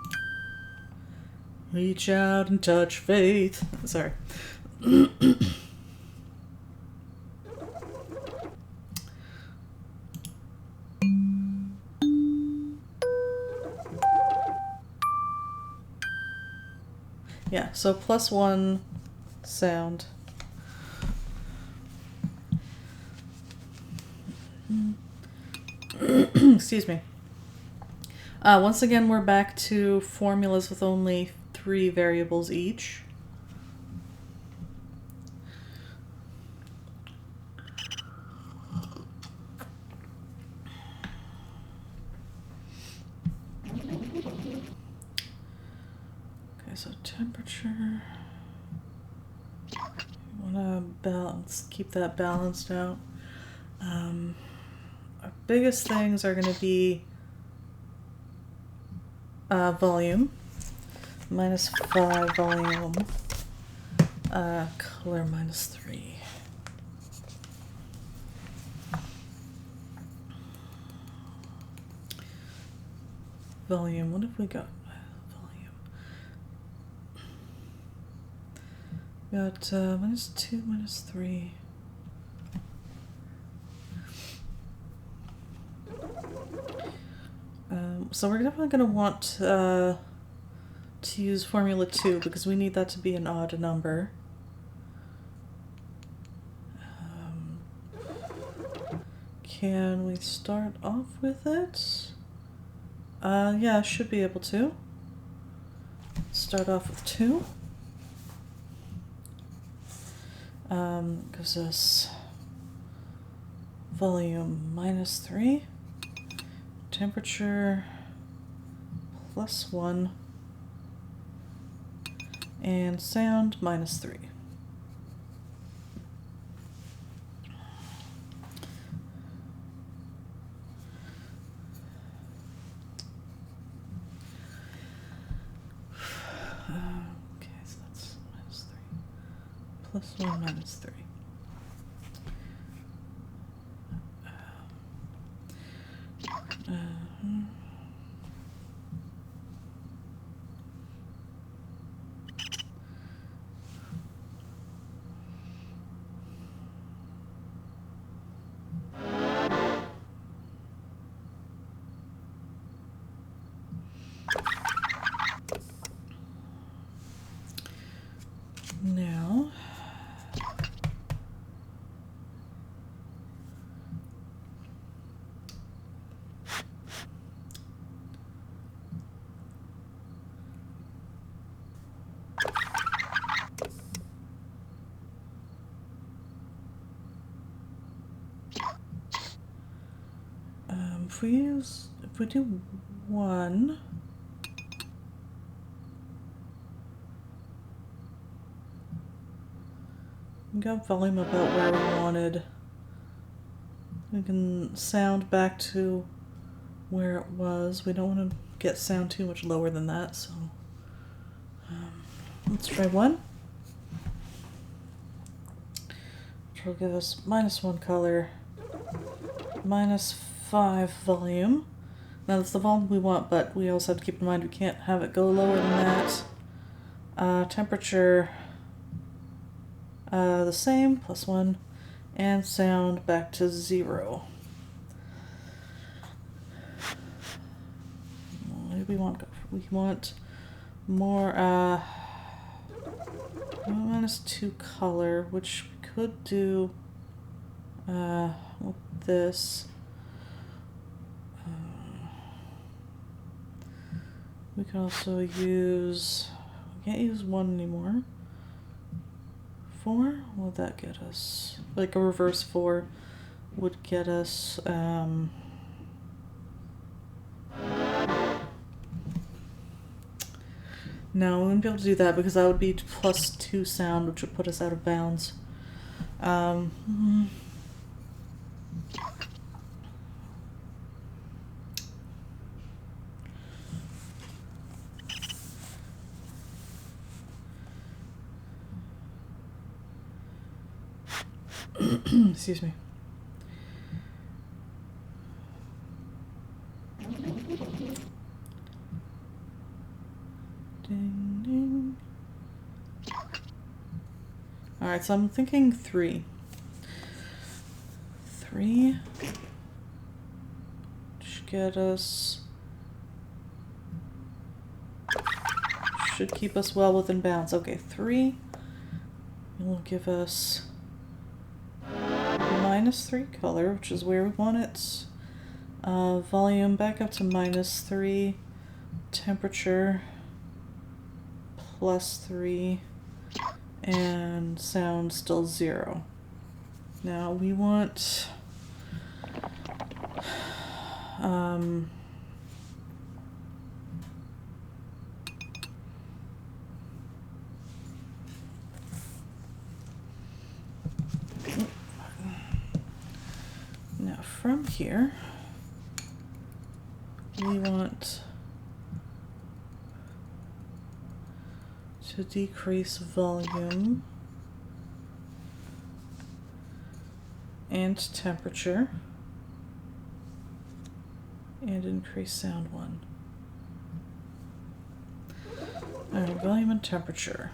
Reach out and touch faith. Sorry. Yeah, so +1 sound. Excuse me. Once again, we're back to formulas with only 3 variables each. So temperature, you want to keep that balanced out. Our biggest things are going to be volume, -5 volume, color -3. Volume, what have we got? Got -2, -3. So we're definitely going to want to use formula 2 because we need that to be an odd number. Can we start off with it? Yeah, I should be able to. Start off with 2. Gives us volume -3, temperature +1, and sound -3. Okay, so that's -3. +1 -3. Now, if we do 1, we got volume about where we wanted. We can sound back to where it was. We don't want to get sound too much lower than that, so let's try 1. Which will give us -1 color, -5 volume. Now that's the volume we want, but we also have to keep in mind we can't have it go lower than that. Temperature, the same, +1, And sound back to 0. What do we want? We want more -2 color, which we could do with this. We can also use, we can't use 1 anymore. 4? What would that get us? Like a reverse 4 would get us, no, we wouldn't be able to do that because that would be +2 sound, which would put us out of bounds. Excuse me. Ding, ding. Alright, so I'm thinking 3. 3 should get us, should keep us well within bounds. Okay, 3 will give us -3 color, which is where we want it. Volume back up to -3. Temperature +3. And sound still 0. Now we want now from here we want to decrease volume and temperature and increase sound 1. Alright, volume and temperature.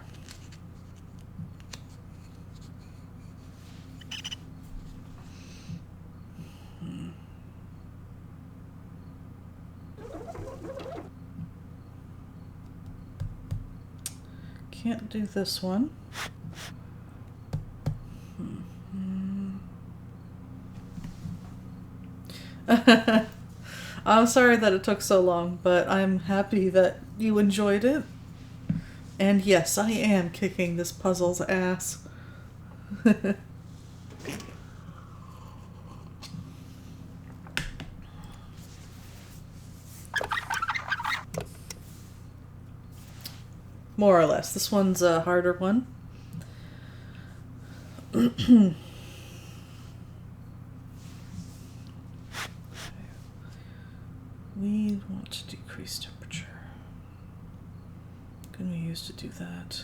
Can't do this one. I'm sorry that it took so long, but I'm happy that you enjoyed it. And yes, I am kicking this puzzle's ass. More or less. This one's a harder one. We want to decrease temperature. What can we use to do that?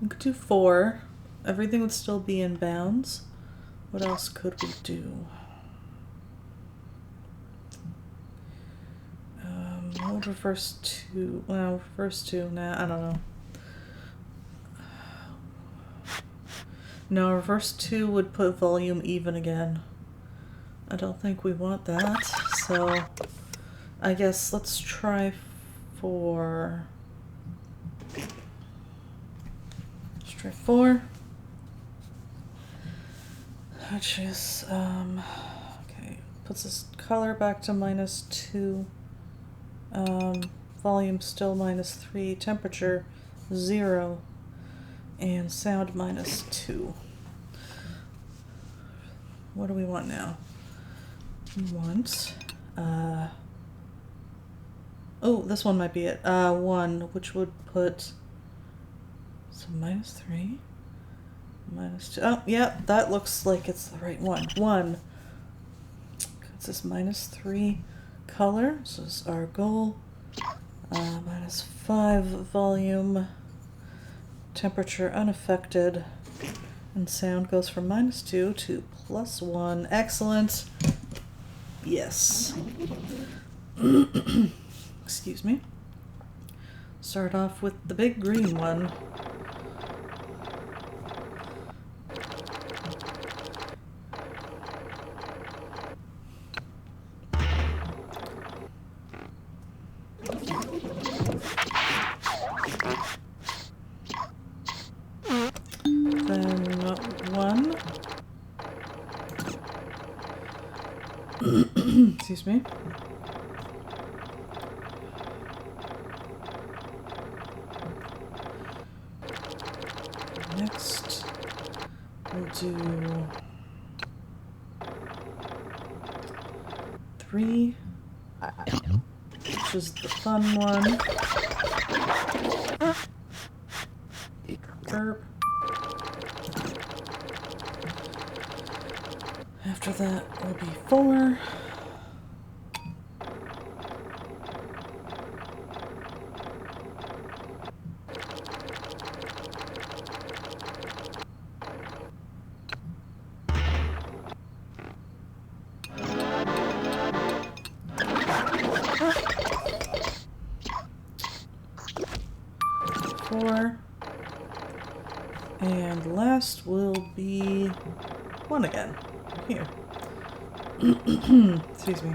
We could do 4. Everything would still be in bounds. What else could we do? We'll reverse 2. Well, reverse 2. Nah, I don't know. No, reverse 2 would put volume even again. I don't think we want that. So, I guess let's try 4. Let's try 4. Which is, okay, puts this color back to -2. Volume still -3, temperature 0, and sound -2. What do we want now? We want, oh, this one might be it. 1, which would put, so -3, -2. Oh, yeah, that looks like it's the right one. 1. It's this -3 color, so this is our goal. -5 volume Temperature unaffected. And sound goes from -2 to +1. Excellent. Yes. Excuse me. Start off with the big green one. Then 1. Excuse me. Next, we'll do 3, which is the fun one. Burp. After that will be 4. And last will be 1 again. Here. Excuse me.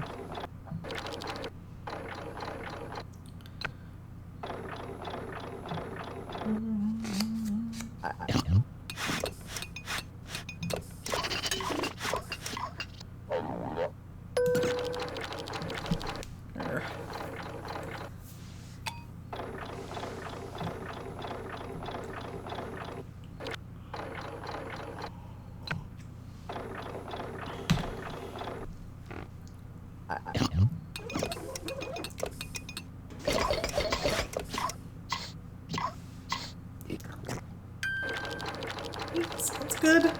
That's good.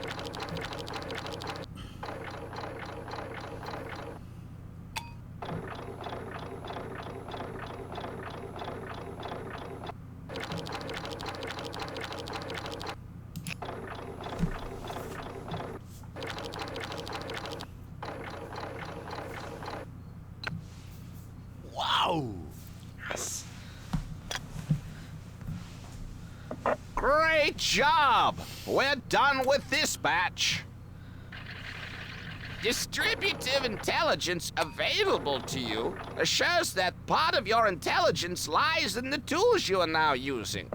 Wow! Yes. Great job! We're done with this batch. Distributive intelligence available to you assures that part of your intelligence lies in the tools you are now using.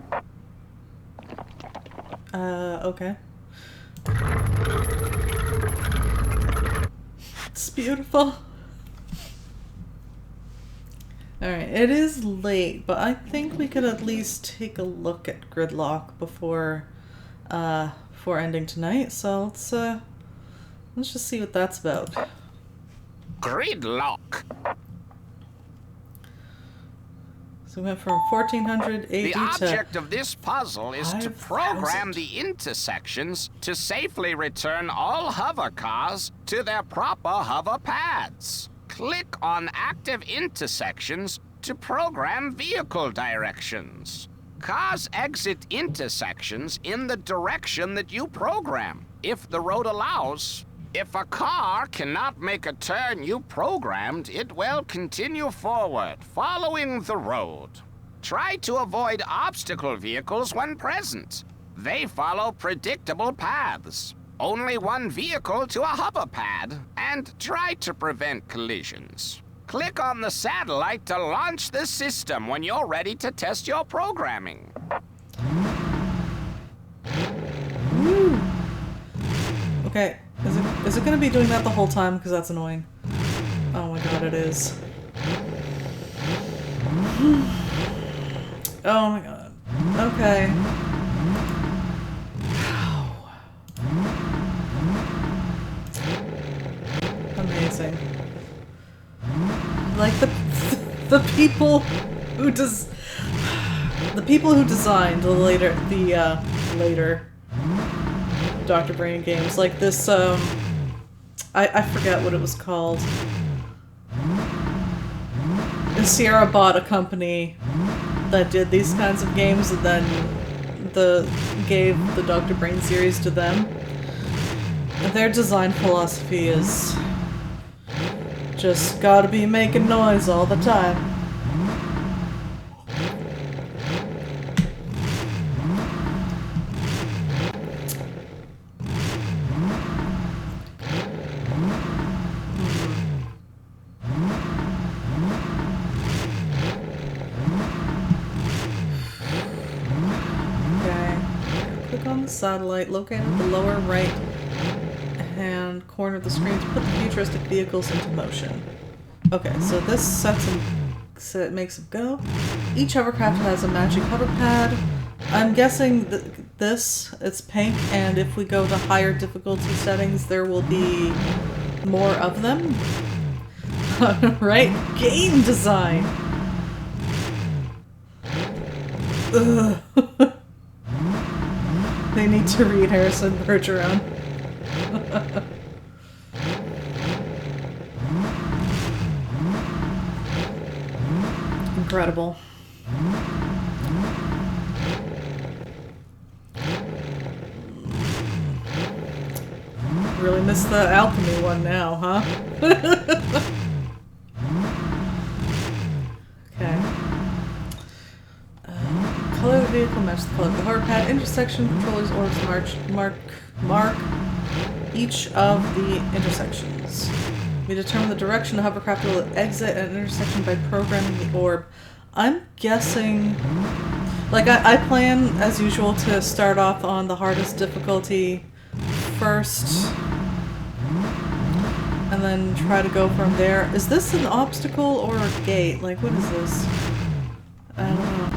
Okay. It's beautiful. Alright, it is late, but I think we could at least take a look at Gridlock before ending tonight. So let's just see what that's about. Gridlock. So we went from 1400 AD The to object of this puzzle is to 5,000. program the intersections to safely return all hover cars to their proper hover pads. Click on active intersections to program vehicle directions. Cars exit intersections in the direction that you program, if the road allows. If a car cannot make a turn you programmed, it will continue forward, following the road. Try to avoid obstacle vehicles when present. They follow predictable paths. Only one vehicle to a hover pad, and try to prevent collisions. Click on the satellite to launch the system when you're ready to test your programming. Woo. Okay, is it gonna be doing that the whole time? Because that's annoying. Oh my god, it is. Oh my god. Okay. Amazing. Like the people who designed the later Dr. Brain games, like this I forget what it was called. And Sierra bought a company that did these kinds of games, and then gave the Dr. Brain series to them. Their design philosophy is just gotta be making noise all the time. Satellite located in the lower right hand corner of the screen to put the futuristic vehicles into motion. Okay, so this sets them, so it makes them go. Each hovercraft has a matching hover pad. I'm guessing it's pink, and if we go to higher difficulty settings, there will be more of them. Right? Game design! Ugh. They need to read Harrison Bergeron. Incredible. Really miss the Alchemy one now, huh? Okay. Color of the vehicle matches the color of the hover pad. Intersection controllers orbs mark each of the intersections. We determine the direction the hovercraft will exit an intersection by programming the orb. I'm guessing, like I plan as usual to start off on the hardest difficulty first, and then try to go from there. Is this an obstacle or a gate? Like, what is this? I don't know.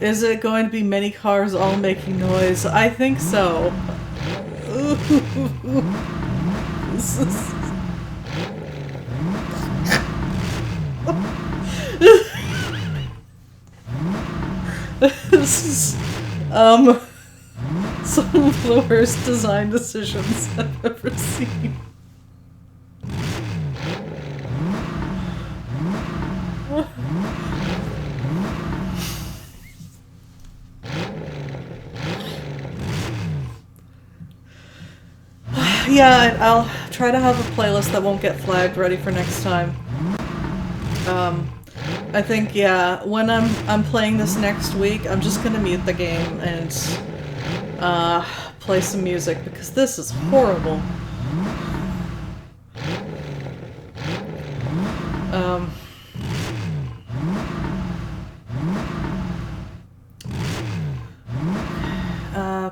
Is it going to be many cars all making noise? I think so. Ooh. This is... This is, some of the worst design decisions I've ever seen. Yeah, I'll try to have a playlist that won't get flagged ready for next time. I think, yeah, when I'm playing this next week, I'm just gonna mute the game and play some music because this is horrible.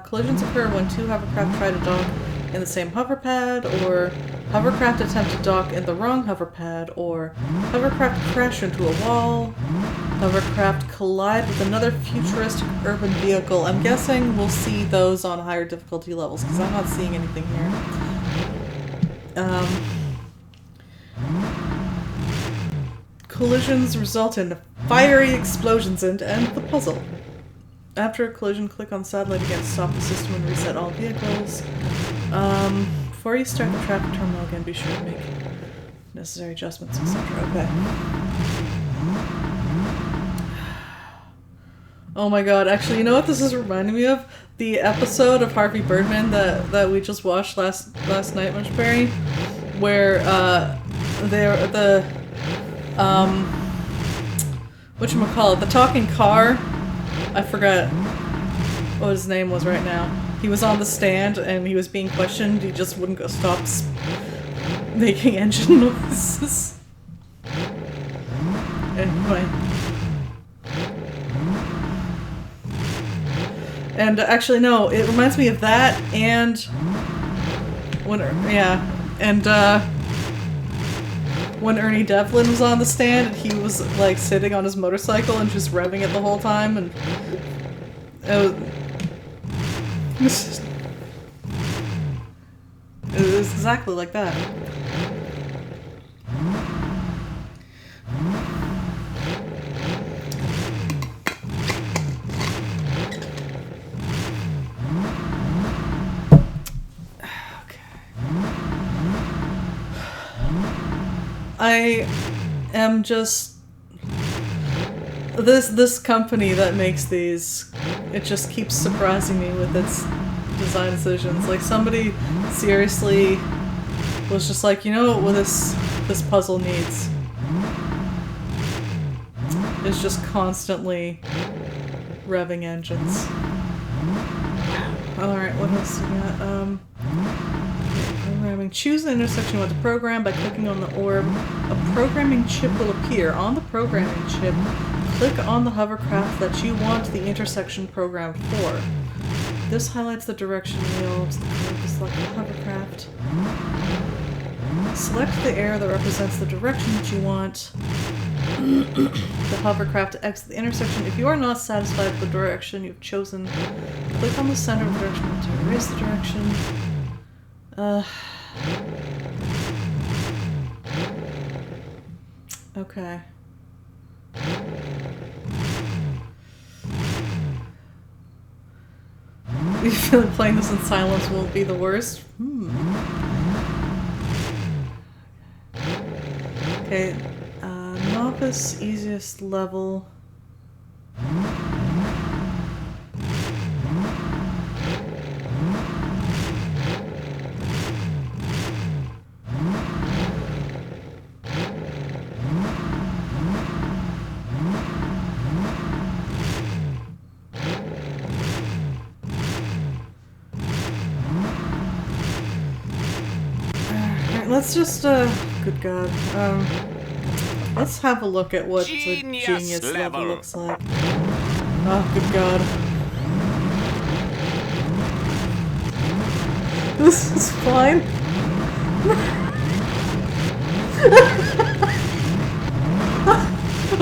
Collisions occur when two hovercraft try to dock in the same hoverpad, or hovercraft attempt to dock in the wrong hoverpad, or hovercraft crash into a wall, hovercraft collide with another futuristic urban vehicle. I'm guessing we'll see those on higher difficulty levels, because I'm not seeing anything here. Collisions result in fiery explosions and end the puzzle. After a collision, click on satellite again to stop the system and reset all vehicles. Before you start the traffic terminal again, be sure to make necessary adjustments, etc. Okay. Oh my god, actually, you know what this is reminding me of? The episode of Harvey Birdman that we just watched last night, Munchberry, where, whatchamacallit, the talking car, I forgot what his name was right now. He was on the stand and he was being questioned. He just wouldn't go stop making engine noises. Anyway. And actually, no, it reminds me of that and when Ernie Devlin was on the stand and he was like sitting on his motorcycle and just revving it the whole time, and it was exactly like that. I am just... This company that makes these it just keeps surprising me with its design decisions. Like, somebody seriously was just like, you know what this puzzle needs? It's just constantly revving engines. Alright, what else we got? Programming. Choose the intersection you want to program by clicking on the orb. A programming chip will appear. On the programming chip, click on the hovercraft that you want the intersection programmed for. This highlights the direction wheel. Select the hovercraft. Select the arrow that represents the direction that you want the hovercraft to exit the intersection. If you are not satisfied with the direction you've chosen, click on the center of the direction to erase the direction. Okay. You feel like playing this in silence won't be the worst? Okay, novice, easiest level. Let's just, good God, let's have a look at what the genius level looks like. Oh, good God. This is fine.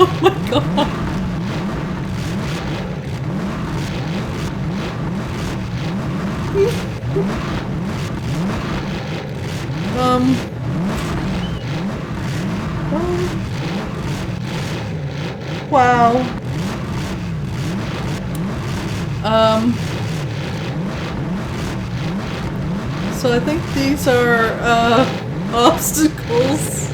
Oh my God. Wow. So I think these are, obstacles.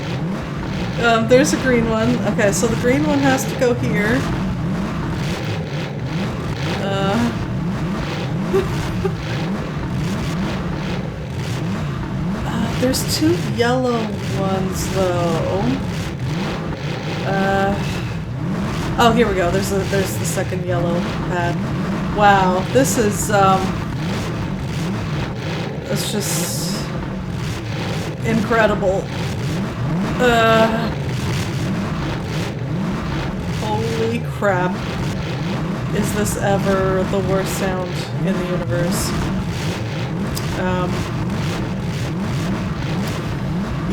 There's a green one. Okay, so the green one has to go here. There's two yellow ones, though. Oh, here we go. There's the second yellow pad. Wow, this is, it's just incredible. Holy crap. Is this ever the worst sound in the universe?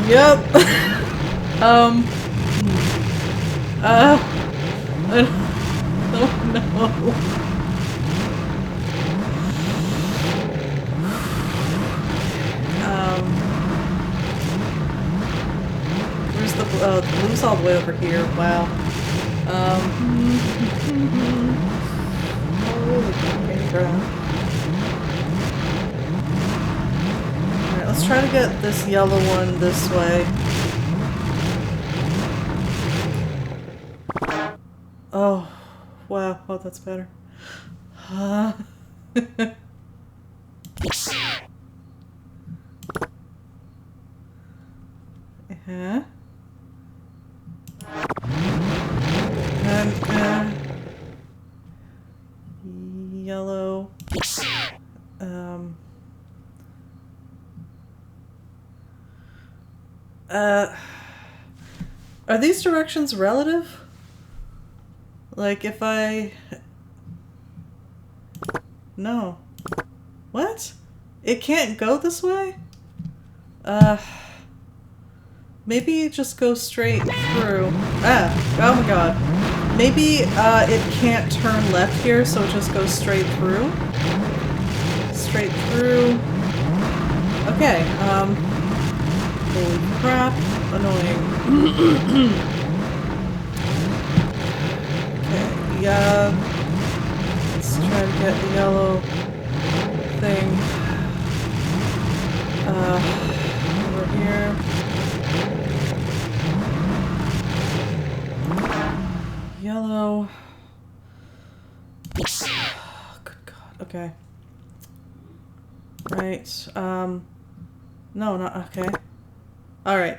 Yep. Oh no. Where's the blue's all the way over here. Wow. Holy crap. Alright, let's try to get this yellow one this way. Oh, wow. Oh, that's better. Uh-huh. And, yellow. Are these directions relative? Like, if I... No. What? It can't go this way? Maybe it just goes straight through. Ah, oh my God. Maybe, it can't turn left here, so it just goes straight through. Straight through. Okay, holy crap. Annoying. Okay, yeah. Let's try to get the yellow thing. Over here. Yellow. Okay. Right. No, not okay. Alright.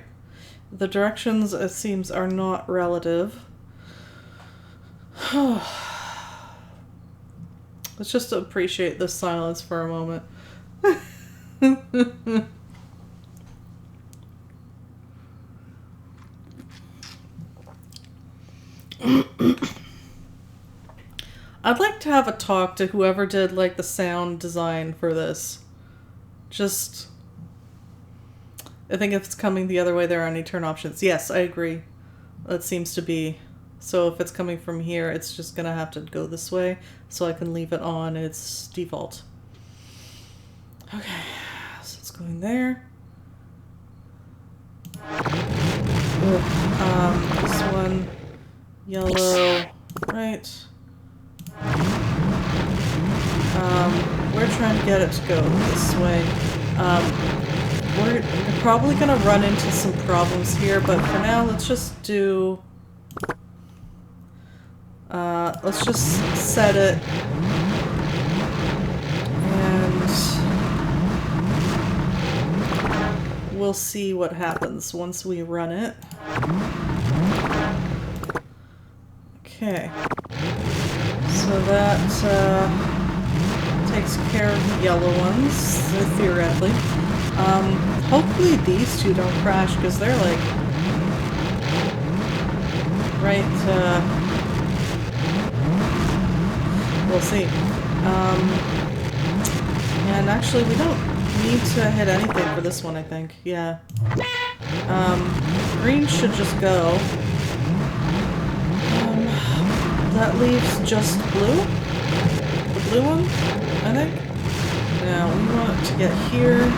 The directions, it seems, are not relative. Let's just appreciate the silence for a moment. I'd like to have a talk to whoever did, like, the sound design for this. Just... I think if it's coming the other way, there are any turn options. Yes, I agree. That seems to be... So if it's coming from here, it's just gonna have to go this way, so I can leave it on its default. Okay, so it's going there. This one, yellow, right. We're trying to get it to go this way. We're probably gonna run into some problems here, but for now, let's just do... let's just set it, and we'll see what happens once we run it. Okay, so that takes care of the yellow ones, theoretically. Hopefully these two don't crash, because they're like right, we'll see. And actually we don't need to hit anything for this one, I think. Yeah. Green should just go. That leaves just blue? The blue one, I think? Now, we want it to get here.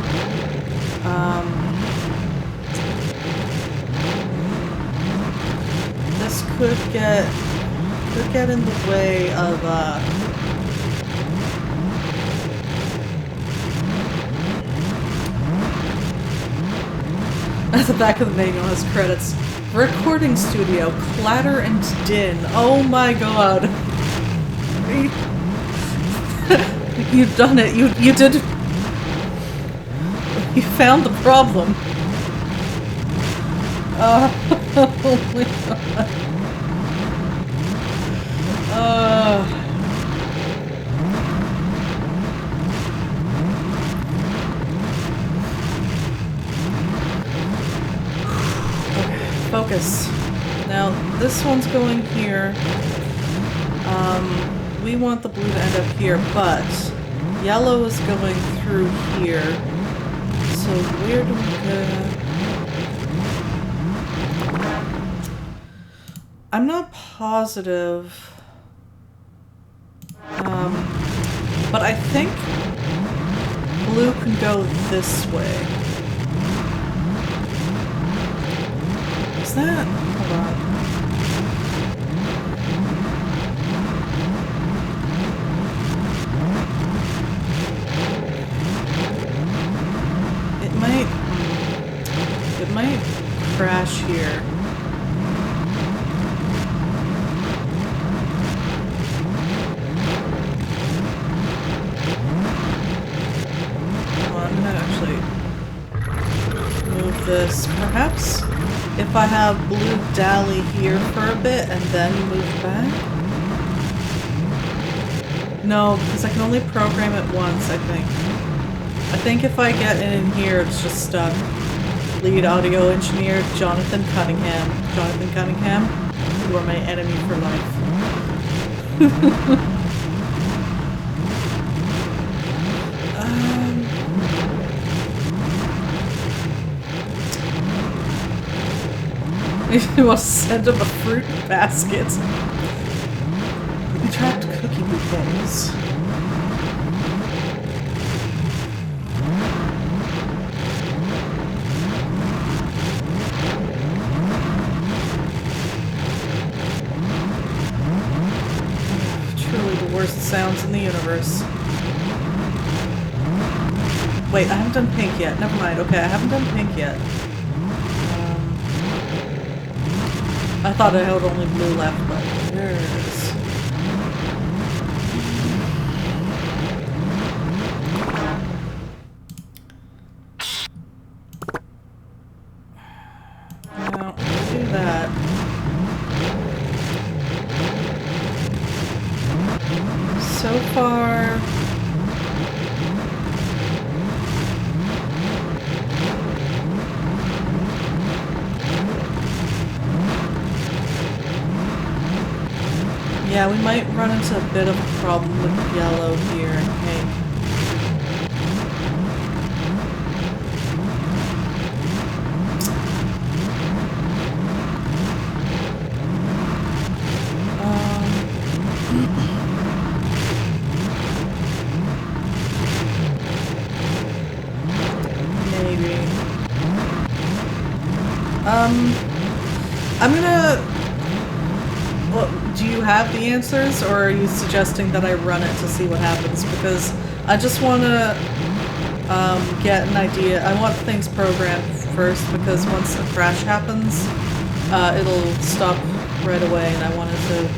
This could get in the way of, at the back of the manual has credits. Recording studio, clatter and din. Oh my god. You've done it. You did. You found the problem. Oh my god. Focus. Now, this one's going here. We want the blue to end up here, but yellow is going through here. So where do we go? I'm not positive. But I think blue can go this way. That? Hold on. It might crash here. Well, I'm gonna actually move this, perhaps. If I have blue dally here for a bit and then move back? No, because I can only program it once, I think. I think if I get in here, it's just stuck. Lead audio engineer, Jonathan Cunningham. Jonathan Cunningham, you are my enemy for life. You want to send him a fruit basket. We trapped cookie bouquets. Truly the worst sounds in the universe. Wait, I haven't done pink yet. Never mind. Okay, I haven't done pink yet. I thought I had only blue left, but there it is. Yeah, we might run into a bit of a problem with yellow here and pink. Maybe. I'm gonna... Well, do you have the answers, or are you suggesting that I run it to see what happens? Because I just want to get an idea. I want things programmed first, because once a crash happens, it'll stop right away, and I wanted to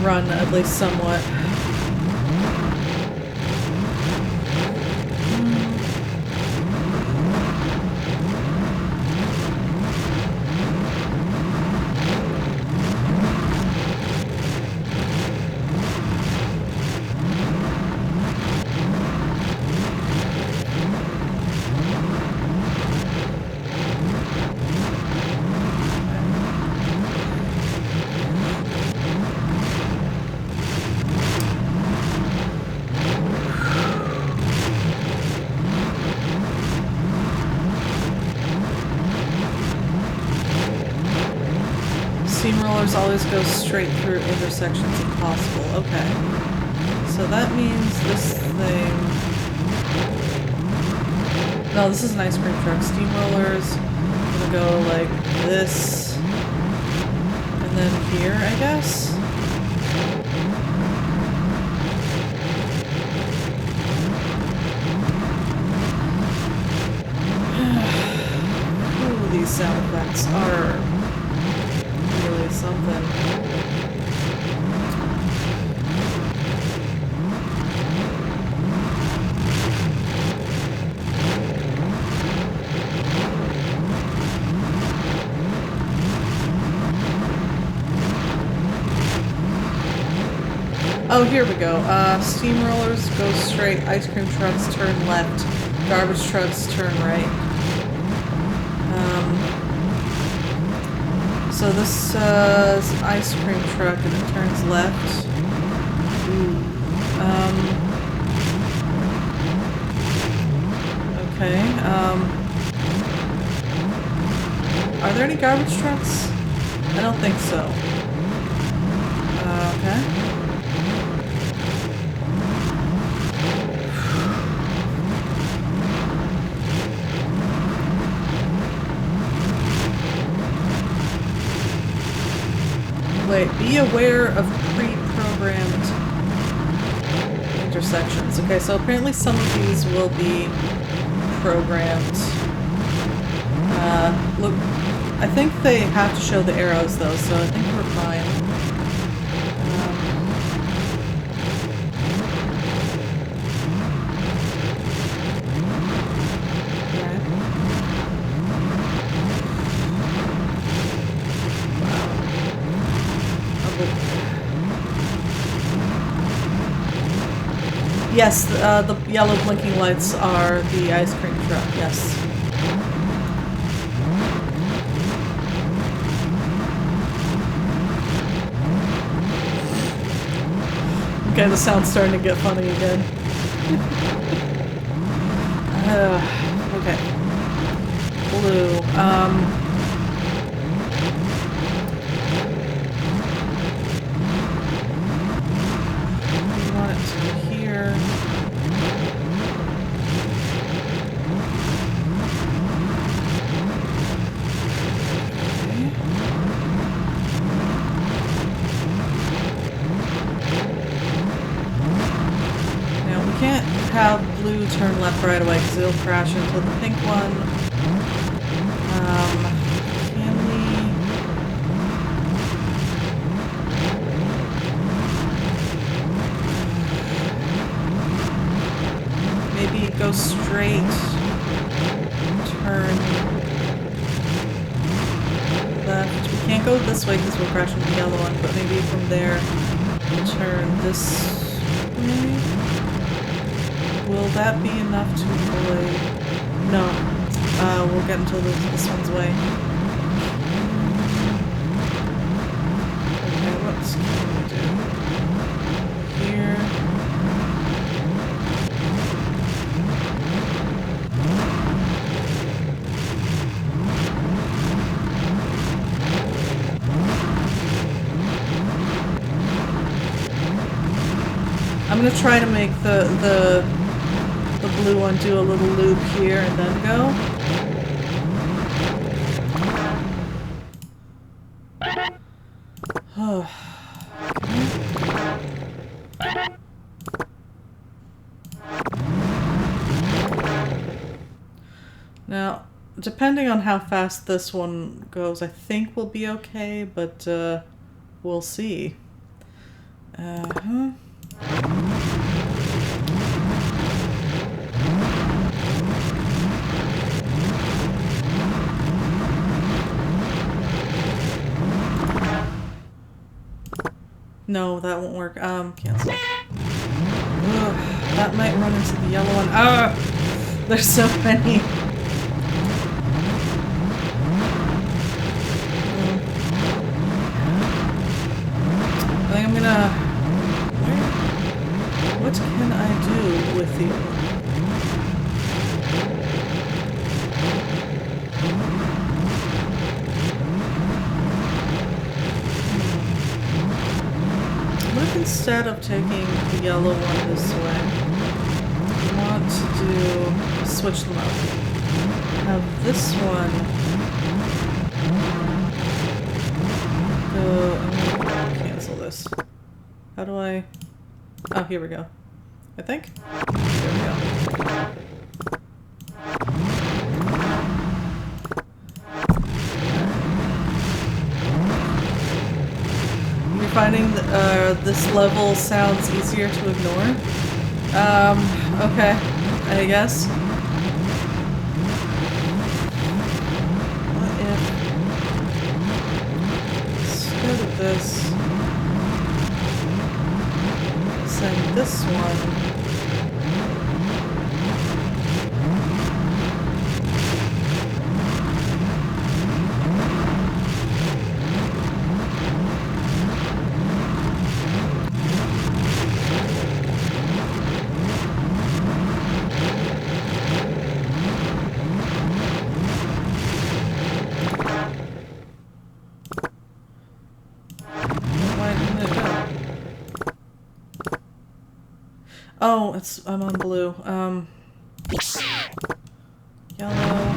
run at least somewhat. Steamrollers always go straight through intersections if possible. Okay. So that means this thing... No, this is an ice cream truck. Steamrollers gonna go like this. And then here, I guess? Ooh, these sound effects are... really something. Oh, here we go. Steamrollers go straight, ice cream trucks turn left, garbage trucks turn right. So this is an ice cream truck and it turns left. Okay. Are there any garbage trucks? I don't think so. Okay. Wait, be aware of pre-programmed intersections. Okay, so apparently some of these will be programmed. Look, I think they have to show the arrows though, so I think we're fine. Yes, the yellow blinking lights are the ice cream truck, yes. Okay, the sound's starting to get funny again. Okay. Blue. We want it to be here. Have blue turn left right away because it'll crash into the pink one. Can we maybe go straight, turn left? We can't go this way because we'll crash into the yellow one, but maybe from there we'll turn this way. Will that be enough to avoid? No. We'll get until this one's way. else can we do? Here. I'm gonna try to make the blue one do a little loop here and then go. Oh. Now, depending on how fast this one goes, I think we'll be okay, but we'll see. No, that won't work. Cancel. Ugh, that might run into the yellow one. Ah! There's so many. I think I'm gonna... What can I do with the... Instead of taking the yellow one this way, I want to do switch them up. Have this one go. I'm gonna cancel this. How do I? Oh, here we go. I think. There we go. Finding this level sounds easier to ignore. Okay, I guess. What if instead of this, send this one. Oh, I'm on blue. Yellow.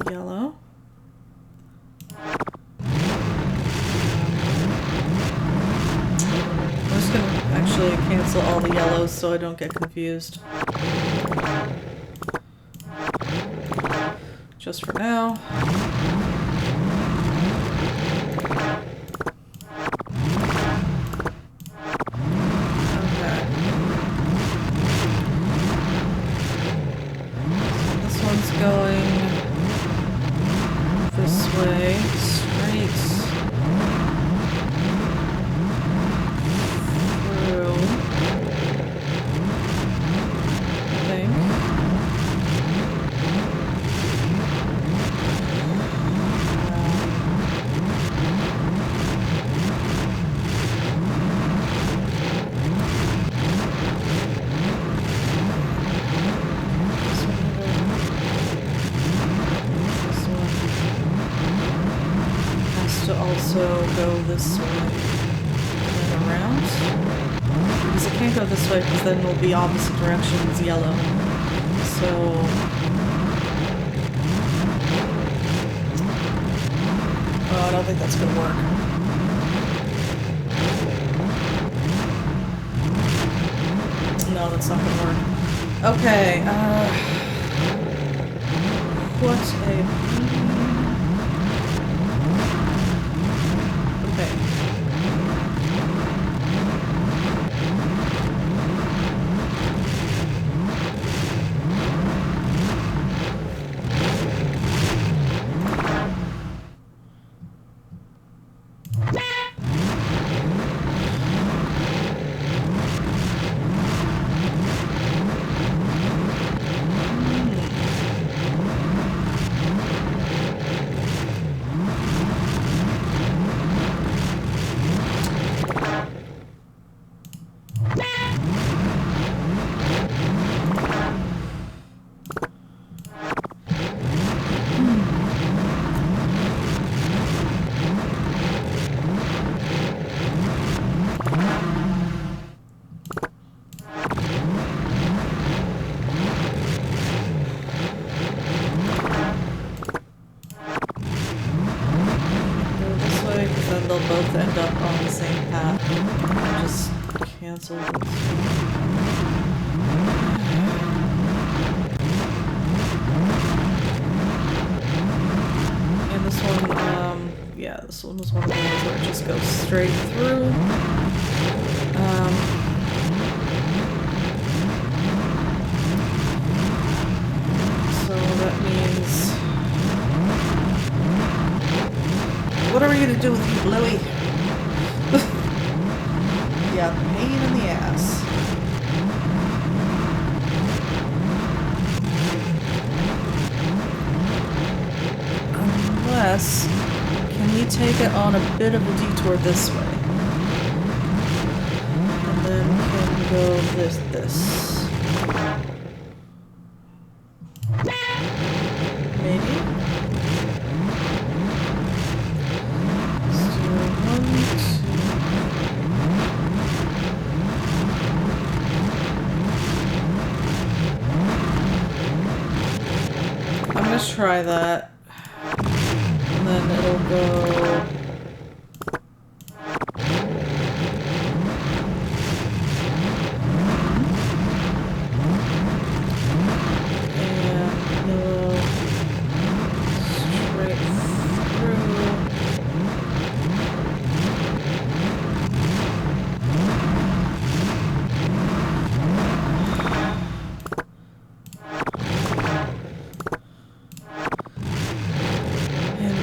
Yellow. I'm just gonna actually cancel all the yellows so I don't get confused. Just for now. Going this way, straight through, I think. Also go this way and around, because it can't go this way because then it'll be opposite directions yellow. So I don't think that's gonna work. No, that's not gonna work. Okay, what a same path. Just cancel this. And this one, yeah, this one was one of the ones where it just goes straight through. So that means... What are we gonna do with you, Bluey? Yeah, pain in the ass. Unless, can we take it on a bit of a detour this way? And then can we go this. Maybe? Let's do 1, 2. I'm gonna try that. And then it'll go...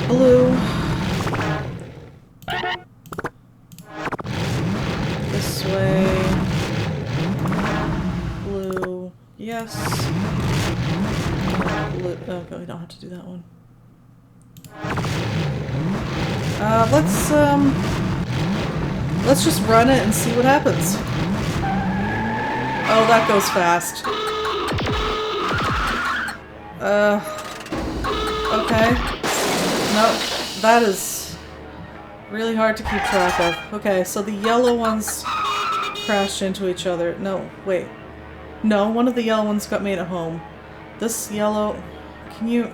blue. This way. Blue. Yes. Blue. Okay, we don't have to do that one. Let's just run it and see what happens. Oh, that goes fast. Okay. Nope, that is really hard to keep track of. Okay, so the yellow ones crashed into each other. No, wait. No, one of the yellow ones got made at home. This yellow... Can you...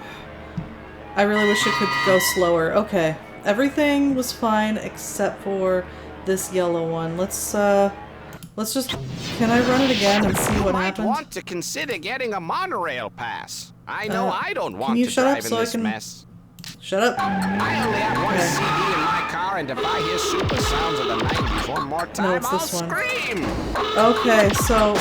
I really wish it could go slower. Okay. Everything was fine except for this yellow one. Let's just... Can I run it again and see what happened? You might want to consider getting a monorail pass. I know I don't want to shut up drive in so I this can... mess. Shut up. I only have one CD in my car, and if I hear super sounds of the 90s one more time, it's I'll this one. scream! Okay, so...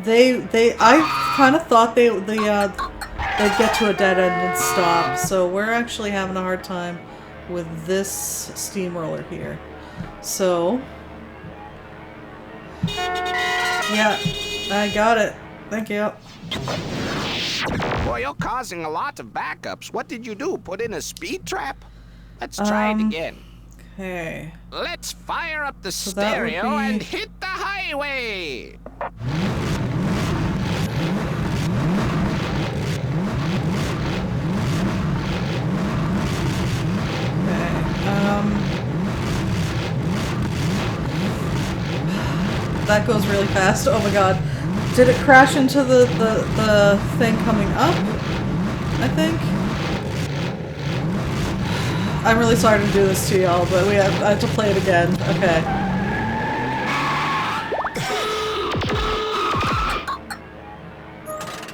I kind of thought they'd get to a dead end and stop, so we're actually having a hard time with this steamroller here. So... Yeah, I got it. Thank you. Boy, you're causing a lot of backups. What did you do? Put in a speed trap? Let's try it again. Okay. Let's fire up the So that would stereo be- and hit the highway! Okay. That goes really fast. Oh my god. Did it crash into the thing coming up? I think? I'm really sorry to do this to y'all, but I have to play it again. Okay.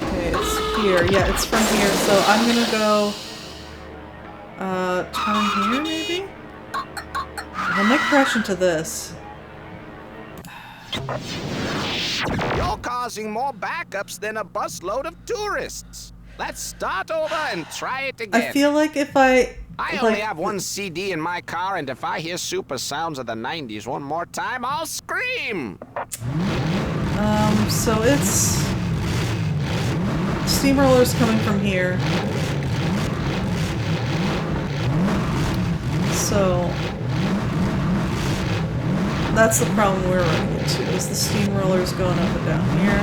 Okay, it's here. Yeah, it's from here. So I'm gonna go... turn here, maybe? I might crash into this. You're causing more backups than a busload of tourists. Let's start over and try it again. I feel like if I only have one CD in my car, and if I hear super sounds of the 90s one more time, I'll scream! So it's... Steamroller's coming from here. So... That's the problem we're running into, is the steamroller's going up and down here.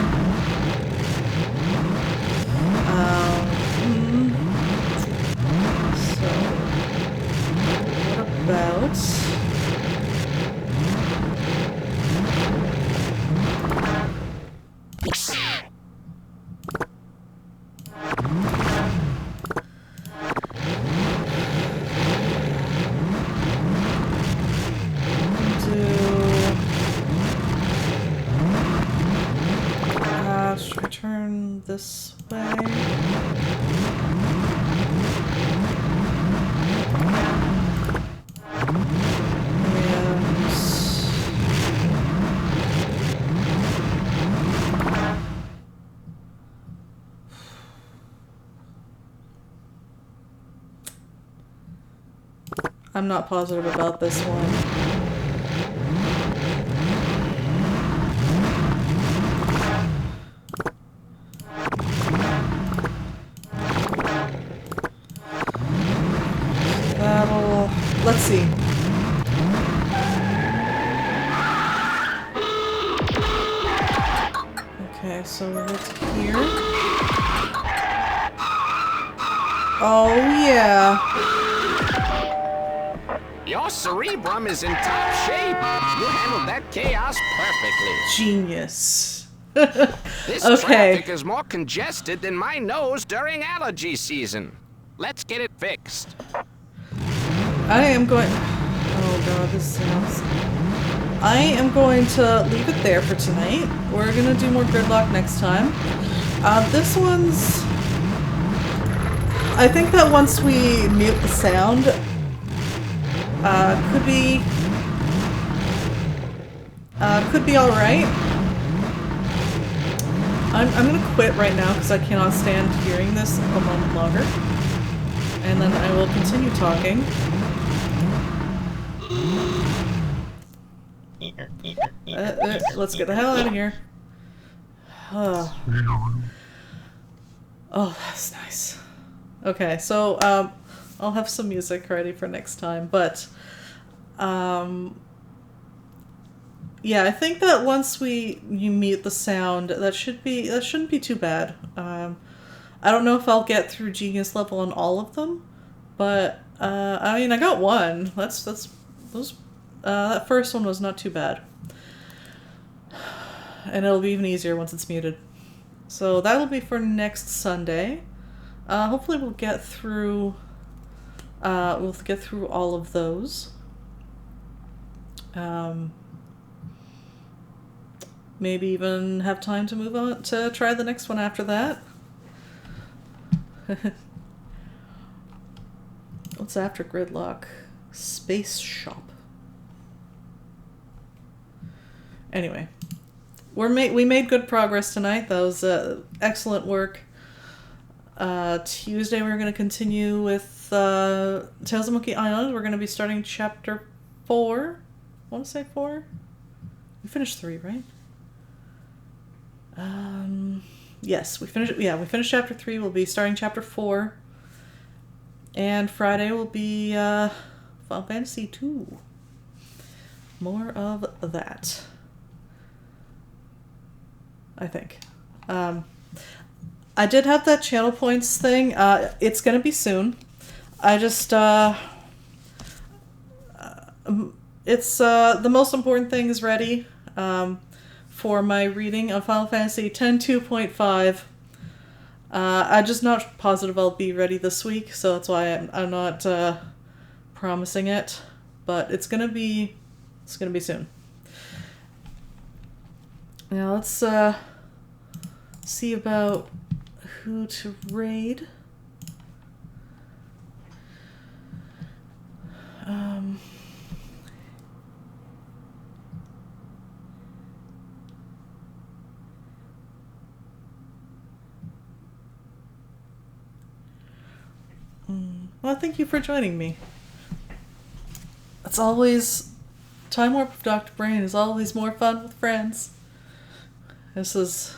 So... What about... this way. I'm not positive about this one. Let's see. Okay, so it's here. Oh, yeah. Your cerebrum is in top shape. You handled that chaos perfectly. Genius. This Okay. traffic is more congested than my nose during allergy season. Let's get it fixed. I am going... Oh god, this sounds... I am going to leave it there for tonight. We're gonna do more Gridlock next time. This one's... I think that once we mute the sound, could be alright. I'm gonna quit right now because I cannot stand hearing this a moment longer. And then I will continue talking. Let's get the hell out of here. Oh, that's nice. Okay, so I'll have some music ready for next time, but yeah, I think that once you mute the sound, that shouldn't be too bad. I don't know if I'll get through Genius level on all of them, but I mean, I got one. That first one was not too bad. And it'll be even easier once it's muted. So that'll be for next Sunday. Hopefully we'll get through all of those. Maybe even have time to move on to try the next one after that. What's after Gridlock? Space Shop. Anyway, we made good progress tonight. That was excellent work. Tuesday we're going to continue with Tales of Monkey Island. We're going to be starting chapter 4. I want to say 4? We finished 3, right? Yes, we finished. Yeah, we finished chapter 3. We'll be starting chapter 4. And Friday will be Final Fantasy 2. More of that, I think. I did have that channel points thing. It's gonna be soon. I just it's the most important thing is ready for my reading of Final Fantasy X 2.5. I'm just not positive I'll be ready this week, so that's why I'm not promising it. But it's gonna be soon. Now let's see about who to raid. Well, thank you for joining me. It's always... Time Warp of Dr. Brain is always more fun with friends. This is...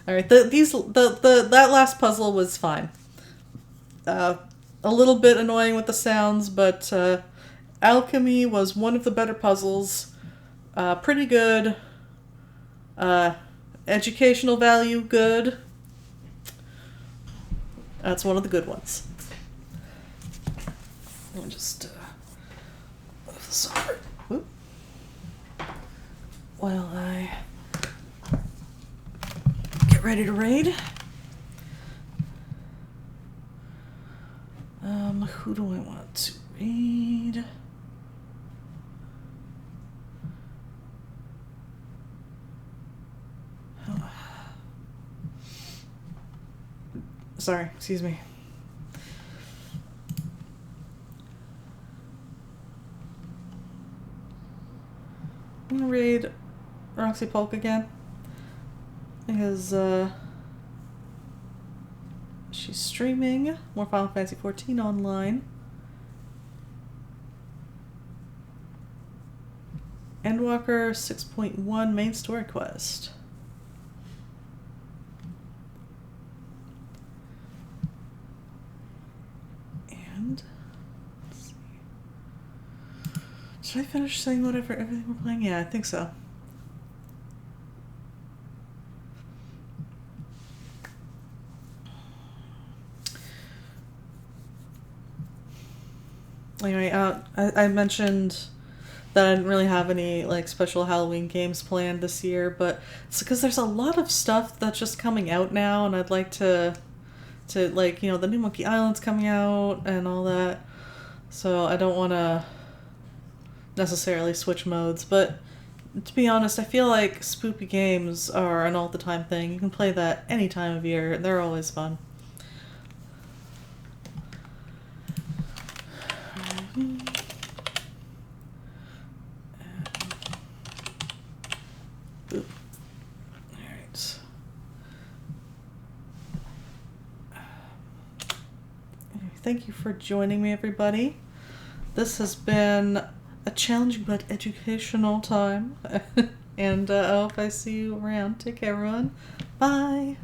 Alright, that last puzzle was fine. A little bit annoying with the sounds, but Alchemy was one of the better puzzles. Pretty good. Educational value, good. That's one of the good ones. Let me just move this over. Whoop. While I get ready to raid. Who do I want to raid? Sorry, excuse me. I'm gonna read Roxy Polk again. Because, she's streaming more Final Fantasy XIV online. Endwalker 6.1 main story quest. And let's see. Should I finish saying everything we're playing? Yeah, I think so. Anyway, I mentioned that I didn't really have any like special Halloween games planned this year, but it's because there's a lot of stuff that's just coming out now, and I'd like to like, you know, the new Monkey Island's coming out and all that, so I don't want to necessarily switch modes. But to be honest, I feel like spoopy games are an all-the-time thing. You can play that any time of year, and they're always fun. Boop. Alright. Thank you for joining me, everybody. This has been a challenging but educational time. And I hope I see you around. Take care, everyone. Bye.